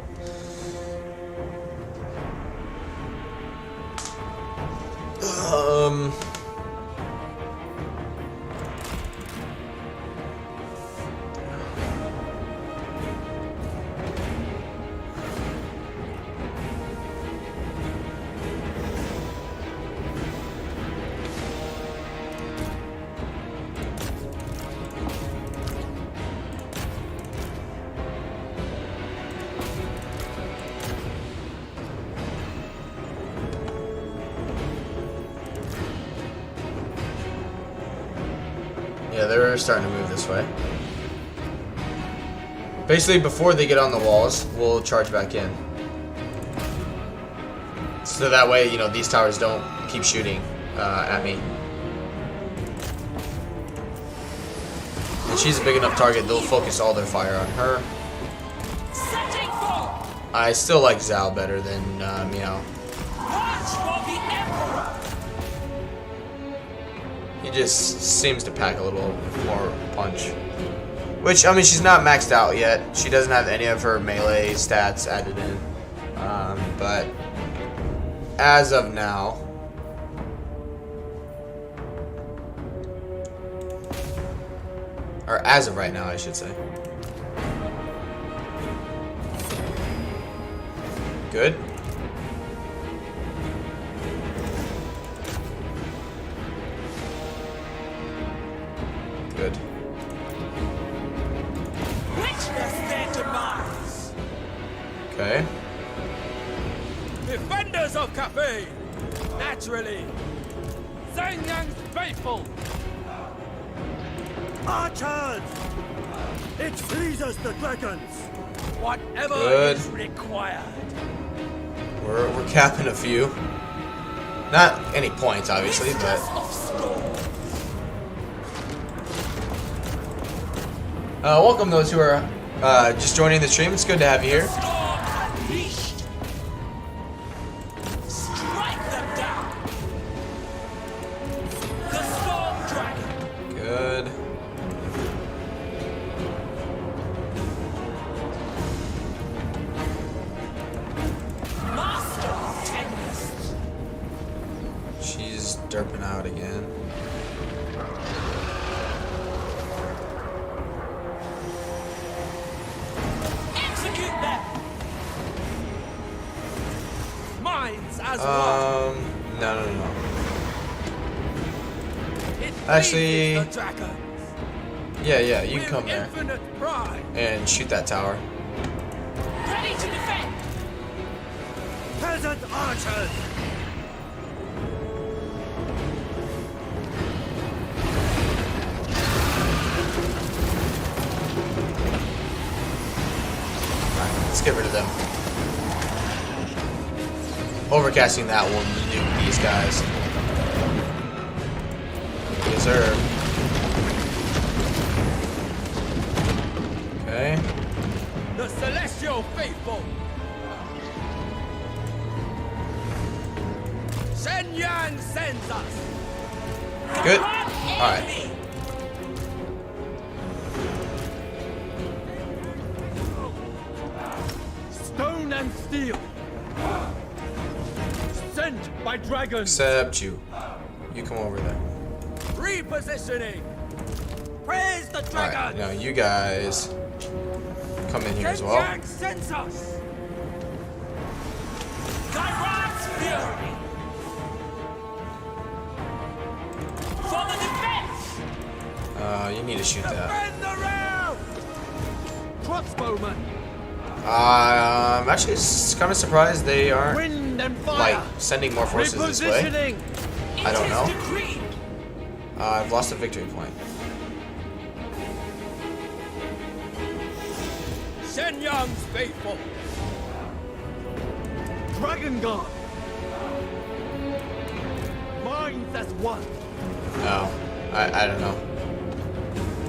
Yeah, they're starting to move this way. Basically, before they get on the walls, we'll charge back in. So that way, you know, these towers don't keep shooting at me. And she's a big enough target, they'll focus all their fire on her. I still like Zhao better than Miao. He just seems to pack a little more punch. Which, I mean, she's not maxed out yet. She doesn't have any of her melee stats added in. But as of now, or as of right now, I should say. Good. Good. Witness their demise. Okay. Defenders of Cathay. Naturally. Zhang Yang's faithful. Archers! It pleases the dragons! Whatever Good. is required. We're capping a few. Not any points, obviously, but welcome those who are just joining the stream. It's good to have you here. Strike them down. The Storm Dragon. Good. Master of Tempests. She's derping out again. Execute them. Minds as No. It Actually, pleases the dragons. yeah, you can With come there infinite pride. and shoot that tower. Ready to defend. Peasant archers! Let's get rid of them. Overcasting that will nuke these guys. Yes, sir. Okay. The Celestial Faithful. Shen Yang sends us. Good. Alright. Stone and steel! Sent by dragons! Except you. You come over there. Repositioning. Praise the Alright, dragon. now you guys come in here as Shen well. Yang sends us. Kairat's fury. For the defense. You need to shoot that. Defend the realm. Crossbowmen! I'm actually kind of surprised they aren't Wind and fire! like sending more forces this way. Repositioning! I don't It is know. decreed. I've lost a victory point. Shen Yang's faithful. Dragon Guard! Minds as one! No, I don't know.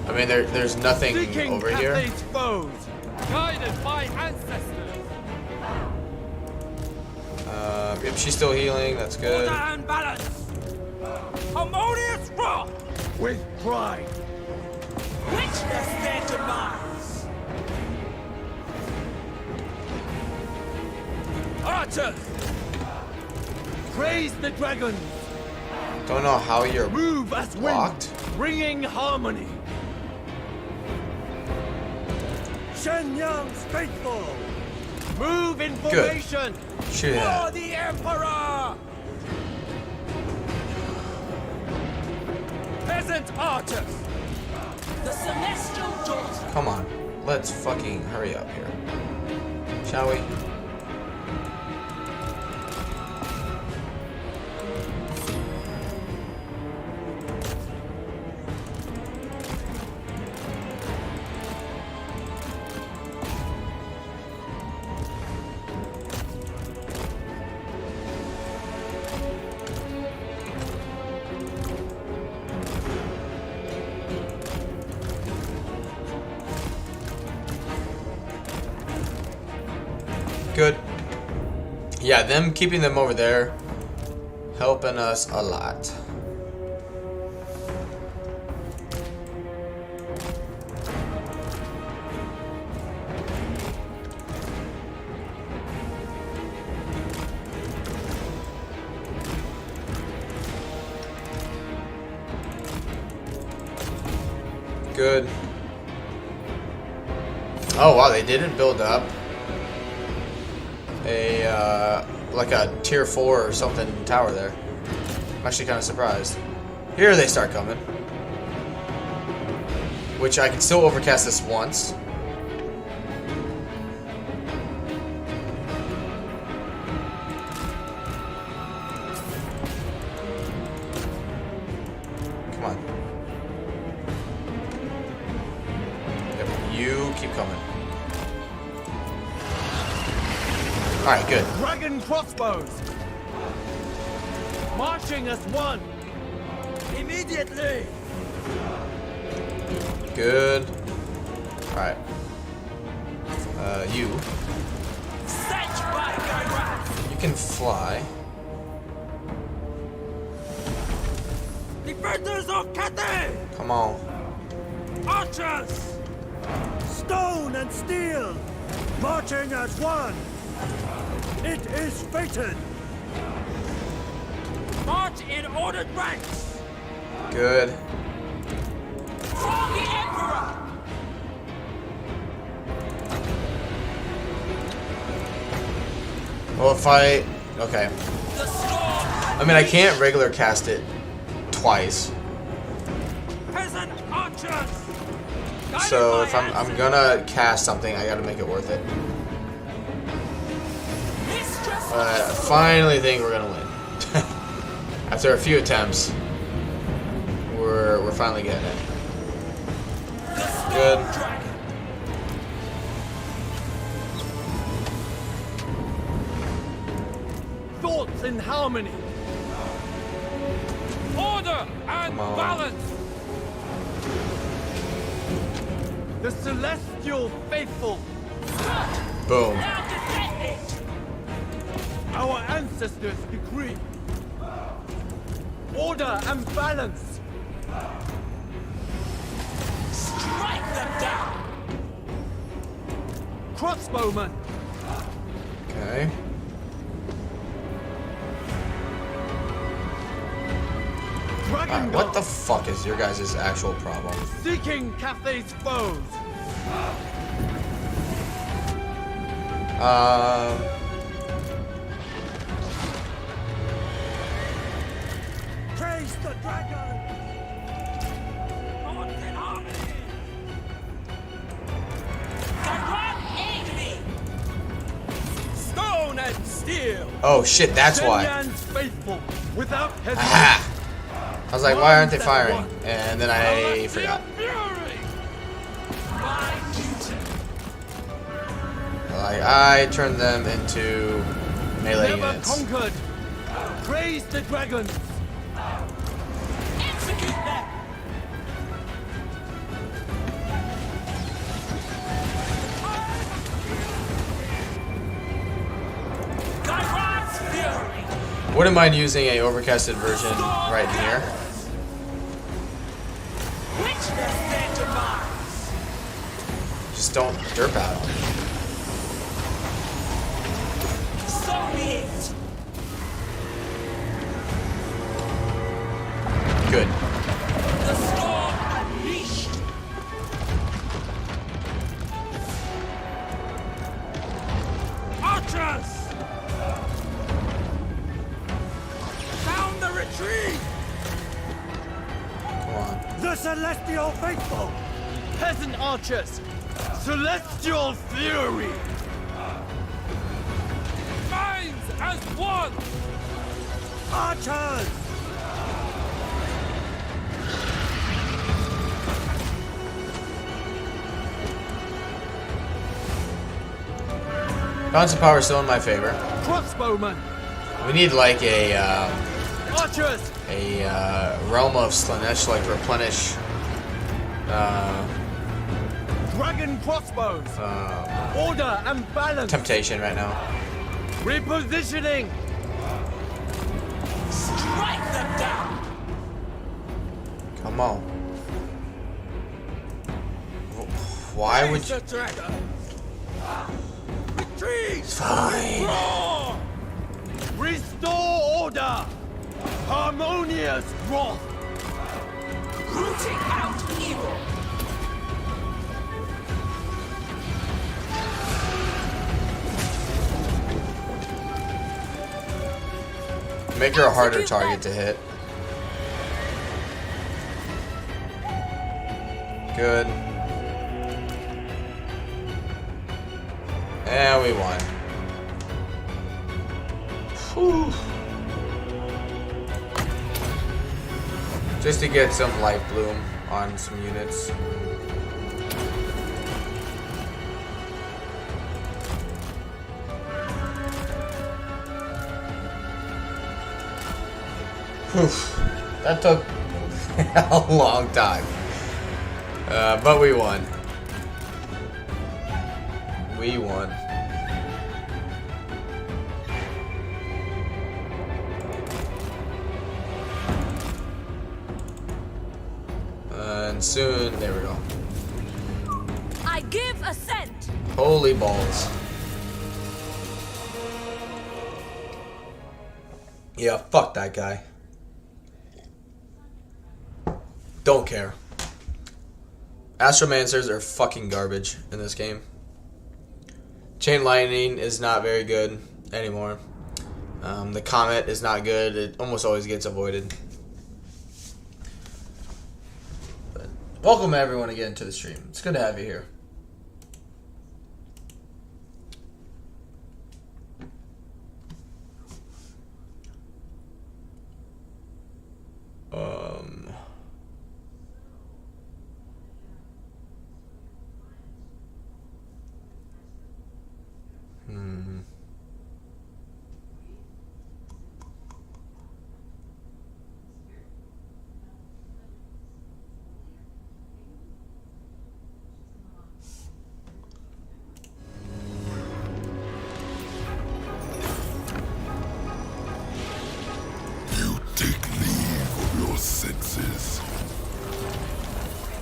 I mean, there's nothing Seeking over here. Cathay's foes! Guided by ancestors. Yep, she's still healing. That's good. Order and balance. Harmonious wrath. With pride! Witness their demise. archers! Praise the dragon! Don't know how you're Move as blocked. wind, bringing harmony. Shenyang's faithful. Move in formation. Shoot For it. the Emperor! Peasant archers! The celestial daughter. Come on. Let's fucking hurry up here. Shall we? Good. Yeah, them keeping them over there helping us a lot. Good. Oh wow, they didn't build up a like a tier 4 or something tower there. I'm actually kind of surprised. Here they start coming, which I can still overcast this once. Come on. Yep, you keep coming. Alright, good. Dragon crossbows! Marching as one! Immediately! Good. Alright. You. You can fly. Defenders of Cathay! Come on. Archers! Stone and steel. Marching as one. It is fated. March in ordered ranks! Good. For the Emperor! Well, if I... Okay. I mean, I can't regular cast it twice. Peasant archers! So if I'm gonna cast something, I gotta make it worth it. I finally think we're gonna win. After a few attempts, we're finally getting it. Good. Thoughts in harmony! Order and Come on. balance! The celestial faithful! Boom. Our ancestors decree order and balance. Strike them down. Crossbowmen. Okay. Dragon What the fuck is your guys' actual problem? seeking Cathay's foes. Praise the dragon. March in harmony. Stone and steel. Oh shit, that's why. Shenyang's faithful, without hesitation. Aha! I was like, why aren't they firing? And then I forgot. Like, I turned them into melee Never units. conquered. Praise the dragons. Execute them. Wouldn't mind using a overcasted version right here. Just don't derp out on me. the Celestial Faithful! Peasant archers! Celestial fury! Minds as one! Archers! Balance of power still in my favor. Crossbowmen! We need like a Archers! realm of Slanesh, like replenish. Dragon crossbows! Order and balance! Temptation right now. Repositioning! Strike them down! Come on. Why would you? The dragon! Retreat! Fine. Roar! Restore order! Harmonious wrath! Rooting out evil! Make her a harder target to hit. Good. And we won. Whew. Just to get some light bloom on some units. Oof, that took a long time, but we won. We won. And soon, there we go. I give assent! Holy balls. Yeah, fuck that guy. Don't care. Astromancers are fucking garbage in this game. Chain Lightning is not very good anymore. The Comet is not good. It almost always gets avoided. But welcome everyone again to the stream. It's good to have you here.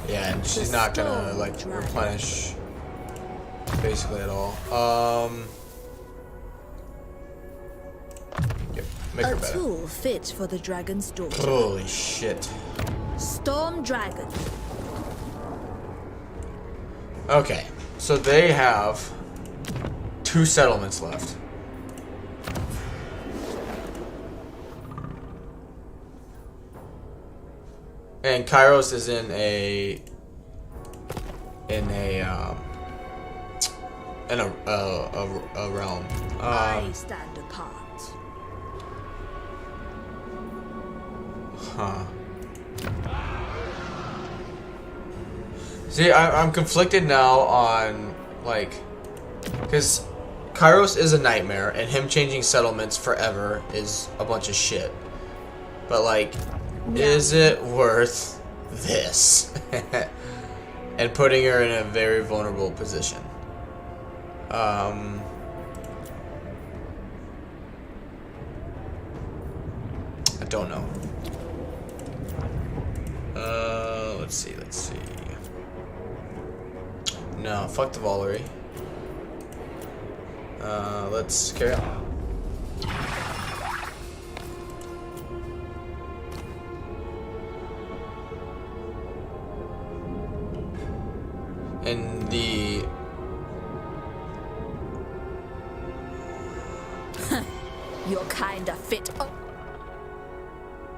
Yeah, and she's not gonna like replenish basically at all. Yep, make her A better. tool fit for the dragon's daughter. Holy shit. Storm Dragon. Okay, so they have 2 settlements left. And Kairos is in a realm. I stand apart. Huh. See, I'm conflicted now on like, because Kairos is a nightmare, and him changing settlements forever is a bunch of shit. But like, is it worth this? And putting her in a very vulnerable position. I don't know. Let's see. No, fuck the Valerie. Let's carry on. And the You're kinda fit.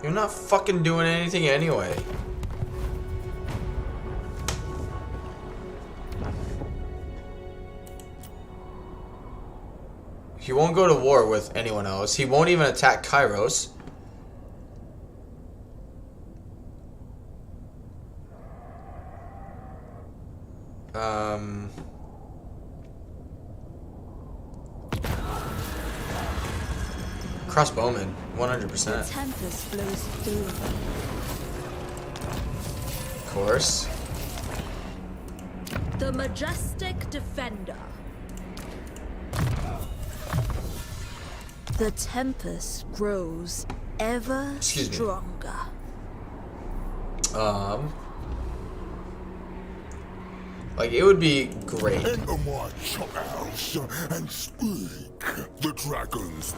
You're not fucking doing anything anyway. He won't go to war with anyone else. He won't even attack Kairos. Crossbowman, 100%. The tempest blows through. Of course. The majestic defender. The tempest grows ever stronger. Like, it would be great. Enter my house and speak the dragons.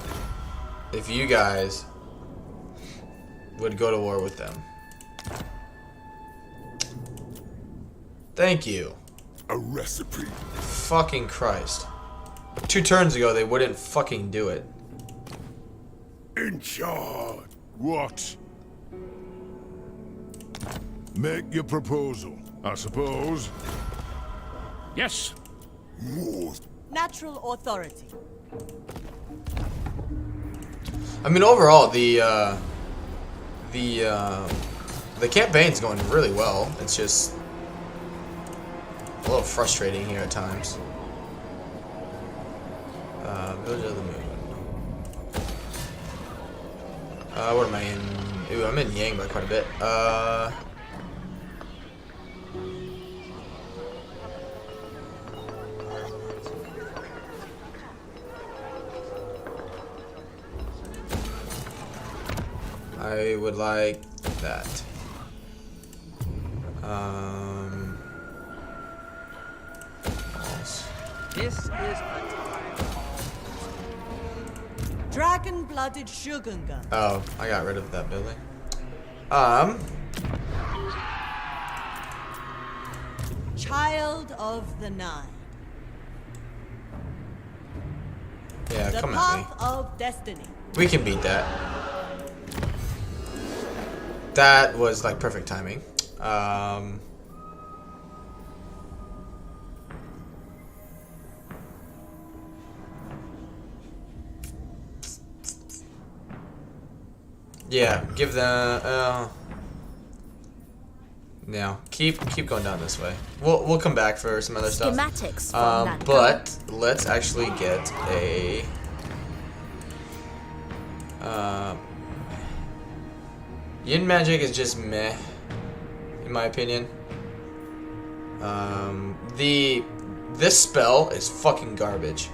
If you guys would go to war with them. Thank you. A recipe. Fucking Christ. 2 turns ago, they wouldn't fucking do it. In charge. What? Make your proposal, I suppose. Yes. More. Natural authority. I mean, overall, the campaign's going really well. It's just a little frustrating here at times. Village of the Moon. What am I in? Ooh, I'm in Yang by quite a bit. I would like that. This is a Dragon-blooded Shogunga. Oh, I got rid of that building. Child of the Nine. Yeah, The come at me. path of destiny. We can beat that. That was like perfect timing. Yeah, give the no, keep going down this way. We'll come back for some other stuff. Schematics from that but let's actually get a Yin magic is just meh, in my opinion. This spell is fucking garbage.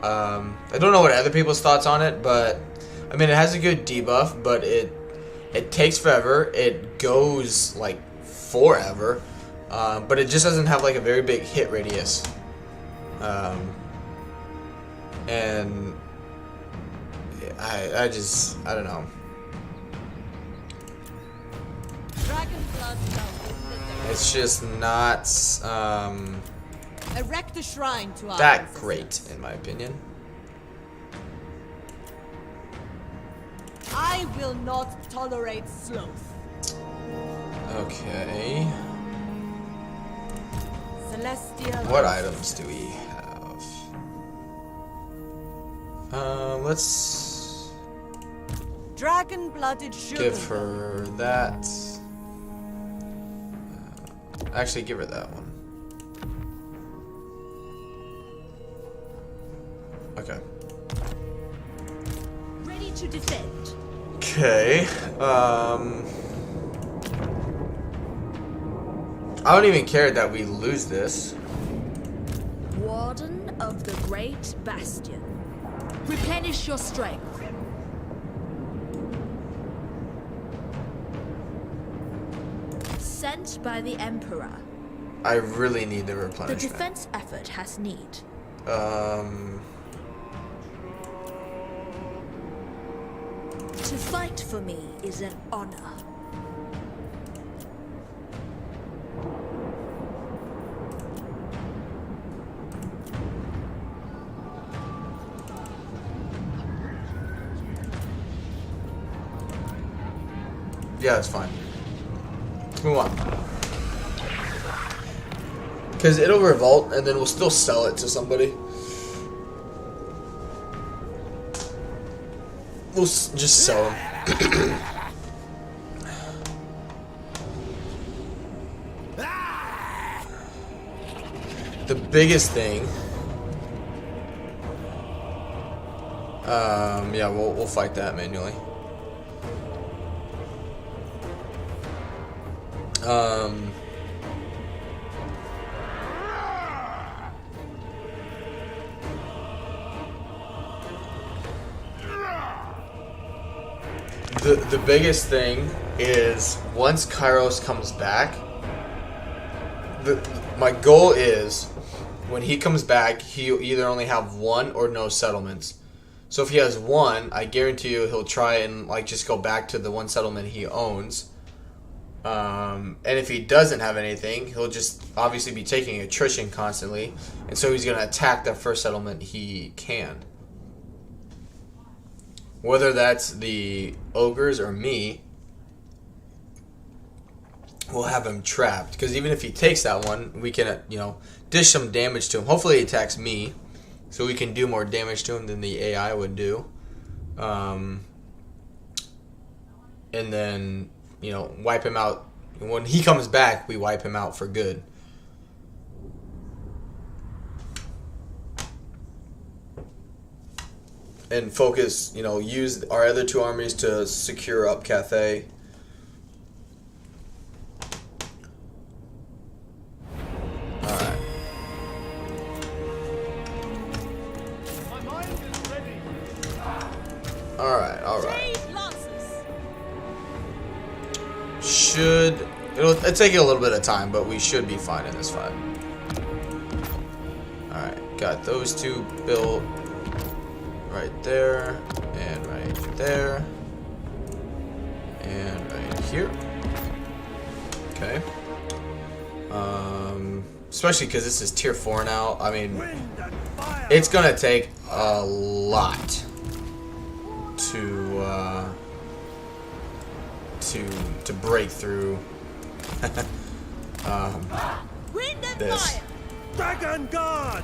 I don't know what other people's thoughts on it, but I mean, it has a good debuff, but it takes forever. It goes like forever, but it just doesn't have like a very big hit radius. And I don't know. It's just not Erect a shrine to our that ancestors. great, in my opinion. I will not tolerate sloth. Okay. Celestial. What items do we have? Let's Dragon-blooded Shogunga. give her that. Actually, give her that one. Okay. Ready to defend. Okay. I don't even care that we lose this. Warden of the Great Bastion. Replenish your strength. Sent by the Emperor. I really need the The replenishment. defense effort has need. To fight for me is an honor. Yeah, it's fine. Move on. Because it'll revolt, and then we'll still sell it to somebody. We'll just sell them. The biggest thing, yeah, we'll fight that manually. The biggest thing is once Kairos comes back, my goal is when he comes back, he'll either only have one or no settlements. So if he has one, I guarantee you he'll try and like just go back to the one settlement he owns. And if he doesn't have anything, he'll just obviously be taking attrition constantly, and so he's gonna attack that first settlement he can. Whether that's the ogres or me, we'll have him trapped. Because even if he takes that one, we can, you know, dish some damage to him. Hopefully he attacks me, so we can do more damage to him than the AI would do. And then, you know, wipe him out. When he comes back, we wipe him out for good. And focus, you know, use our other two armies to secure up Cathay. Alright. Alright, alright. It'll take a little bit of time, but we should be fine in this fight. Alright, got those two built. Right there, and right there, and right here. Okay. Especially because this is tier 4 now. I mean, it's gonna take a lot to break through this. Dragon God!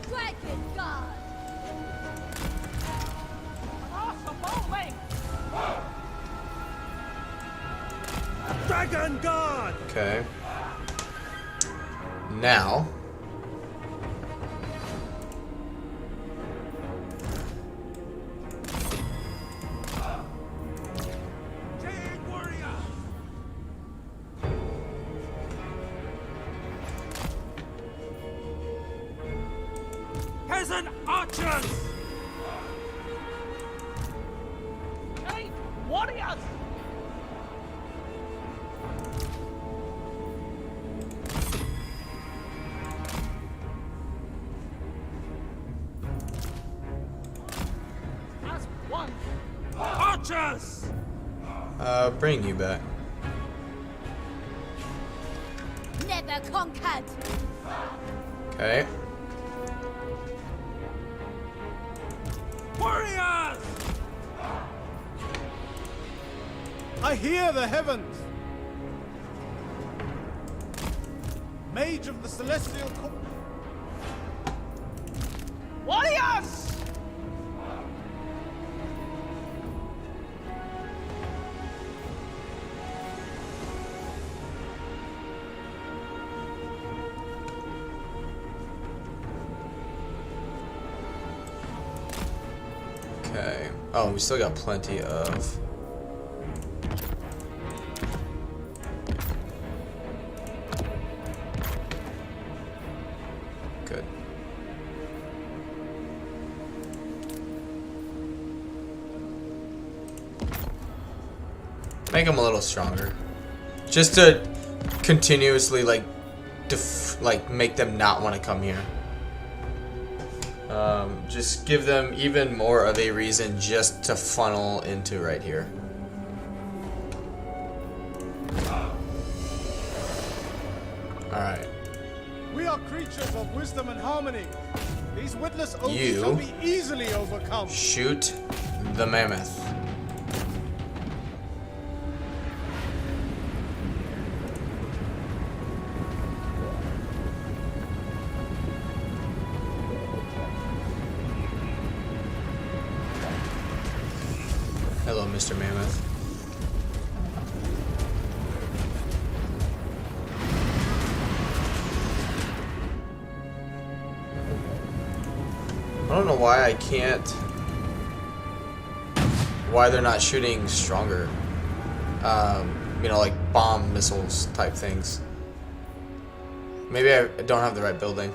Dragon God! Dragon God! Okay. Now. Peasant archers! Hey, warriors! As one. Archers! Bring you back. Never conquered! Okay. Warriors! I hear the heavens. Mage of the Celestial Court. Warriors! Okay. Oh, we still got plenty of. Good. Make them a little stronger, just to continuously like make them not want to come here. Just give them even more of a reason just to funnel into right here. Alright. We are creatures of wisdom and harmony. These witless ogres You shall be easily overcome. shoot the mammoth. Hello, Mr. Mammoth. I don't know why I can't. Why they're not shooting stronger. You know, like bomb missiles type things. Maybe I don't have the right building.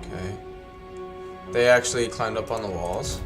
Okay. They actually climbed up on the walls.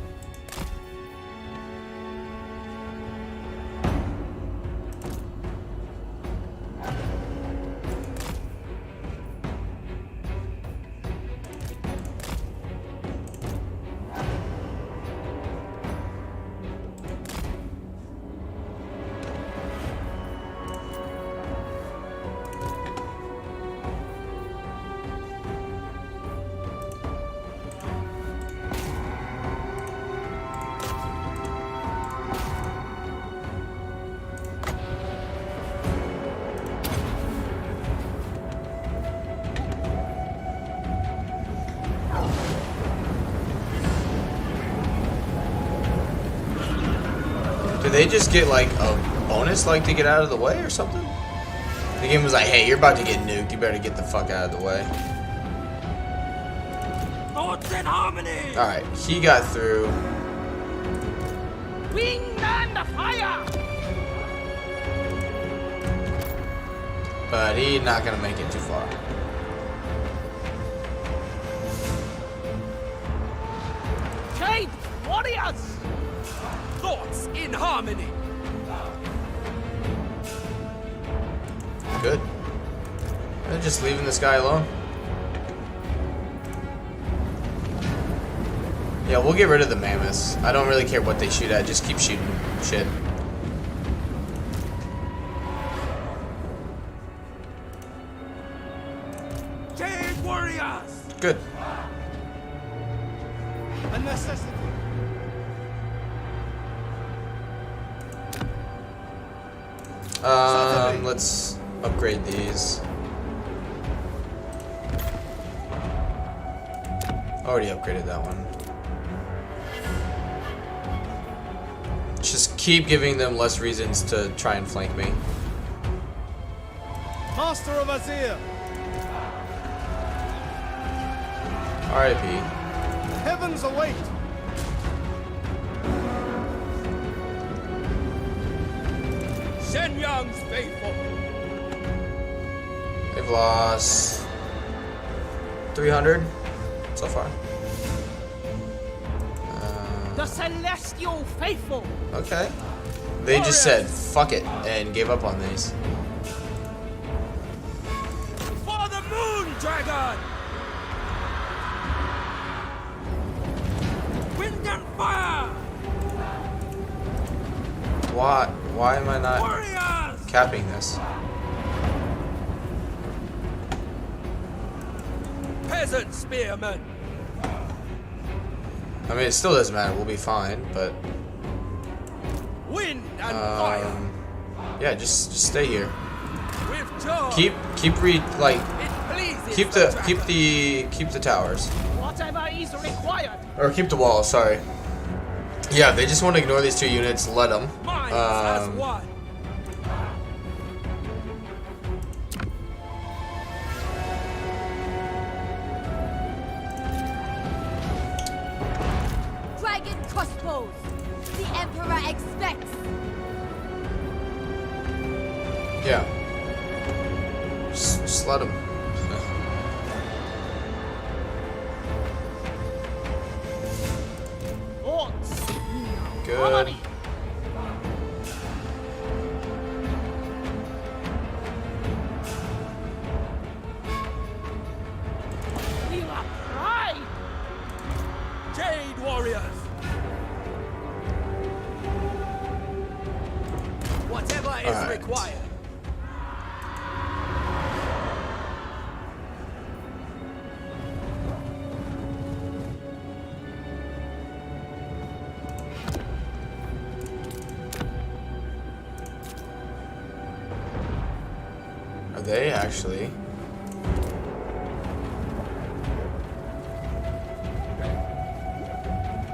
Do they just get like a bonus, like to get out of the way or something? The game was like, hey, you're about to get nuked. You better get the fuck out of the way. Thoughts in harmony! Alright, he got through. Wing and fire! But he's not gonna make it too far. Jade warriors! Thoughts in harmony! Good. They're just leaving this guy alone. Yeah, we'll get rid of the mammoths. I don't really care what they shoot at. Just keep shooting shit. Jade warriors! Good. A necessity. Let's upgrade these. Already upgraded that one. Just keep giving them less reasons to try and flank me. Master of Azir. R.I.P. The heavens await. Shen Yang's faithful. They've lost 300 so far. The celestial faithful. Okay. They just said fuck it and gave up on these. For the moon dragon. Wind and fire. Why am I not Warriors. capping this? Peasant spearmen. I mean, it still doesn't matter. We'll be fine, but Wind and fire. yeah, just stay here. With joy. Keep It pleases keep the towers, whatever is required. or keep the walls. Sorry. Yeah, they just want to ignore these two units. Let them. Minds as one. Dragon crossbows. The Emperor expects. Yeah. Just let them. Good. Jade warriors. Whatever is required. Are they actually?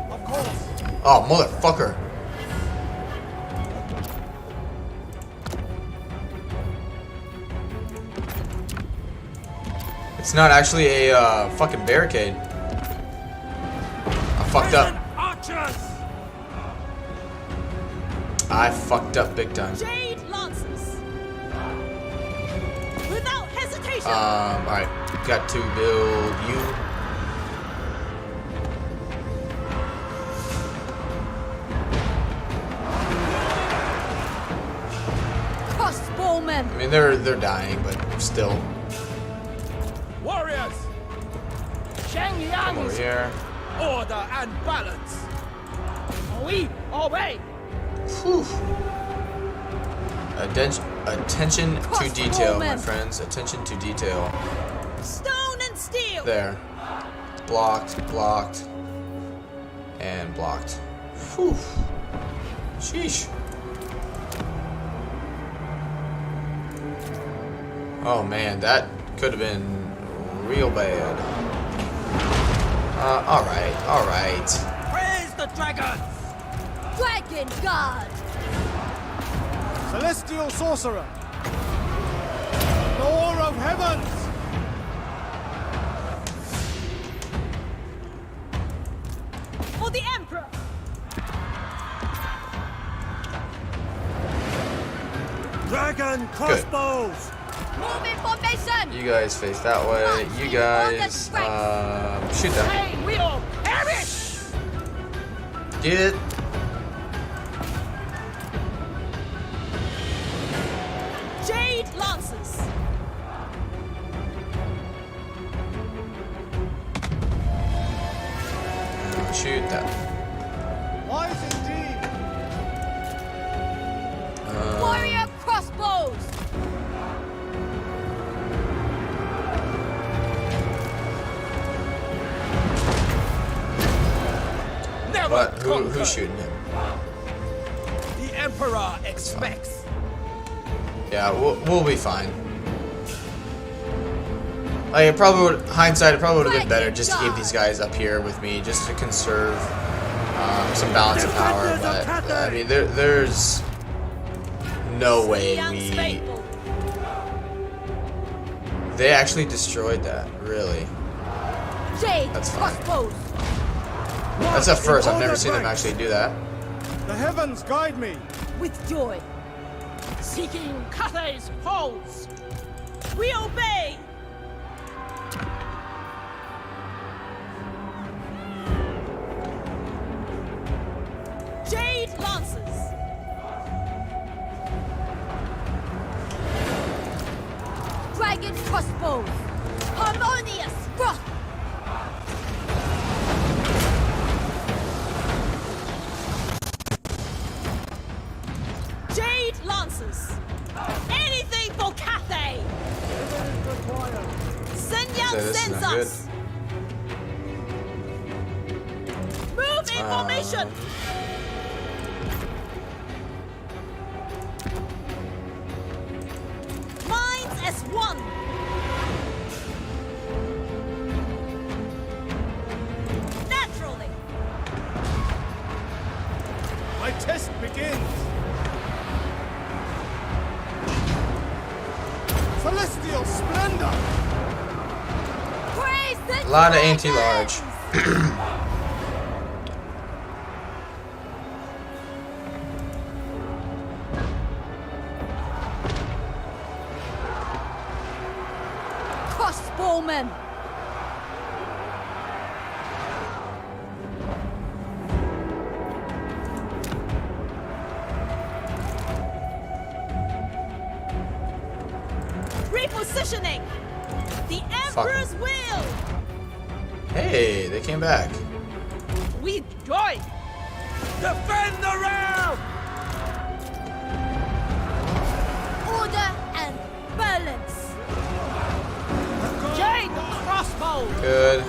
Of course. Oh, motherfucker. It's not actually a fucking barricade. I fucked up. Archers! I fucked up big time. Jade Lancers. Without hesitation. Alright. Got to build you. Crossbowmen. I mean, they're dying, but still. Warriors! Come over here. Order and balance! We obey. Whew. Attention to detail, my friends. Attention to detail. Stone and steel. There. Blocked, blocked, and blocked. Whew. Sheesh. Oh man, that could have been real bad. Alright, alright. Praise the dragons! Dragon God. Celestial sorcerer. Lord of heavens. For the Emperor. Dragon crossbows! Move in formation. You guys face that way. You guys, shoot them. Hey, we all perish. Get. Jade Lancers. Shoot that. Wise indeed. Warrior crossbows. Never What? conquer. Who's shooting him? The Emperor expects. Yeah, we'll be fine. Like, it probably would, hindsight, it probably would have been better just to keep these guys up here with me, just to conserve some balance of power. But I mean, there's no way we. They actually destroyed that, really. Jade That's fine. crossbows. That's a first. I've never seen them actually do that. The heavens guide me. With joy. Seeking Cathay's halls. We obey. Jade Lancers. Dragon crossbows. Harmonious rock. Jade Lancers. Anything for Cathay. Sun Yang So this is sends not good. us. Move in formation. Minds as one. Naturally. My test begins. Celestial splendor. Praise the A lot of dragons. anti-large. Crossbowmen. Repositioning. The Emperor's will. Hey, they came back. We join. Defend the realm! Order and balance. Jade crossbow. Good.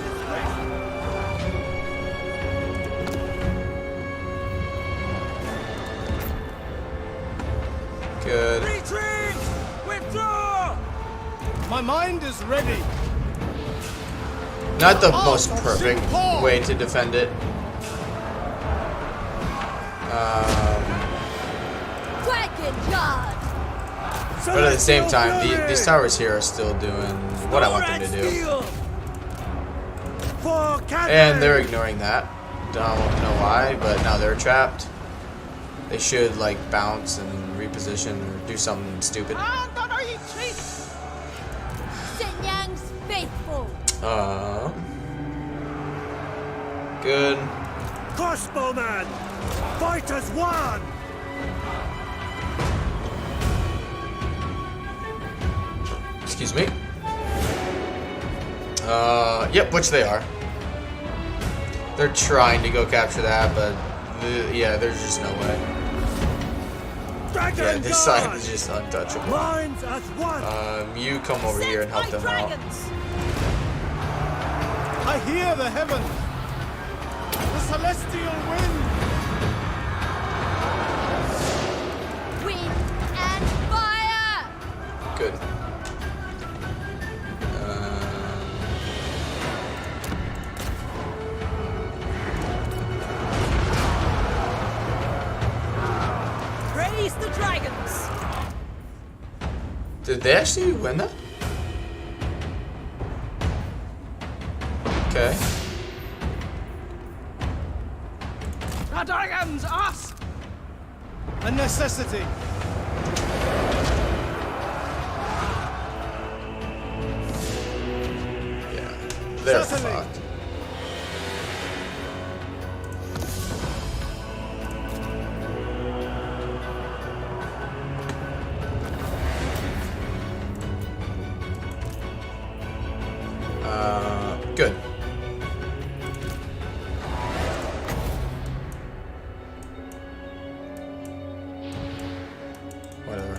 Good. Retreat! Withdraw! My mind is ready. Not the most perfect way to defend it. But at the same time, these towers here are still doing what I want them to do. And they're ignoring that. Don't know why, but now they're trapped. They should like bounce and reposition or do something stupid. Good. Crossbowman! Fight as one! Excuse me. Yep, which they are. They're trying to go capture that, but yeah, there's just no way. Yeah, this side is just untouchable. You come over here and help them out. I hear the heaven. The celestial wind. Wind and fire. Good. Praise the dragons. Did they actually win that? Okay. The dragons, us! A necessity. Yeah. They're Certainly. fucked. Good. Whatever.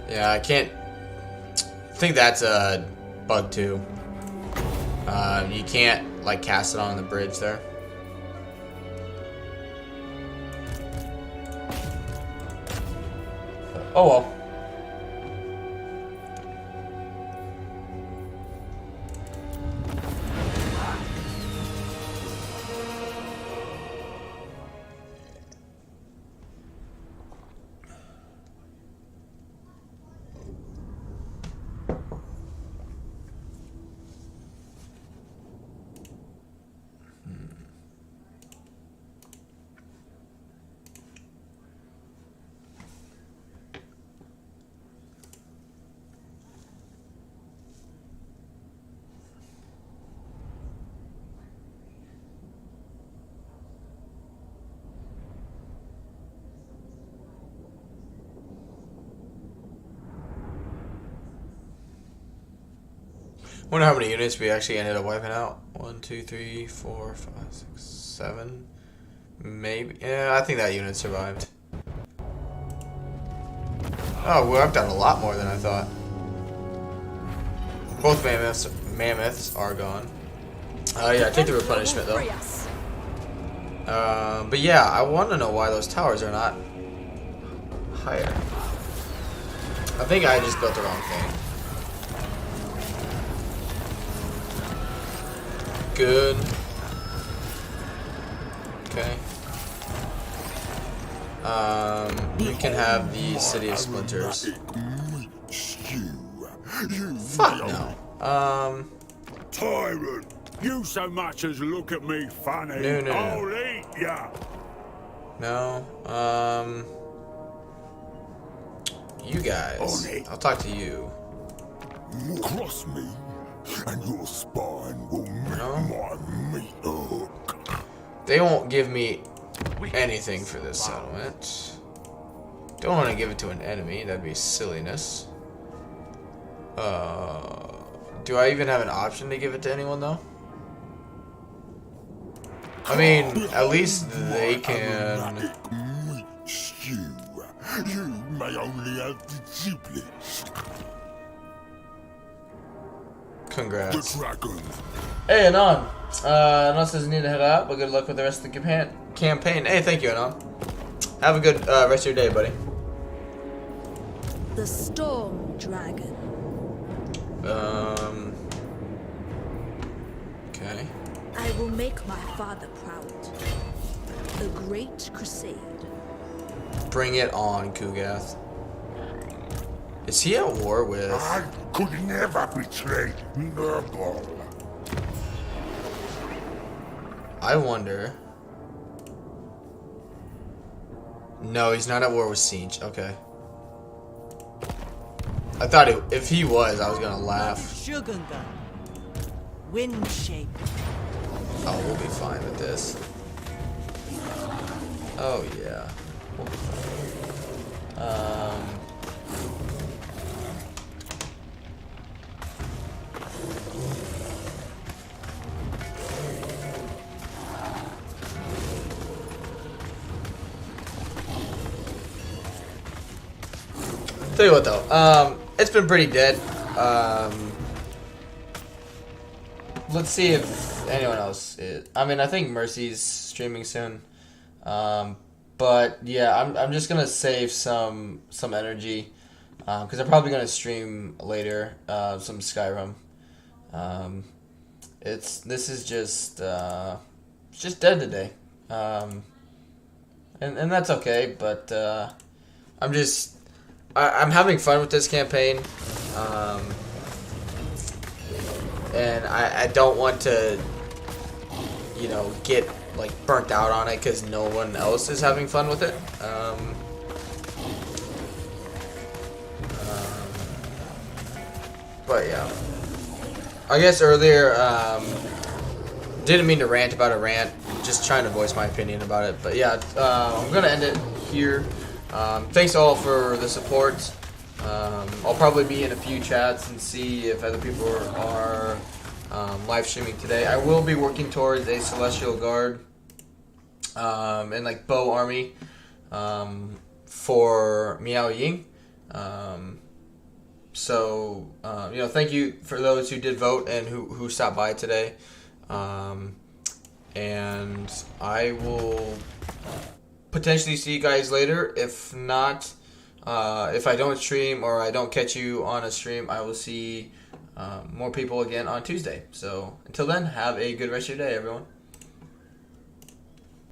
Yeah, I can't. I think that's a bug too. You can't like cast it on the bridge there. Oh well. Wonder how many units we actually ended up wiping out. 1, 2, 3, 4, 5, 6, 7. Maybe. Yeah, I think that unit survived. Oh, well, I've done a lot more than I thought. Both mammoths are gone. Yeah, take the replenishment though. But yeah, I want to know why those towers are not higher. I think I just built the wrong thing. Good. Okay. You can have the City of Splinters. Fuck no. Tyrant, you so much as look at me funny. No. I'll eat ya. No. You guys. I'll talk to you. Cross me, and your spine will meet my meat hook. They won't give me anything for this settlement. Don't want to give it to an enemy. That'd be silliness. Do I even have an option to give it to anyone though? I mean, at least they can. You may only have the giblets. Congrats. The dragon. Hey, Anon. Anon says you need to head out, but good luck with the rest of the campaign. Hey, thank you, Anon. Have a good rest of your day, buddy. The Storm Dragon. Okay. I will make my father proud. The Great Crusade. Bring it on, Kugath. Is he at war with... I could never betray Nurgle. I wonder... No, he's not at war with Siege. Okay. I thought if he was, I was gonna laugh. Shogunga. Wind shape. Oh, we'll be fine with this. Oh yeah. We'll be fine. Tell you what though, it's been pretty dead. Let's see if anyone else is. I mean, I think Mercy's streaming soon. But yeah, I'm just gonna save some energy because I'm probably gonna stream later some Skyrim. This is just it's just dead today, and that's okay. But I'm having fun with this campaign, and I don't want to, you know, get like burnt out on it because no one else is having fun with it. But yeah, I guess earlier didn't mean to rant about a rant, just trying to voice my opinion about it. But yeah, I'm gonna end it here. Thanks all for the support. I'll probably be in a few chats and see if other people are live streaming today. I will be working towards a Celestial Guard and like bow army for Miao Ying. So you know, thank you for those who did vote and who stopped by today. And I will potentially see you guys later. If not, if I don't stream or I don't catch you on a stream, I will see more people again on Tuesday. So until then, have a good rest of your day, everyone.